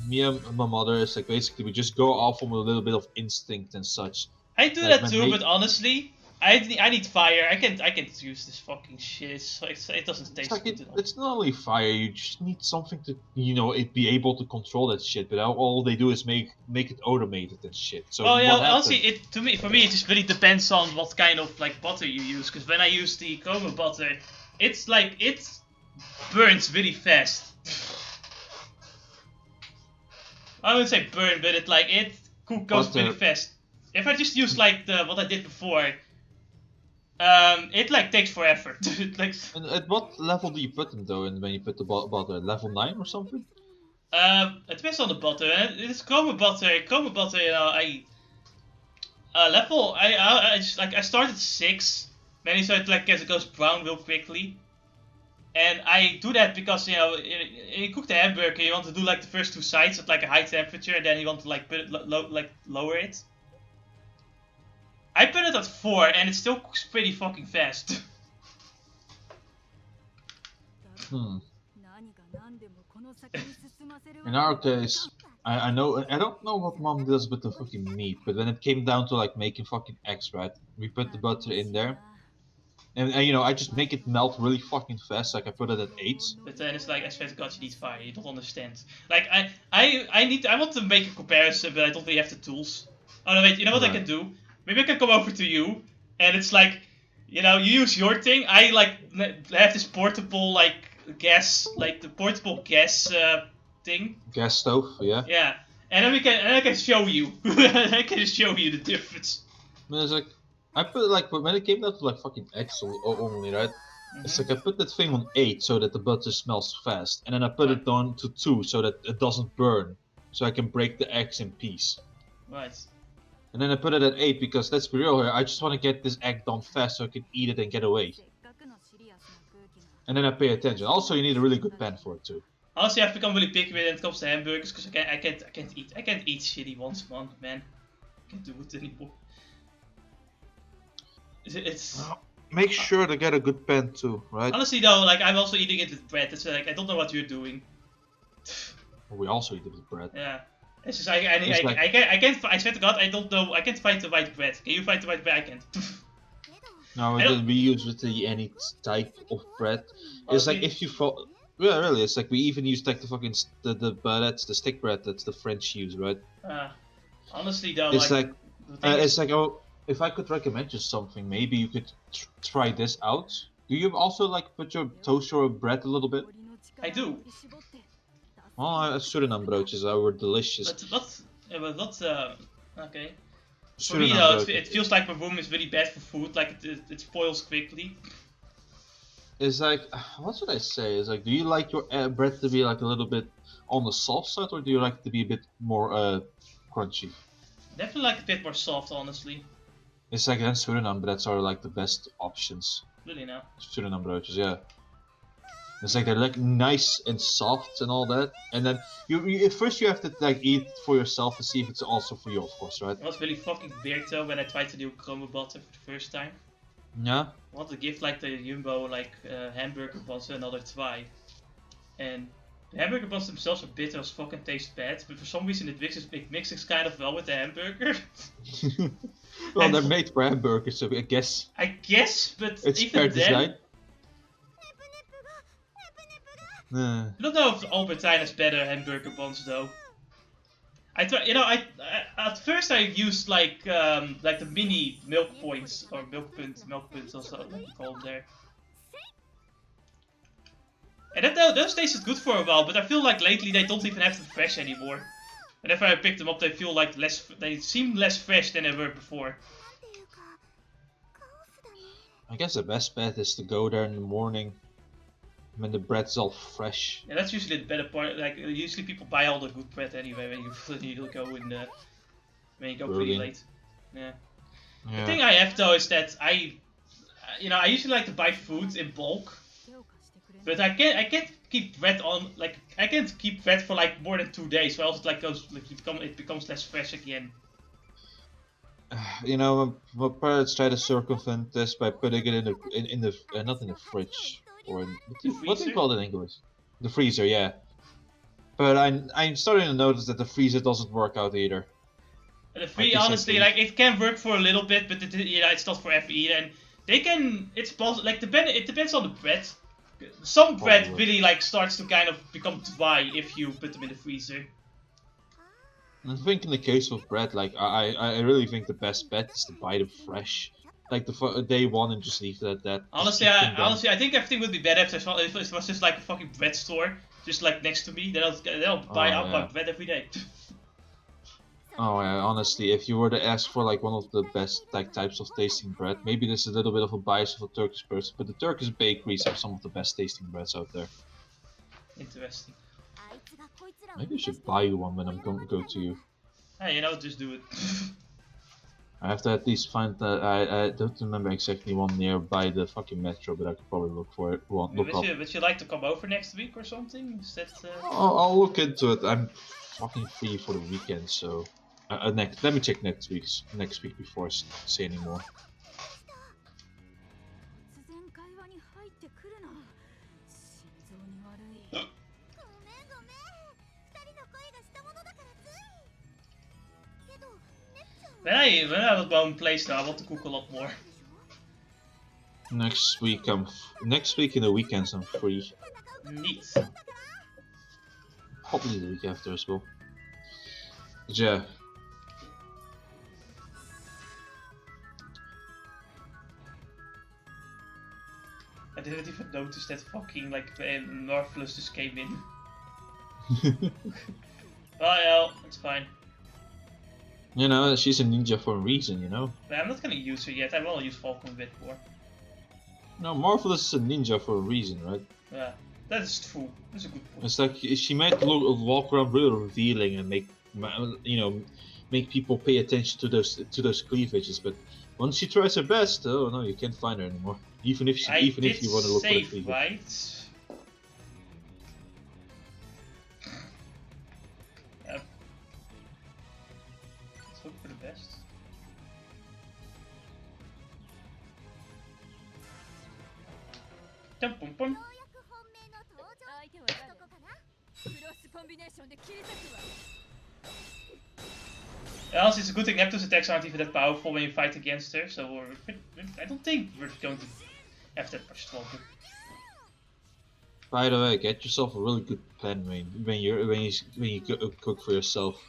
S2: Me and my mother is like basically we just go off on a little bit of instinct and such.
S1: I do
S2: like
S1: that too, but honestly, I need fire. I can't use this fucking shit. It doesn't taste good enough.
S2: It's not only fire. You just need something to be able to control that shit. But all they do is make it automated and shit. So
S1: well, yeah,
S2: what
S1: honestly, for me, it just really depends on what kind of like butter you use. Because when I use the Como butter, it's like it burns really fast. I wouldn't say burn, but it goes really fast. If I just use like what I did before, it like takes forever. Like.
S2: And at what level do you put them though? And when you put the butter, level 9 or something?
S1: It depends on the butter. It's Como butter. Como butter, you know, I just like I started 6. Then you start like as it goes brown real quickly. And I do that because, you know, you cook the hamburger, you want to do like the first 2 sides at like a high temperature, and then you want to like put it lower it. I put it at 4, and it still cooks pretty fucking fast.
S2: In our case, I don't know what mom does with the fucking meat, but when it came down to like making fucking eggs, right, we put the butter in there. And you know, I just make it melt really fucking fast, like I put it at 8.
S1: But then it's like, I swear to God, you need fire, you don't understand. Like, I want to make a comparison, but I don't really have the tools. Oh no, wait, you know what I can do? Maybe I can come over to you, and it's like, you know, you use your thing, I like have this portable, like, gas, like the portable gas thing.
S2: Gas stove, yeah.
S1: Yeah, and then I can show you. I can show you the difference.
S2: I mean, it's like, I put like when it came down to like fucking eggs only, right? It's like I put that thing on 8 so that the butter smells fast, and then I put it down to 2 so that it doesn't burn, so I can break the eggs in peace.
S1: Right.
S2: And then I put it at 8 because let's be real here, I just want to get this egg done fast so I can eat it and get away. And then I pay attention. Also, you need a really good pan for it too.
S1: Honestly, I've become really picky when it comes to hamburgers because I can't eat shitty ones, man. I can't do it anymore. It's
S2: make sure to get a good pan too, right?
S1: Honestly though, like I'm also eating it with bread. It's like I don't know what you're doing.
S2: We also eat it with bread.
S1: Yeah, it's just I can't. I swear to God, I don't know. I can't find the white bread. Can you find the white bread? I can't.
S2: No, we use with any type of bread. It's like if you fall. Yeah, really, it's like we even use like the fucking that's the stick bread. That's the French use, right?
S1: Honestly though,
S2: it's like if I could recommend you something, maybe you could try this out. Do you also like put your toast or bread a little bit?
S1: I do.
S2: Oh, Suriname broodjes were delicious.
S1: But not. Okay. For me
S2: Suriname
S1: though,
S2: broodjes.
S1: it feels like my room is really bad for food. Like it spoils quickly.
S2: It's like, what should I say? It's like, do you like your bread to be like a little bit on the soft side, or do you like it to be a bit more crunchy?
S1: Definitely like a bit more soft, honestly.
S2: It's like then Suriname breads are like the best options.
S1: Really now.
S2: Suriname broodjes, yeah. It's like they're like nice and soft and all that, and then you first you have to like eat for yourself to see if it's also for you, of course, right?
S1: It was really fucking weird though when I tried to do combo butter for the first time.
S2: Yeah.
S1: I want to give like the Jumbo like hamburger buns another try, and the hamburger buns themselves are bitter as fucking taste bad, but for some reason it mixes kind of well with the hamburger.
S2: Well, they're made for hamburgers, so I guess.
S1: I guess, but
S2: It's
S1: even
S2: fair
S1: then,
S2: design.
S1: I don't know if Albertine has better hamburger buns though. I try, you know, I at first I used like the mini milk points or milk punts also like you call them there. And those tasted good for a while, but I feel like lately they don't even have them fresh anymore. Whenever I pick them up, they feel like they seem less fresh than they were before.
S2: I guess the best bet is to go there in the morning when the bread's all fresh.
S1: Yeah, that's usually the better part. Like usually people buy all the good bread anyway when you go pretty late. Yeah. The thing I have though is that I usually like to buy food in bulk, but I can't keep bread on I can't keep bread for like more than 2 days, or else it becomes less fresh again.
S2: You know, my parents try to circumvent this by putting it in the not in the fridge or what do you call it in English? The freezer, yeah. But I'm starting to notice that the freezer doesn't work out either.
S1: Honestly, like it can work for a little bit, but it's not forever either. And they can, it's possible. Like it depends on the bread. Some bread really like starts to kind of become dry if you put them in the freezer.
S2: I think in the case of bread, like I really think the best bet is to buy them fresh, like the day one, and just leave it at that.
S1: Honestly, I think everything would be better if it was just like a fucking bread store, just like next to me. Then I'll buy bread every day.
S2: Oh yeah, honestly, if you were to ask for like one of the best like types of tasting bread, maybe this is a little bit of a bias of a Turkish person, but the Turkish bakeries have some of the best tasting breads out there.
S1: Interesting.
S2: Maybe I should buy you one when I'm going to go to you.
S1: Hey, just do it.
S2: I have to at least find that. I don't remember exactly one nearby the fucking metro, but I could probably look for it.
S1: Would you like to come over next week or something? Is that,
S2: I'll look into it. I'm fucking free for the weekend, so let me check next week before I say any more.
S1: When I have my own place now, I want to cook a lot more.
S2: Next week in the weekends I'm free.
S1: Neat.
S2: Probably the week after as well. But yeah.
S1: I didn't even notice that fucking Norflus just came in. Well, it's fine.
S2: You know, she's a ninja for a reason, you know?
S1: But I'm not gonna use her yet, I will use Falcon a bit more.
S2: No, Marvelous is a ninja for a reason, right?
S1: Yeah, that is true. That's a good point.
S2: It's like, she might walk around really revealing and make people pay attention to those cleavages, but once she tries her best, oh no, you can't find her anymore. Even if you want to look for the cleavage.
S1: Right? Let's hope for the best. Pum pum pum. Also, it's a good thing Neptune's attacks aren't even that powerful when you fight against her, so I don't think we're going to have that much trouble.
S2: By the way, get yourself a really good pen when you cook for yourself.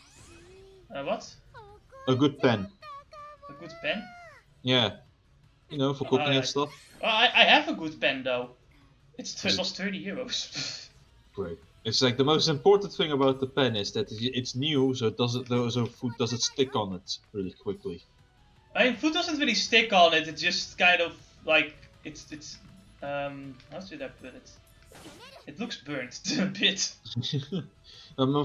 S1: What?
S2: A good pen.
S1: A good pen?
S2: Yeah, you know, for cooking and
S1: Alright.
S2: stuff.
S1: Well, I have a good pen though. It
S2: Is it-
S1: was 30 euros.
S2: Great. It's like the most important thing about the pen is that it's new, so it doesn't, so food doesn't stick on it really quickly.
S1: I mean, food doesn't really stick on it. It just kind of like it's how should I put it? It looks burnt a bit.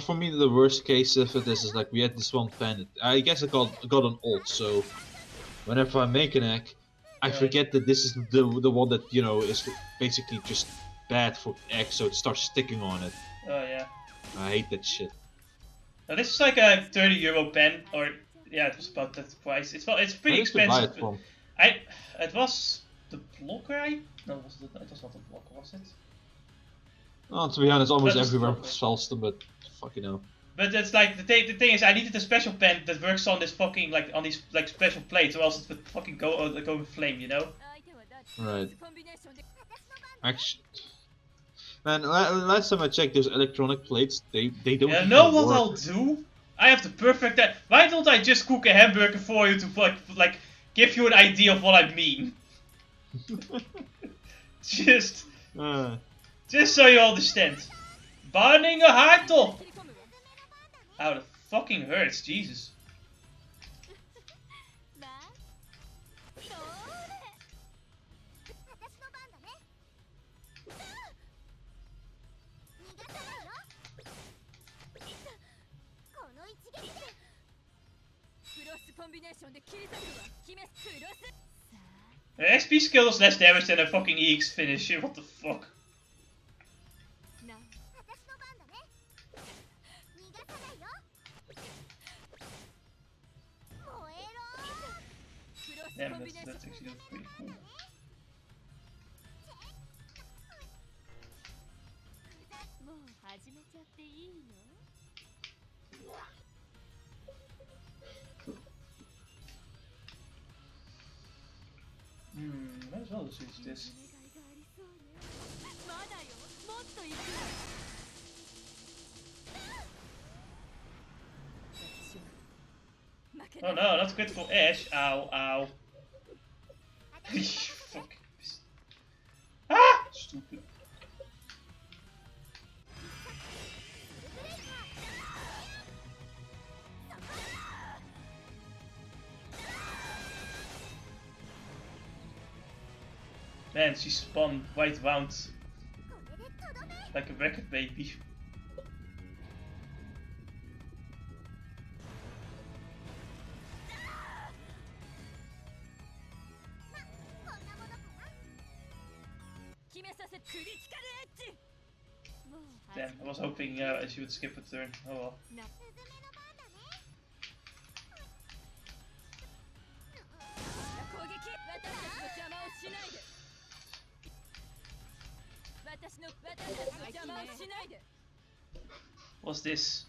S2: For me, the worst case of it is like we had this one pen. I guess I got an old, so whenever I make an egg, I
S1: Right.
S2: forget that this is the one that, you know, is basically just bad for eggs, so it starts sticking on it.
S1: Oh yeah.
S2: I hate that shit.
S1: Now this is like a 30 euro pen, or yeah, it was about that price. It's pretty
S2: Where did you buy
S1: expensive.
S2: it from?
S1: It was the blocker. No, it was not the blocker, was it?
S2: Well, to be honest, almost
S1: That was
S2: everywhere
S1: proper.
S2: sells them, but fucking hell.
S1: But it's like the thing is, I needed a special pen that works on this fucking like on these like special plates, or else it would fucking go in flame, you know?
S2: Right. Actually, man, last time I checked those electronic plates, they don't
S1: You
S2: even
S1: know what
S2: work.
S1: I'll do? I have the perfect. Why don't I just cook a hamburger for you to like give you an idea of what I mean? just so you understand. Burning a heart off. Ow, that fucking hurts, Jesus. The XP skill does less damage than a fucking EX finisher, what the fuck? Damn, that's actually pretty cool. Might as well just use this. Oh no, not critical edge. Ow, ow. Fuck. Ah! Stupid. Man, she spun white round like a record baby. Damn, I was hoping she would skip a turn. Oh well. What's this?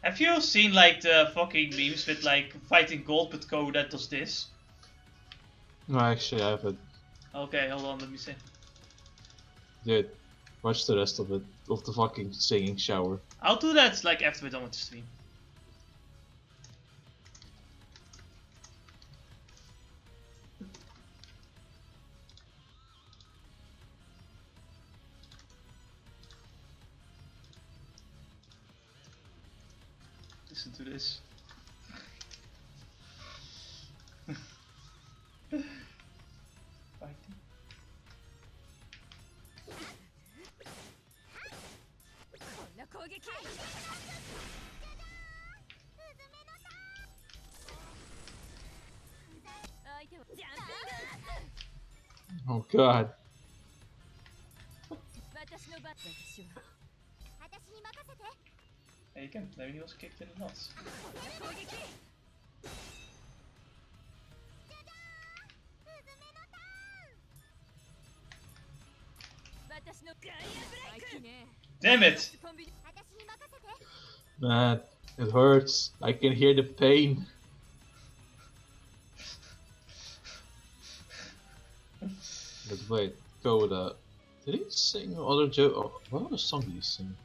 S1: Have you seen like the fucking memes with like fighting gold but code that does this?
S2: No, actually, I haven't.
S1: Okay, hold on, let me see.
S2: Dude, watch the rest of it, of the fucking singing shower.
S1: I'll do that like after we're done with the stream. Listen to this. Fighting.
S2: Oh god.
S1: Hey, you can play when he was kicked in the nuts. Damn it!
S2: Man, It hurts. I can hear the pain. But wait, Coda. Did he sing other joke? Oh, what other song did he sing?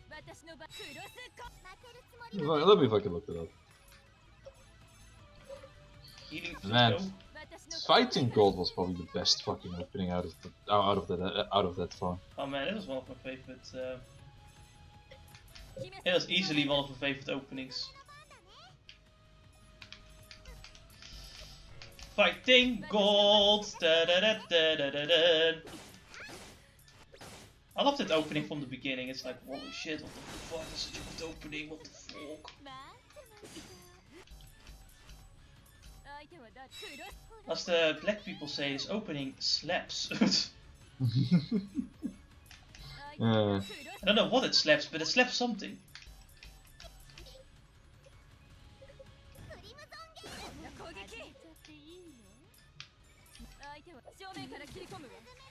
S2: Let me fucking look it up.
S1: Healing
S2: Man,
S1: Frisco.
S2: Fighting Gold was probably the best fucking opening out of that far.
S1: Oh man, it was one of my favorite. It was easily one of my favorite openings. Fighting Gold. Da, da, da, da, da, da, da. I love that opening from the beginning. It's like, holy shit, what the fuck? That's such a good opening. What the fuck? As the black people say, this opening slaps.
S2: Yeah.
S1: I don't know what it slaps, but it slaps something.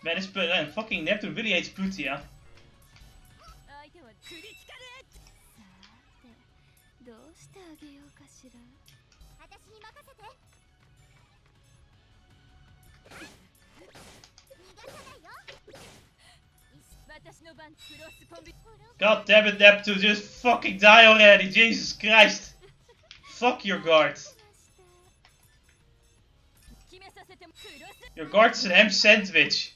S1: Man, this fucking Neptune really hates Putia. God damn it, Neptune, just fucking die already, Jesus Christ! Fuck your guard. Your guard is a ham sandwich.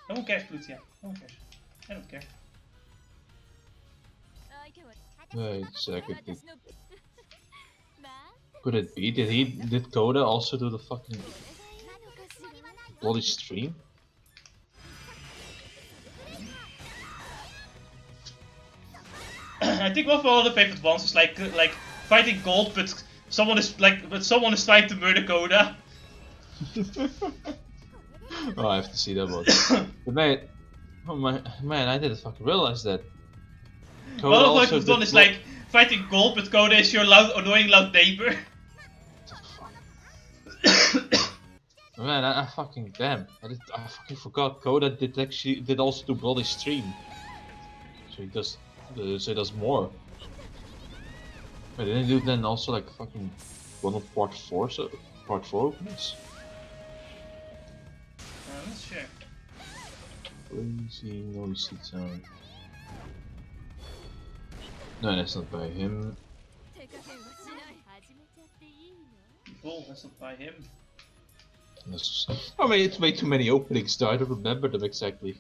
S1: No one cares, Plutia. No one cares. I don't care.
S2: Wait a second. Could it be? Did Coda also do the fucking bloody stream?
S1: I think one of my other favorite ones is like fighting gold, but someone is trying to murder Coda.
S2: Oh, I have to see that one. But man, I didn't fucking realize that. Coda
S1: One of my
S2: also
S1: favorite
S2: did
S1: one is like fighting gold, but Coda is your annoying loud neighbor.
S2: Man, I fucking damn! I fucking forgot. Coda did also do bloody stream. So he does more. Wait, didn't he do then also like fucking one of part 4 openings?
S1: I'm not sure.
S2: Crazy noisy town. No, that's not by him.
S1: Bull, that's not by him.
S2: I mean, it's way too many openings, though. I don't remember them exactly.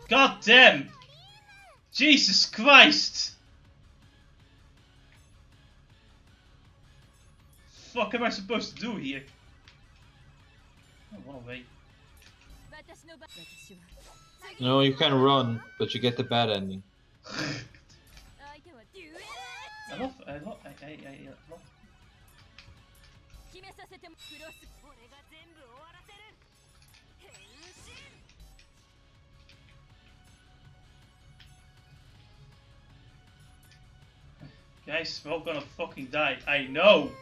S1: God damn! Jesus Christ! Fuck am I supposed to do here? Oh, what a way.
S2: No, you can run, but you get the bad ending.
S1: I love. Guys, we're all gonna fucking die. I know!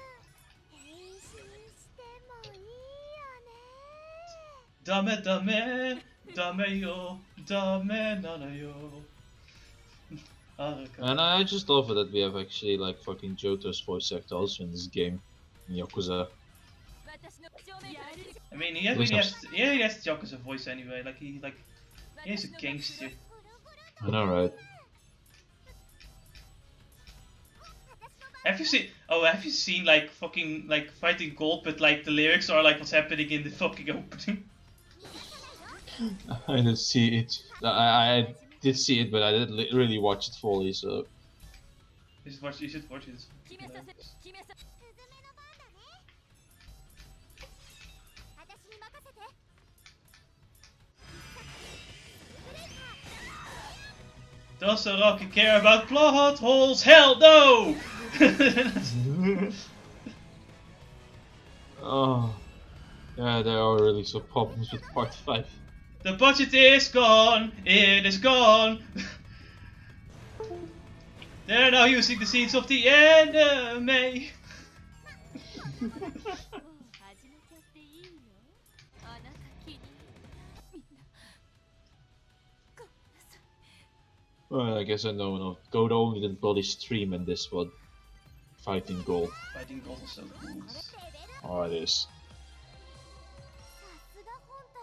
S1: Dame, dame, dame yo, dame nana yo.
S2: And I just love it that we have actually like fucking Johto's voice actor also in this game, in Yakuza.
S1: I mean, he has Yakuza voice anyway. Like he's a gangster.
S2: I know, right?
S1: Have you seen like fucking like fighting gold, but like the lyrics are like what's happening in the fucking opening?
S2: I did see it. I did see it, but I didn't really watch it fully, so.
S1: You should watch it. Does Rocky care about plot holes? Hell no!
S2: Oh. Yeah, there are really some problems with part 5.
S1: The budget is gone. It is gone. They're now using the scenes of the anime.
S3: もう始めちゃっていいよ。あなた気にみんなごめんなさい。
S2: Well, I guess I know enough. Gold only did bloody stream in this one. Fighting gold.
S1: Fighting gold is so cool.
S2: Oh, it is.
S3: さすが本体。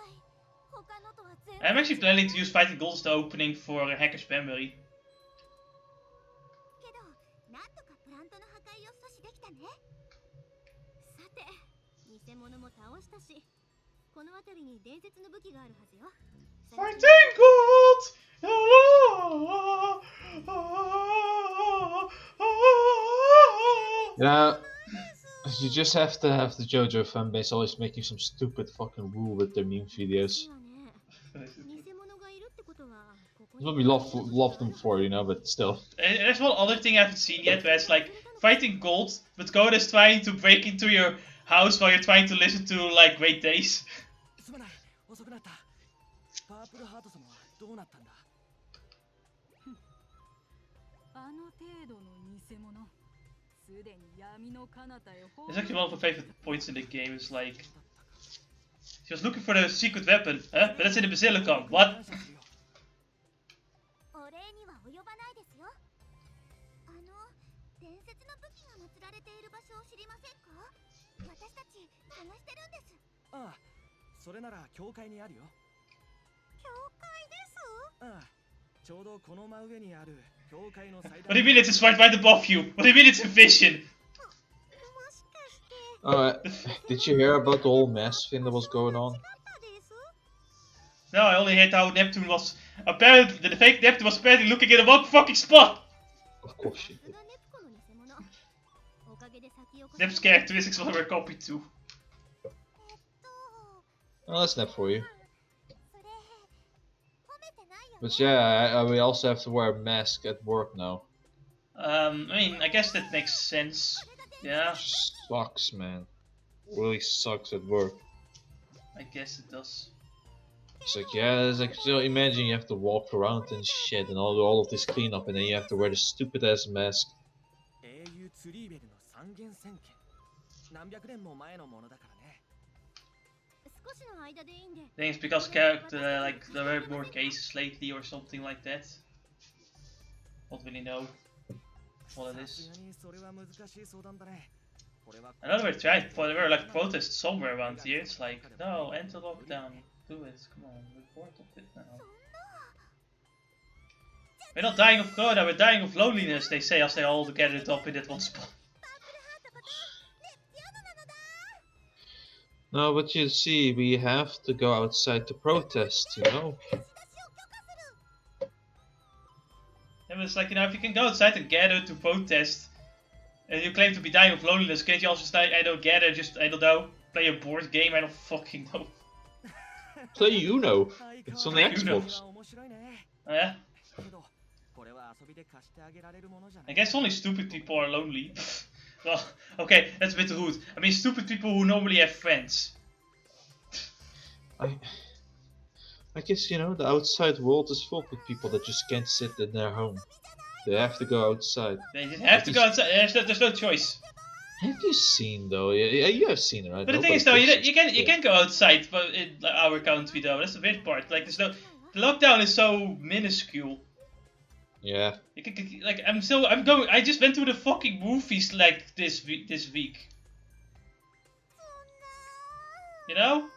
S3: 他のとは全
S1: I'm actually planning to use fighting gold as the opening for Hacker's Memory.
S3: けど、なんとかプラントの破壊を阻止できたね。さて、偽物も倒したし、この辺りに伝説の武器があるはずよ。
S1: Fighting gold!
S2: Yeah, you just have to have the JoJo fanbase always making some stupid fucking rule with their meme videos.
S3: 偽物がいるってことは、ここ
S2: That's what we love them for, you know, but still.
S1: And there's one other thing I haven't seen yet where it's like fighting gold, but gold is trying to break into your house while you're trying to listen to like Great Days.
S5: すまない、遅くなった。パープルハート様はどうなったんだ。
S6: あの程度の偽物、すでに闇の彼方へ放
S1: It's actually one of my favorite points in the game. Is like she was looking for the secret weapon, huh? But that's in the Basilicon. What?
S3: お礼には及ばないですよ。伝説の武器が祀られている場所を知りませんか？私たち探してるんです。
S5: ああ、それなら教会にあるよ。
S3: 教会です。
S5: ああ、ちょうどこの真上にある教会の最大。
S1: What do you mean it's right above you? What do you mean it's a vision?
S3: もしかして。
S2: Did you hear about the whole mess thing that was going on?
S1: No, I only heard how Neptune was apparently the fake Neptune was apparently looking in the wrong fucking spot.
S2: Of course she did.
S1: Nep's characteristics were copied too.
S2: Well, that's not for you. But yeah, we also have to wear a mask at work now.
S1: I mean, I guess that makes sense. Yeah,
S2: Sucks, man. Really sucks at work.
S1: I guess it does.
S2: It's like, yeah, it's like, so imagine you have to walk around and shit and all of this cleanup and then you have to wear the stupid ass mask.
S5: 英雄ツリーベルの三元宣言。何百年も前のものだからね。
S1: I think it's because character like there were more cases lately or something like that. Don't really know what it is.
S5: さすがにそれは難しい相談だね。これは
S1: I know they were trying, but there were like protests somewhere around here. It's like, no, end the lockdown, do it, come on, report of it now. We're not dying of corona, we're dying of loneliness, they say as they all gathered up in that one spot.
S2: No, but you see, we have to go outside to protest, you know?
S1: Yeah, but it's like, you know, if you can go outside and gather to protest, and you claim to be dying of loneliness, can't you also say, I don't gather, just, I don't know, play a board game, I don't fucking know.
S2: Play Uno. It's on the Xbox.
S1: Oh, yeah? I guess only stupid people are lonely. Well, okay, that's a bit rude. I mean, stupid people who normally have friends.
S2: I guess, you know, the outside world is full with people that just can't sit in their home. They have to go outside.
S1: They just have to go outside, there's no choice.
S2: Have you seen though? Yeah, you have seen it, right?
S1: But the thing is though, you can go outside, but in our country though, that's the weird part. Like, there's no, the lockdown is so minuscule.
S2: Yeah.
S1: You can, like, I just went to the fucking movies like this week. You know?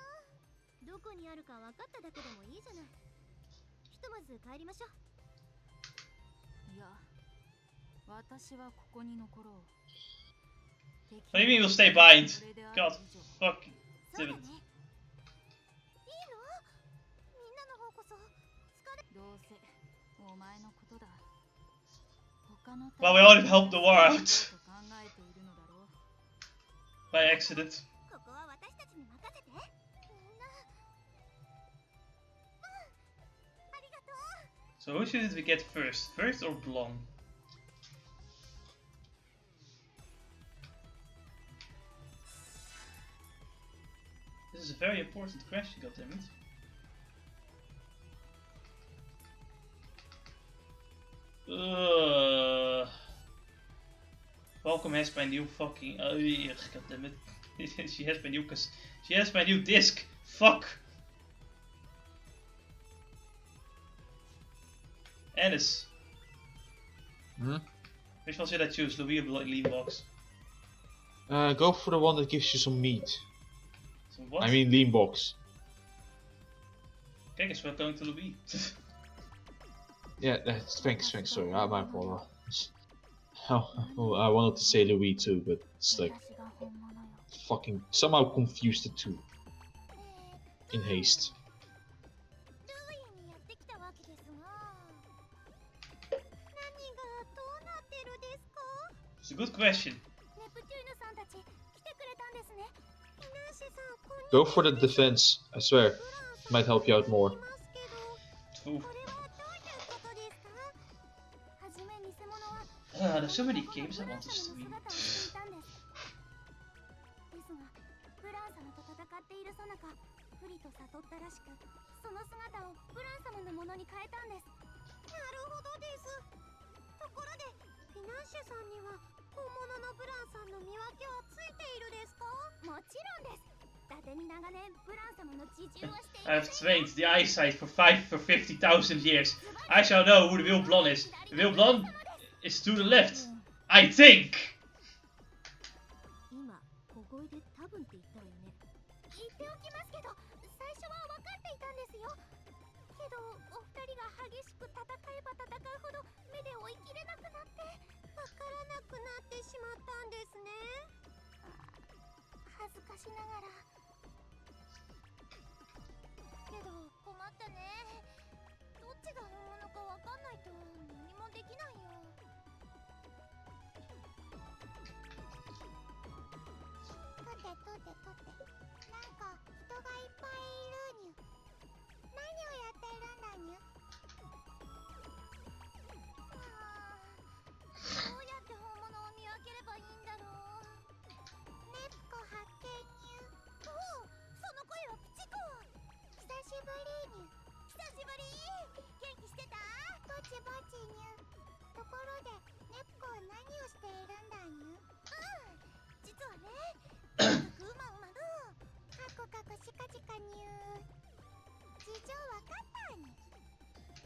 S3: どこにあるか分かっただけでもいいじゃない。ひとまず帰りましょう。
S6: いや、私はここに残ろう。
S1: What do you mean we'll stay behind? God, fucking damn it.
S3: いいの？みんなの方こそ疲れ。
S6: どうせお前のことだ。
S1: Well, we already helped the war out.
S6: 考えているのだろう。
S1: By accident.
S3: ここは私たちに任せて。みんな。ありがとう。
S1: So who should we get first? First or Blanc? This is a very important question, goddammit. Malcolm has my new fucking. Oh, yeah, goddammit. She has my new. She has my new disc. Fuck. Ennis. Which one should I choose? Lowee or lean box?
S2: Go for the one that gives you some meat.
S1: So what?
S2: I mean lean box.
S1: Okay, guess we're going to Lowee.
S2: Yeah, thanks, sorry, my fault. Oh, I wanted to say Lowee too, but it's like fucking somehow confused the two in haste.
S1: It's a good question.
S2: Go for the defense, I swear. Might help you out more.
S1: Ooh. There's so many games I want to stream. I have trained the eyesight for 50,000 years. I shall know who the real Blanc is. The real Blanc is to the left, I think.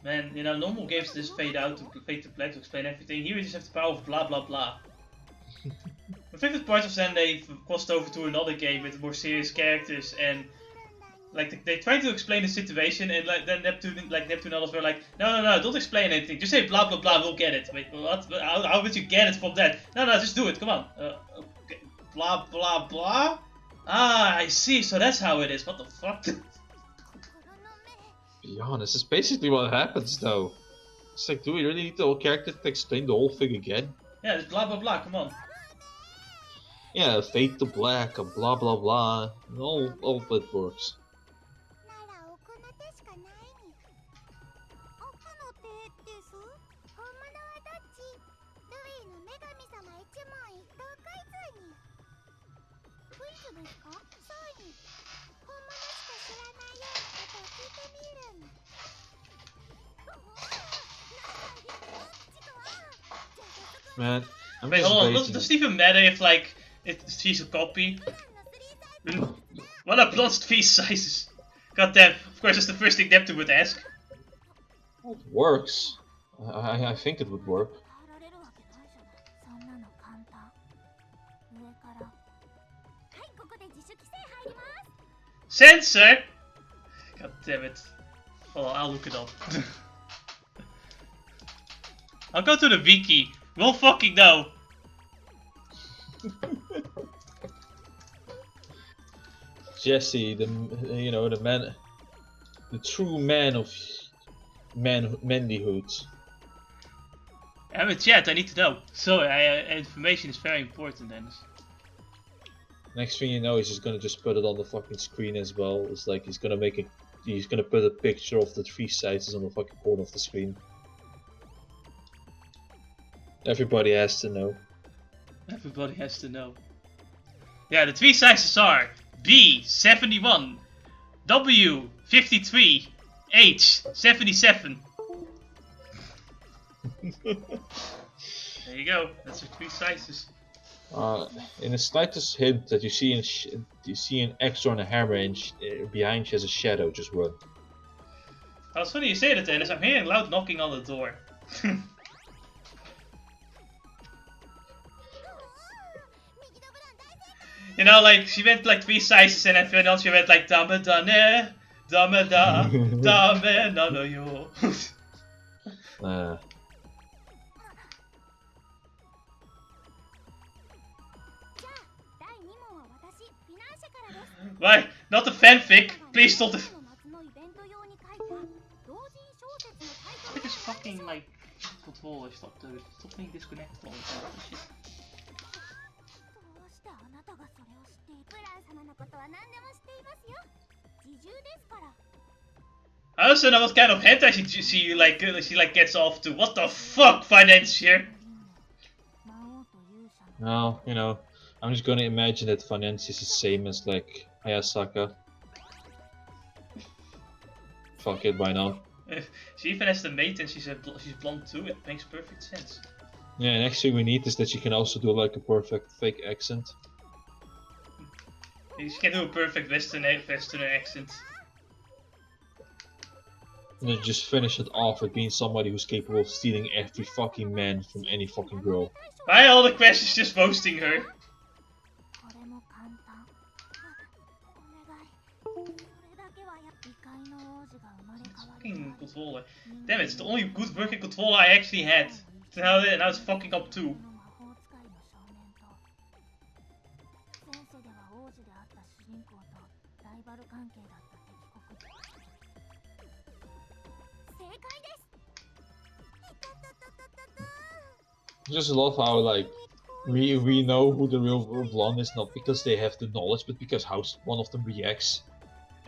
S1: Man, you know, normal games just fade out to fade to black to explain everything. Here you just have the power of blah blah blah. My favorite part was then they crossed over to another game with more serious characters and like they tried to explain the situation and like then Neptune and others were like, no, don't explain anything. Just say blah blah blah, we'll get it. Wait, what? How would you get it from that? No, just do it. Come on. Okay. Blah blah blah. Ah, I see. So that's how it is. What the fuck?
S2: Be honest, it's basically what happens though. It's like, do we really need the whole character to explain the whole thing again?
S1: Yeah, it's blah blah blah, come on.
S2: Yeah, fade to black, and blah blah blah, and all that works. Man, I'm
S1: Wait,
S2: just
S1: hold on,
S2: waiting.
S1: does it even matter if like she's a copy? What are Blanc's face sizes? God damn, of course that's the first thing Neptune would ask.
S2: It works. I think it would work.
S1: Censor! God damn it. Hold on, I'll look it up. I'll go to the wiki. We'll fucking know.
S2: Jesse, the man, the true man of manlyhood.
S1: I'm in chat, I need to know. So, information is very important, Dennis.
S2: Next thing you know, he's just gonna put it on the fucking screen as well. It's like he's gonna put a picture of the three sizes on the fucking corner of the screen. Everybody has to know.
S1: Everybody has to know. Yeah, the three sizes are B 71, W 53, H 77. There you go. That's the three sizes.
S2: In the slightest hint that you see an axe or a hammer, and behind she has a shadow. Just run.
S1: Oh, it's funny you say that, Dennis. I'm hearing loud knocking on the door. You know, like, she went like 3 sizes and then else she went like dame da ne, dame da, dame na no yo. Why? Not a fanfic. Please stop the. Look at this fucking like controller. Stop being disconnected all the time. Shit. I also know what kind of hentai she gets off to. What the fuck, financier?
S2: Well, you know, I'm just gonna imagine that finance is the same as like Hayasaka. Fuck it, why not?
S1: She even has the mate and she's blonde too. It makes perfect sense.
S2: Yeah, next thing we need is that she can also do like a perfect fake accent.
S1: She can do a perfect Western accent.
S2: And then just finish it off with being somebody who's capable of stealing every fucking man from any fucking girl.
S1: Why are all the questions just roasting her? Fucking controller. Damn it, it's the only good working controller I actually had. Now it's fucking up too.
S2: I just love how like we know who the real Blanc is, not because they have the knowledge, but because how one of them reacts.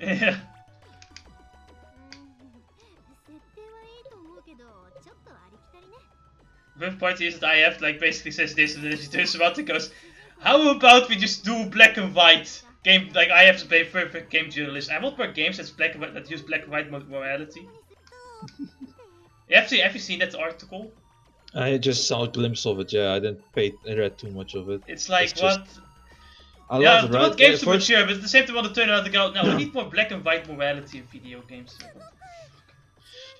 S1: Yeah. The part is that I have like basically says this and then she turns around and goes, how about we just do black and white game? Like I have to play perfect game journalist. I want more games that's black and white, that use black and white morality. Have you seen that article?
S2: I just saw a glimpse of it. Yeah, I didn't read too much of it.
S1: It's like
S2: it's just,
S1: what?
S2: I
S1: Yeah,
S2: love it,
S1: they
S2: right?
S1: want games to
S2: First,
S1: mature, but at the same time want to turn around and go, no, we need more black and white morality in video games.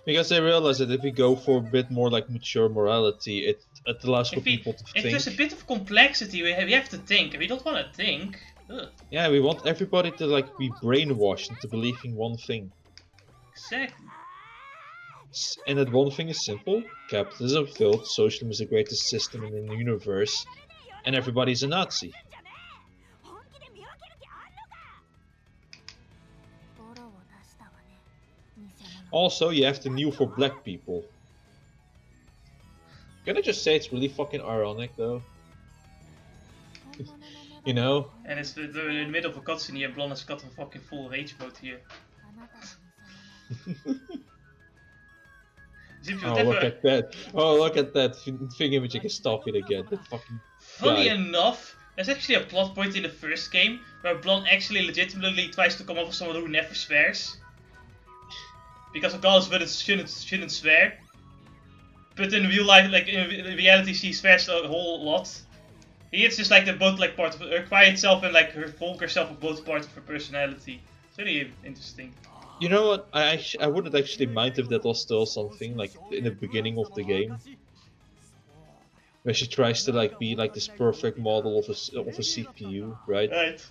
S2: because they realize that if we go for a bit more like mature morality, it allows for
S1: If
S2: people to think.
S1: there's a bit of complexity, we have to think. If we don't want to think, ugh.
S2: Yeah, we want everybody to like be brainwashed into believing one thing.
S1: Exactly.
S2: And that one thing is simple: capitalism failed, socialism is the greatest system in the universe, and everybody's a Nazi. Also, you have the new for black people. Can I just say it's really fucking ironic though? You know?
S1: And it's in the middle of a cutscene here, Blanc has got a fucking full rage mode here.
S2: Oh, look at that. Oh, look at that thing which I can stop it again. That fucking
S1: Funny
S2: guy.
S1: enough, there's actually a plot point in the first game where Blanc actually legitimately tries to come up with someone who never swears. Because of course, but it shouldn't swear. But in real life, like in reality, she swears a whole lot. Here it's just like the both like part of her quiet self and like her vulgar self are both part of her personality. It's really interesting.
S2: You know what? I wouldn't actually mind if that was still something like in the beginning of the game, where she tries to like be like this perfect model of a CPU, right?
S1: Right.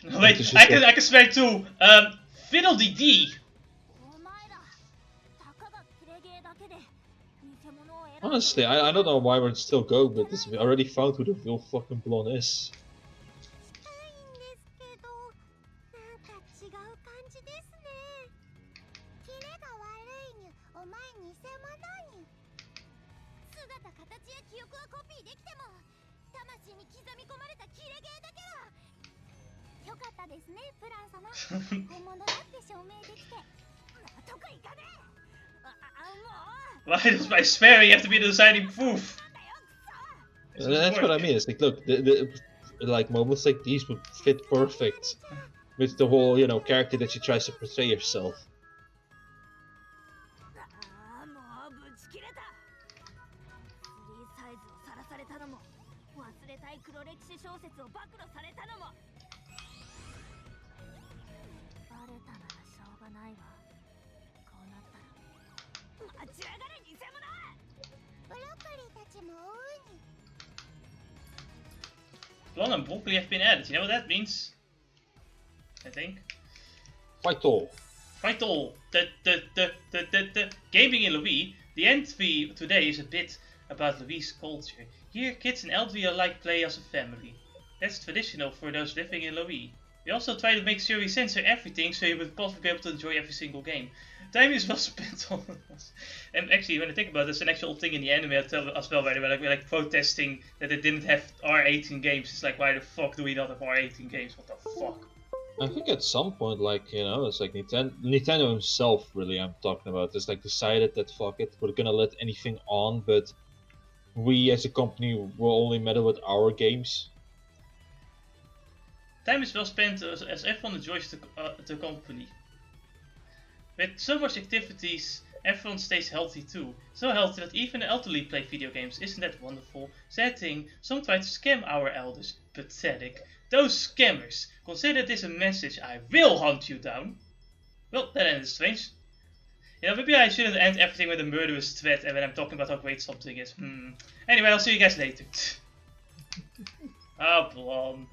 S1: Wait, I can swear too. Fiddle DD.
S2: Honestly, I don't know why we're still going with this. We already found who the real fucking Blanc is.
S1: Why does by swearing you have to be the deciding proof?
S2: That's what I mean. It's like, look, like moments like these would fit perfect with the whole, you know, character that she tries to portray herself.
S3: 黒歴史小説を暴露されたのもバレたならしょうがないわ。こうなったら待ちやがれ偽物。ブロッコリーたちも追うに
S1: Blanc and broccoli have been added. You know what that means? I think.
S2: Fight all.
S1: Fight all. Gaming in Lowee. The entry today is a bit about Lowee's culture. Here, kids and elderly alike play as a family. That's traditional for those living in Lowee. We also try to make sure we censor everything so you would possibly be able to enjoy every single game. Time is well spent on us. And actually, when I think about it, there's an actual thing in the anime as well, by the way, like protesting that they didn't have R18 games. It's like, why the fuck do we not have R18 games? What the fuck?
S2: I think at some point, like, you know, it's like Nintendo himself, really, I'm talking about, just like decided that fuck it, we're gonna let anything on, but we as a company will only meddle with our games.
S1: Time is well spent as everyone enjoys the company. With so much activities, everyone stays healthy too. So healthy that even the elderly play video games. Isn't that wonderful? Sad thing, some try to scam our elders. Pathetic. Those scammers. Consider this a message. I will hunt you down. Well, that ended strange. You know, maybe I shouldn't end everything with a murderous threat and when I'm talking about how great something is. Anyway, I'll see you guys later. Oh, Blanc.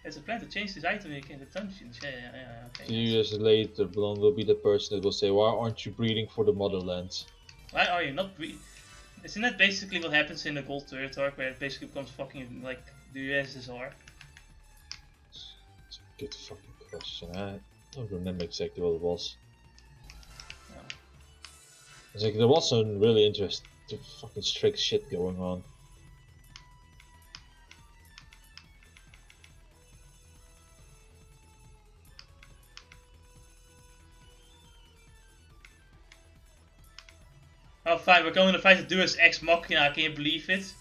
S1: There's a plan to change this item in the dungeons. Yeah, okay.
S2: 2 years later, Blanc will be the person that will say, why aren't you breeding for the motherland?
S1: Why are you not breeding? Isn't that basically what happens in the Gold Turret arc, where it basically becomes fucking like the USSR?
S2: It's a good fucking question. I don't remember exactly what it was.
S1: Oh.
S2: It's like there was some really interesting fucking strict shit going on.
S1: Oh fine, we're going to fight the Deus Ex Machina, can you believe it?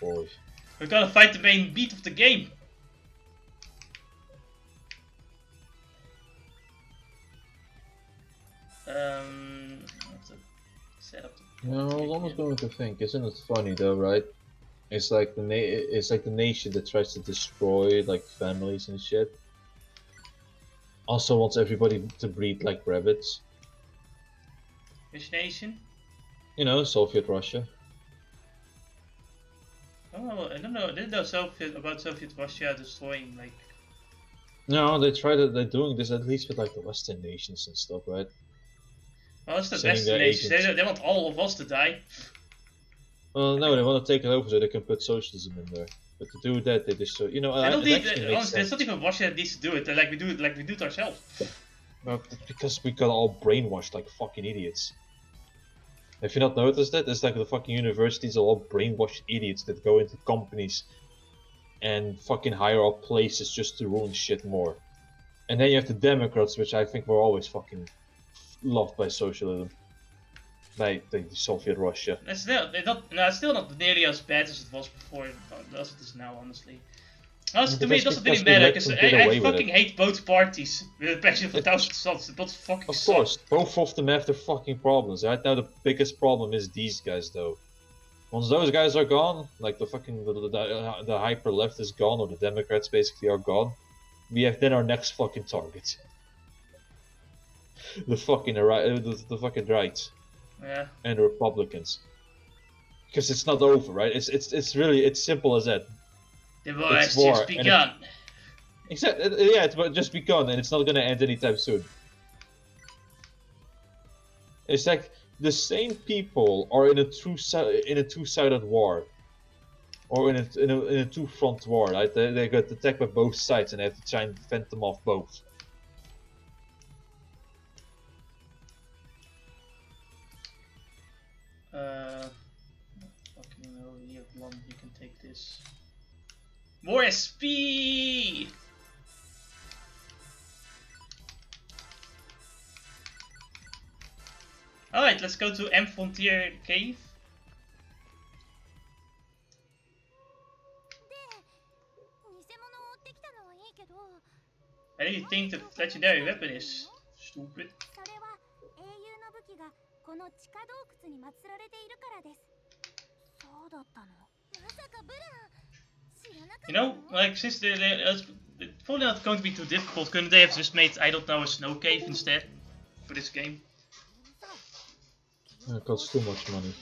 S2: Boy.
S1: We're gonna fight the main beat of the game! Let's set up the...
S2: No, I was almost going to think, isn't it funny though, right? It's like the nation that tries to destroy like families and shit. Also wants everybody to breed like rabbits.
S1: Which nation?
S2: You know, Soviet Russia.
S1: Oh, I don't know. I didn't know about Soviet Russia destroying like.
S2: No, they're doing this at least with like the Western nations and stuff, right?
S1: Well, it's the
S2: Sending
S1: Western
S2: their
S1: nations.
S2: agents.
S1: They want all of us to die.
S2: Well, no, they want to take it over so they can put socialism in there. But to do that, they just you know.
S1: I don't
S2: it
S1: need.
S2: actually makes
S1: Honestly, it's
S2: sense.
S1: not even Russia that needs to do it. Like we do it ourselves.
S2: Well, because we got all brainwashed like fucking idiots. Have you not noticed that? It's like the fucking universities are all brainwashed idiots that go into companies and fucking hire up places just to ruin shit more. And then you have the Democrats, which I think were always fucking loved by socialism. By the Soviet Russia.
S1: It's still not nearly as bad as it was before, as it is now, honestly. Honestly, to me, it doesn't really matter, because I fucking hate both parties with a passion for 1,000 suns. Both fucking
S2: Of course, both of them have their fucking problems. Right now, the biggest problem is these guys, though. Once those guys are gone, like the fucking the hyper left is gone, or the Democrats basically are gone, we have then our next fucking target. The fucking right.
S1: Yeah.
S2: And the Republicans. Because it's not over, right? It's really simple as that.
S1: The war has just begun.
S2: Exactly. Yeah, it's just begun, and it's not gonna end anytime soon. It's like the same people are in a two-sided war, or in a two-front war. Right? They got attacked by both sides, and they have to try and fend them off both.
S1: Fucking hell, here, Blanc, you can take this. More SP! Alright, let's go to M Frontier Cave. I didn't think the legendary weapon is stupid.
S3: この地下洞窟に祀られているからです。そうだったの。まさかブラン、
S1: You know, like since it's probably not going to be too difficult, couldn't they have just made, I don't know, a snow cave instead for this game?
S2: It costs too much money.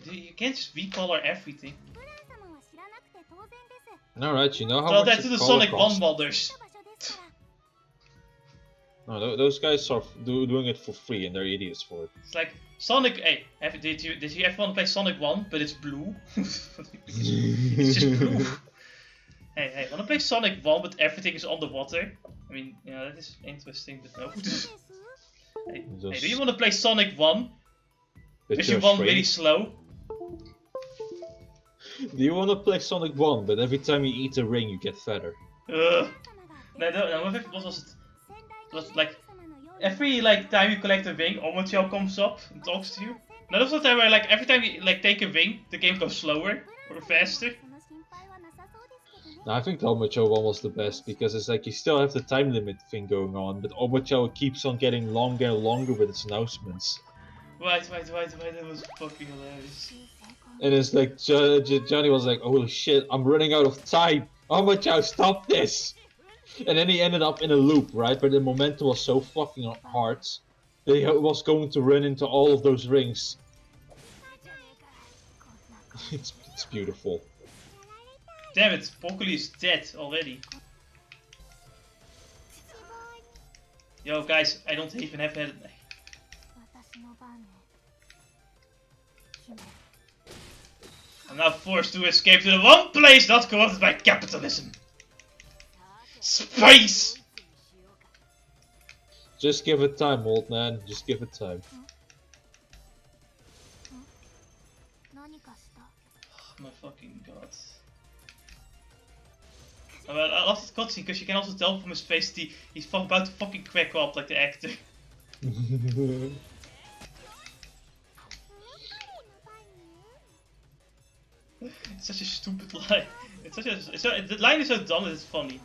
S1: You can't just recolor everything.
S2: Alright, you know how
S1: Tell
S2: much
S1: that to
S2: a
S1: the
S2: color
S1: Sonic 1
S2: costs?
S1: modders.
S2: No, those guys are doing it for free and they're idiots for it.
S1: It's like Sonic. Hey, did you ever want to play Sonic 1, but it's blue? It's just blue. Hey, wanna play Sonic 1, but everything is underwater? I mean, yeah, that is interesting, but no. Hey, do you wanna play Sonic 1? Vision 1 really slow?
S2: Do you wanna play Sonic 1, but every time you eat a ring you get fatter?
S1: No, what was it? It was like every time you collect a ring, Omocho comes up and talks to you. No, that's not that where like every time you take a ring, the game goes slower or faster.
S2: No, I think the Omocho one was the best because it's like you still have the time limit thing going on, but Omocho keeps on getting longer and longer with its announcements.
S1: Right, that was fucking hilarious.
S2: And it's like Johnny was like, "Holy shit, I'm running out of time! Omocho, stop this!" And then he ended up in a loop, right? But the momentum was so fucking hard that he was going to run into all of those rings. It's beautiful.
S1: Damn it, Broccoli is dead already. Yo guys, I don't even have had. I'm now forced to escape to the one place not corrupted by capitalism. Space!
S2: Just give it time, old man. Just give it time.
S1: Oh my fucking god. Well, I love this cutscene because you can also tell from his face that he's about to fucking crack up like the actor. It's such a stupid line. The line is so dumb that it's funny.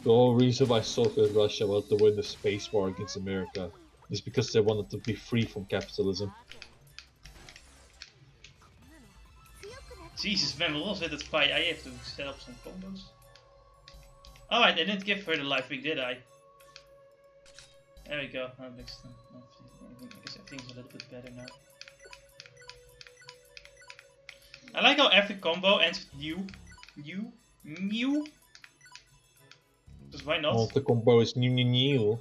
S2: The whole reason why Soviet Russia wanted to win the space war against America is because they wanted to be free from capitalism.
S1: Jesus man, what was with that fight? I have to set up some combos. Alright, I didn't give her the life ring, did I? There we go. I guess everything's a little bit better now. I like how every combo ends with new. Because why not?
S2: Well, the combo is new.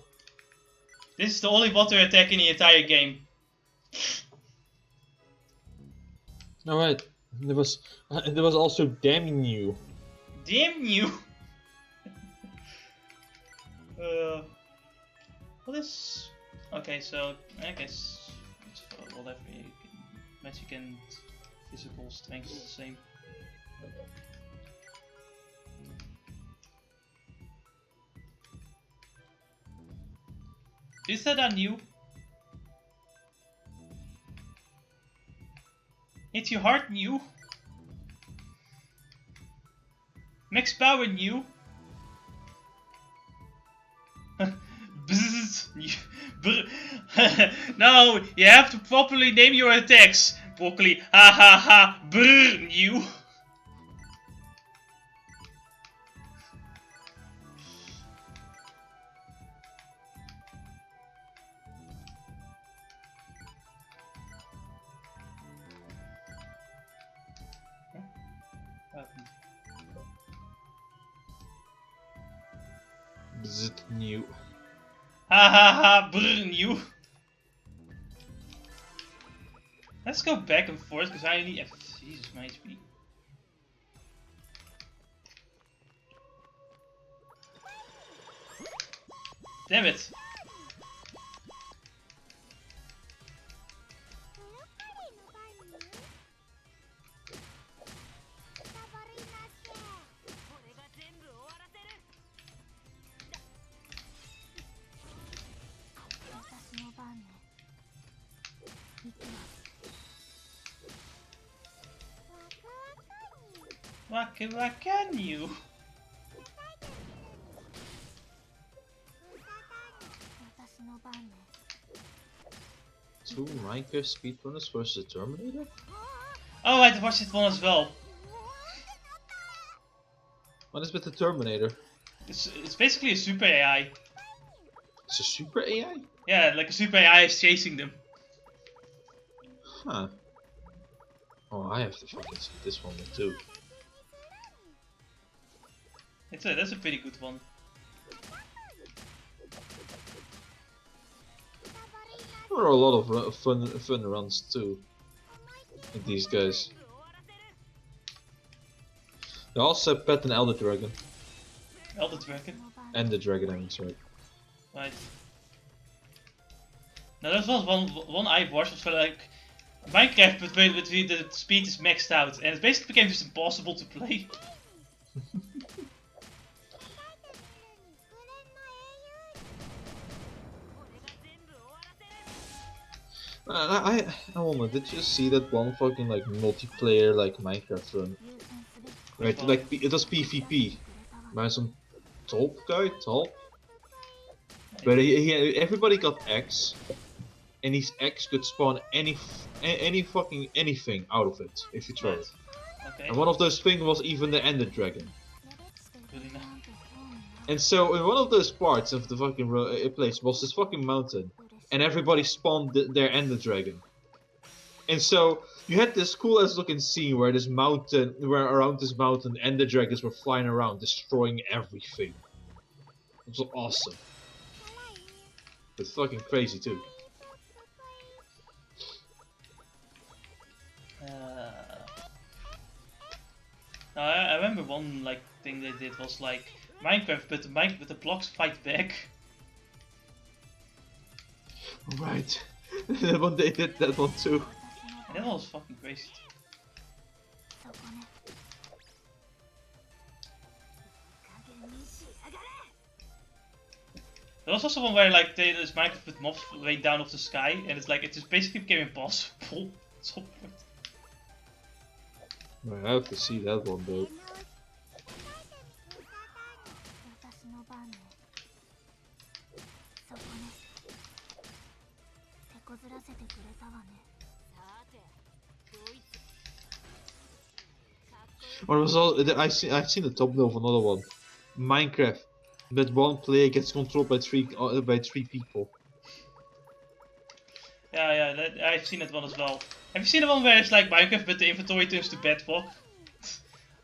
S1: This is the only water attack in the entire game.
S2: Alright, there was also damn new.
S1: Damn you! What is... Okay, so I guess it's whatever. Magic and physical strength is the same. Is that a new? Hit your heart new? Max power new? No, you have to properly name your attacks. Broccoli, ha ha ha, brr new.
S2: Bzzzt new.
S1: Ha ha ha, brr new. Let's go back and forth because I need. Jesus, my HP. Damn it! What can you?
S2: Two Minecraft speedrunners versus a Terminator?
S1: Oh, I watched it one as well.
S2: What is with the Terminator?
S1: It's basically a super AI.
S2: It's a super AI?
S1: Yeah, like a super AI is chasing them.
S2: Huh. Oh, I have to fucking see this one too.
S1: That's a pretty good one.
S2: There are a lot of fun runs too. With these guys. They also pet an Elder Dragon.
S1: Elder Dragon.
S2: And the Dragon, I mean, sorry.
S1: Right. Now there was one I watched was for like Minecraft, but with the speed is maxed out, and it basically became just impossible to play.
S2: I wonder, did you see that one fucking like multiplayer like Minecraft run? Right, like it was PvP by some top guy, but everybody got X, and his X could spawn any fucking anything out of it if you try it.
S1: Okay.
S2: And one of those things was even the Ender Dragon.
S1: Really nice.
S2: And so in one of those parts of the fucking place was this fucking mountain, and everybody spawned their Ender Dragon. And so you had this cool ass looking scene where around this mountain Ender Dragons were flying around, destroying everything. It was awesome. But fucking crazy too.
S1: I remember one like thing they did was like Minecraft, but the blocks fight back.
S2: Right. That one they did that one too.
S1: And that one was fucking crazy. There was also one where like this Minecraft put mobs way down off the sky, and it's like it just basically became impossible at some point.
S2: I have to see that one though. Or it was all I seen the thumbnail of another one. Minecraft, but one player gets controlled by three people.
S1: Yeah, I've seen that one as well. Have you seen the one where it's like Minecraft, but the inventory turns to bedrock?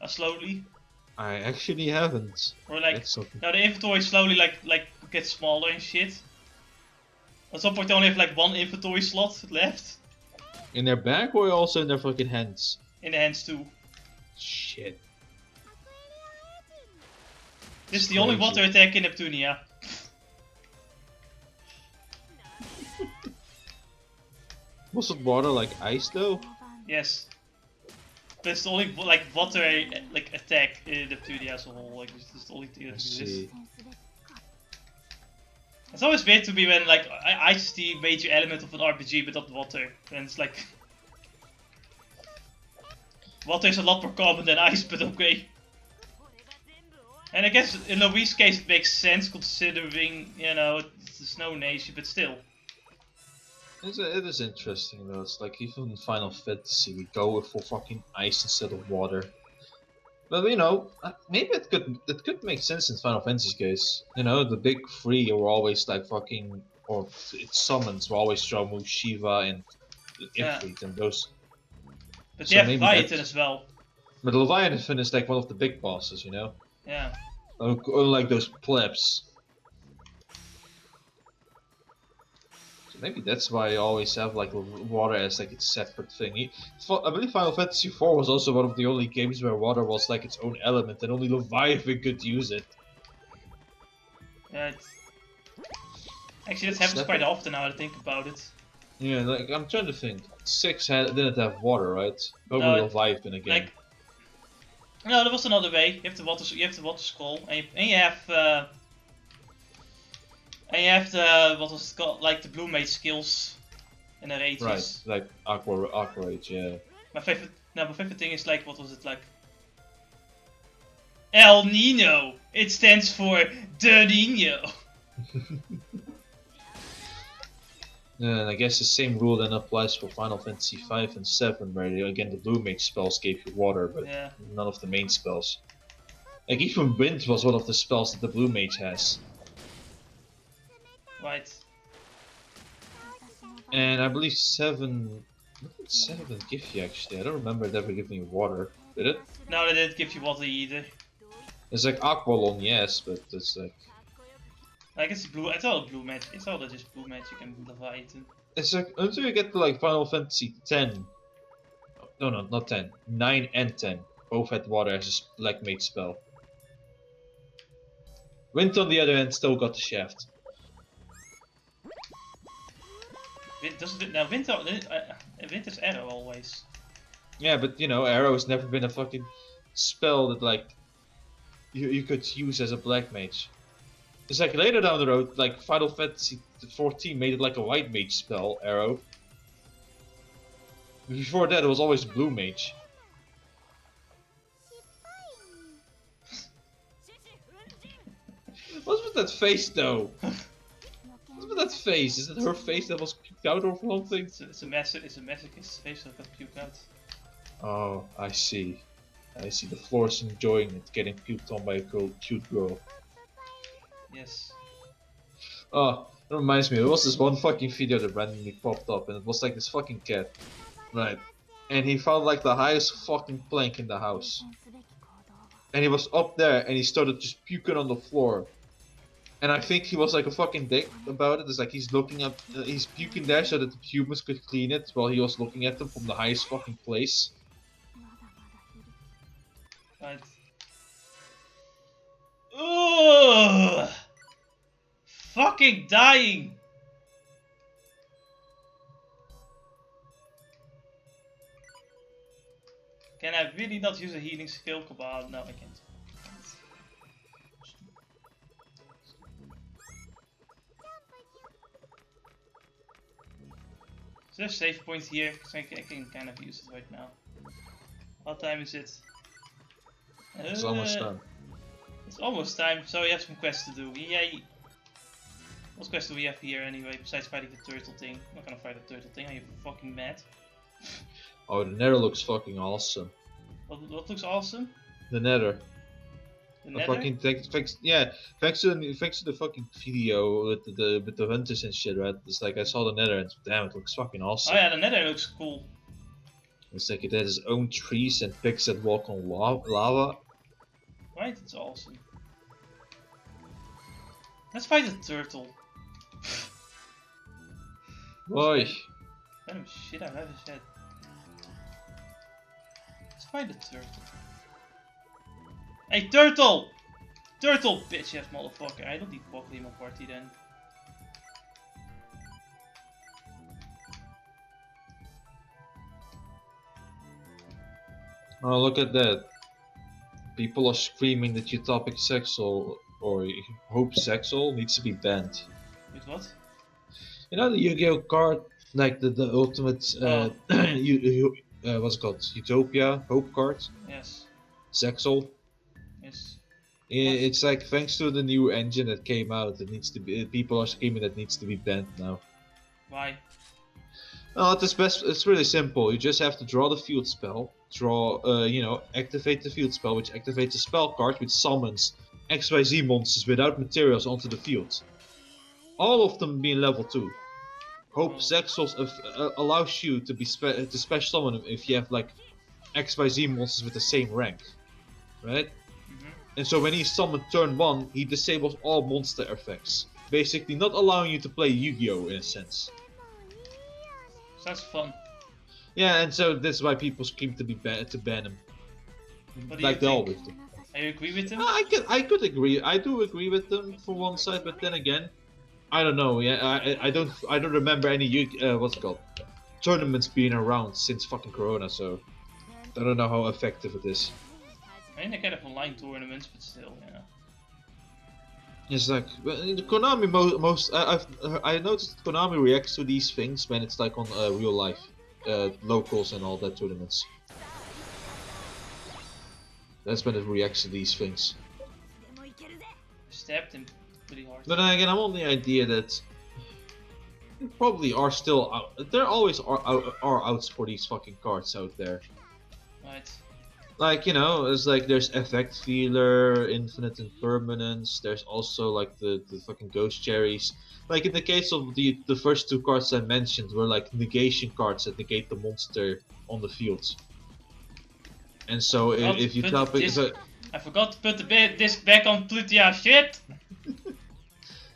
S1: Slowly.
S2: I actually haven't.
S1: Or like, now the inventory slowly like gets smaller and shit. At some point they only have like one inventory slot left.
S2: In their back or also in their fucking hands?
S1: In the hands too.
S2: Shit.
S1: This is the only water attack in Neptunia.
S2: Was it water like ice though?
S1: Yes. But it's the only like water like attack in Neptunia as a whole. Like it's the only thing that exists. It's always weird to me when like ice is the major element of an RPG, but not water. And it's like water is a lot more common than ice, but okay. And I guess in Lowee's case it makes sense considering, you know, it's the snow nation, but still.
S2: It is interesting though. It's like even in Final Fantasy we go for fucking ice instead of water. But you know, maybe it could make sense in Final Fantasy's case. You know, the big three were always like fucking, or its summons were always Ramuh, Shiva, and Ifrit, and those.
S1: But so you have Leviathan as well.
S2: But Leviathan is like one of the big bosses, you know.
S1: Yeah.
S2: Unlike those plebs. So maybe that's why I always have like water as like its separate thing. I believe Final Fantasy IV was also one of the only games where water was like its own element and only Leviathan could use it.
S1: Yeah, actually that happens quite often now that I think about it.
S2: Yeah, like I'm trying to think. 6 didn't have water, right? Only Leviathan again.
S1: Like, no, there was another way. You have the water scroll, and you have the what was it called, like the blue mage skills in the rages.
S2: Right, like Aqua Rage, yeah.
S1: My favorite thing is like, what was it like? El Nino. It stands for the Nino.
S2: And I guess the same rule then applies for Final Fantasy 5 and 7, where again the blue mage spells gave you water, but
S1: Yeah.
S2: none of the main spells. Like even wind was one of the spells that the blue mage has.
S1: Right.
S2: And I believe 7... What did 7 give you actually? I don't remember it ever giving you water. Did it?
S1: No, they didn't give you water either.
S2: It's like Aqualon, yes, but it's like...
S1: I guess it's all blue magic. It's all just blue magic and Leviathan.
S2: It's like, until you get to like Final Fantasy 10... No, not 10. 9 and 10. Both had water as a black mage spell. Wind on the other hand still got the shaft.
S1: Now Winter's arrow always.
S2: Yeah, but you know, arrow has never been a fucking spell that like you could use as a black mage. It's like later down the road, like Final Fantasy 14 made it like a white mage spell, arrow. Before that, it was always blue mage. What's with that face though? What's with that face? Is it her face that was puked out or something?
S1: It's a masochist's face that got puked out.
S2: Oh, I see. I see. The floor is enjoying it, getting puked on by a cute girl.
S1: Yes.
S2: Oh, that reminds me, there was this one fucking video that randomly popped up, and it was like this fucking cat. Right. And he found like the highest fucking plank in the house. And he was up there, and he started just puking on the floor. And I think he was like a fucking dick about it. It's like he's looking up, he's puking there so that the humans could clean it while he was looking at them from the highest fucking place.
S1: Right. Ugh! Fucking dying! Can I really not use a healing skill? Come on, no I can't. Is there a save point here? Because I can kind of use it right now. What time is it?
S2: It's almost done.
S1: It's almost time, so we have some quests to do. Yay! What quests do we have here anyway, besides fighting the turtle thing? I'm not gonna fight the turtle thing, are you fucking mad?
S2: Oh, the nether looks fucking awesome.
S1: What looks awesome?
S2: The nether.
S1: The nether?
S2: Fucking thanks to the fucking video with the hunters and shit, right? It's like I saw the nether and damn, it looks fucking awesome.
S1: Oh yeah, the nether looks cool.
S2: It's like it has its own trees and pigs that walk on lava.
S1: Right, it's awesome. Let's fight the turtle.
S2: Oi!
S1: Random shit I've ever said. Let's fight the turtle. Hey, turtle! Turtle, bitch ass motherfucker. I don't need broccoli in my party then.
S2: Oh, look at that. People are screaming that Utopic Sexual or Hope Sexual needs to be banned.
S1: With what?
S2: You know the Yu-Gi-Oh card, like the ultimate, what's it called? Utopia Hope card?
S1: Yes.
S2: Sexual?
S1: Yes.
S2: It's like thanks to the new engine that came out, it needs to be. People are screaming that needs to be banned now.
S1: Why?
S2: No, it's really simple. You just have to draw the field spell, activate the field spell, which activates a spell card which summons XYZ monsters without materials onto the field. All of them being level 2. Hope Sexuals allows you to special summon them if you have like XYZ monsters with the same rank, right? And so when he's summoned turn 1, he disables all monster effects, basically not allowing you to play Yu-Gi-Oh in a sense.
S1: Sounds fun.
S2: Yeah, and so that's why people scream to ban him.
S1: What do
S2: Like
S1: you
S2: they
S1: think?
S2: always do.
S1: You agree with him?
S2: I could agree. I do agree with them for one side, but then again, I don't know. Yeah, I don't remember any what's it called, tournaments being around since fucking Corona. So I don't know how effective it is.
S1: I mean, they kind of online tournaments, but still, yeah.
S2: It's like Konami I noticed Konami reacts to these things when it's like on real life, locals and all that tournaments. That's when it reacts to these things.
S1: Stabbed him pretty hard.
S2: But then again, I'm on the idea that probably are still out. There always are outs for these fucking cards out there.
S1: Right.
S2: Like, you know, it's like there's effect feeler, infinite impermanence. There's also like the fucking ghost cherries. Like in the case of the first two cards I mentioned were like negation cards that negate the monster on the field. And so if you tap it,
S1: I forgot to put the disc back on Plutia. Shit.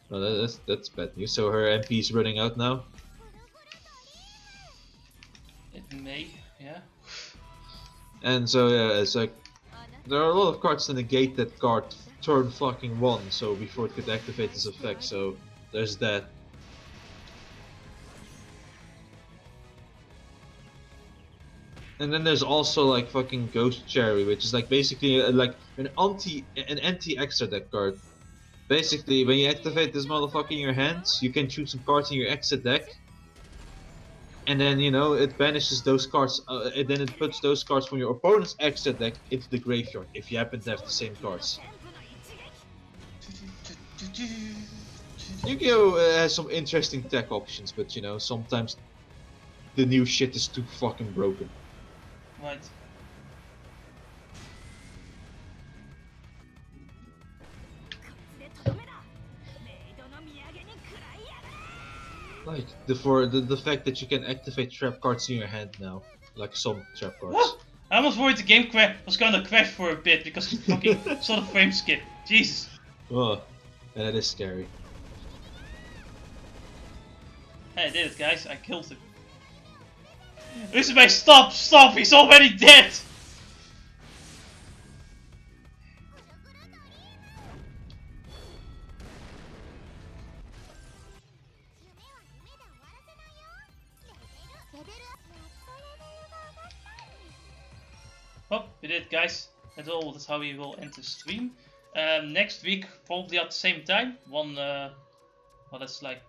S2: well, that's bad news. So her MP is running out now.
S1: It may, yeah.
S2: And so yeah, it's like there are a lot of cards to negate that card turn fucking 1, so before it could activate this effect, so there's that. And then there's also like fucking Ghost Cherry, which is like basically like an anti extra deck card. Basically, when you activate this motherfucker in your hands, you can choose some cards in your extra deck. And then, you know, it banishes those cards, and then it puts those cards from your opponent's extra deck into the graveyard, if you happen to have the same cards. Yu-Gi-Oh! Has some interesting tech options, but you know, sometimes the new shit is too fucking broken.
S1: Right.
S2: Like the fact that you can activate trap cards in your hand now, like some trap cards.
S1: What? I almost worried the game was gonna crash for a bit because of fucking sort of frame skip. Jesus.
S2: Oh, that is scary.
S1: Hey, I did it, guys. I killed him. Uzume, stop! Stop! He's already dead! Oh, we did it, guys. That's all. That's how we will end the stream. Next week, probably at the same time. Well, that's like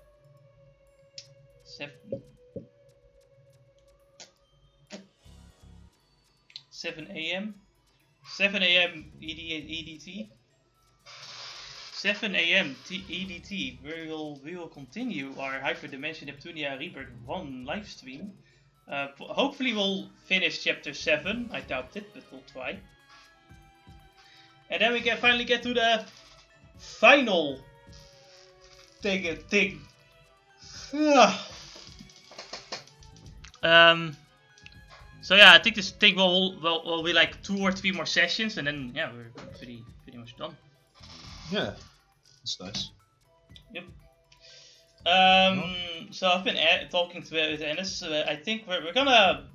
S1: 7 a.m. 7 a.m. EDT. 7 a.m. EDT. We will continue our Hyperdimension Neptunia Rebirth 1 live stream. Hopefully we'll finish chapter 7. I doubt it, but we'll try. And then we can finally get to the final thing. So yeah, I think this thing will be like 2 or 3 more sessions, and then yeah, we're pretty much done.
S2: Yeah, that's nice.
S1: Yep. So I've been talking to Ennis. I think we're gonna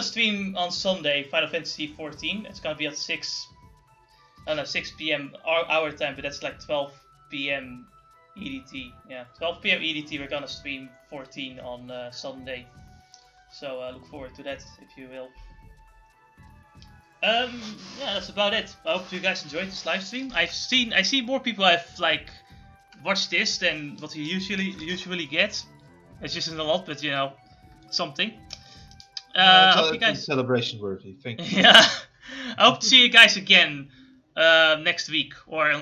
S1: stream on Sunday Final Fantasy 14. It's gonna be at 6 p.m. our time, but that's like 12 p.m. EDT. Yeah, 12 p.m. EDT. We're gonna stream 14 on Sunday. So look forward to that, if you will. Yeah, that's about it. I hope you guys enjoyed this live stream. I see more people have like watched this than what you usually get. It's just not a lot, but you know, something. Hope you guys
S2: celebration worthy. Thank you.
S1: Yeah, I hope to see you guys again next week or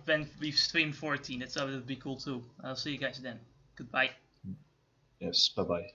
S1: when we stream 14. That would be cool too. I'll see you guys then. Goodbye.
S2: Yes. Bye bye.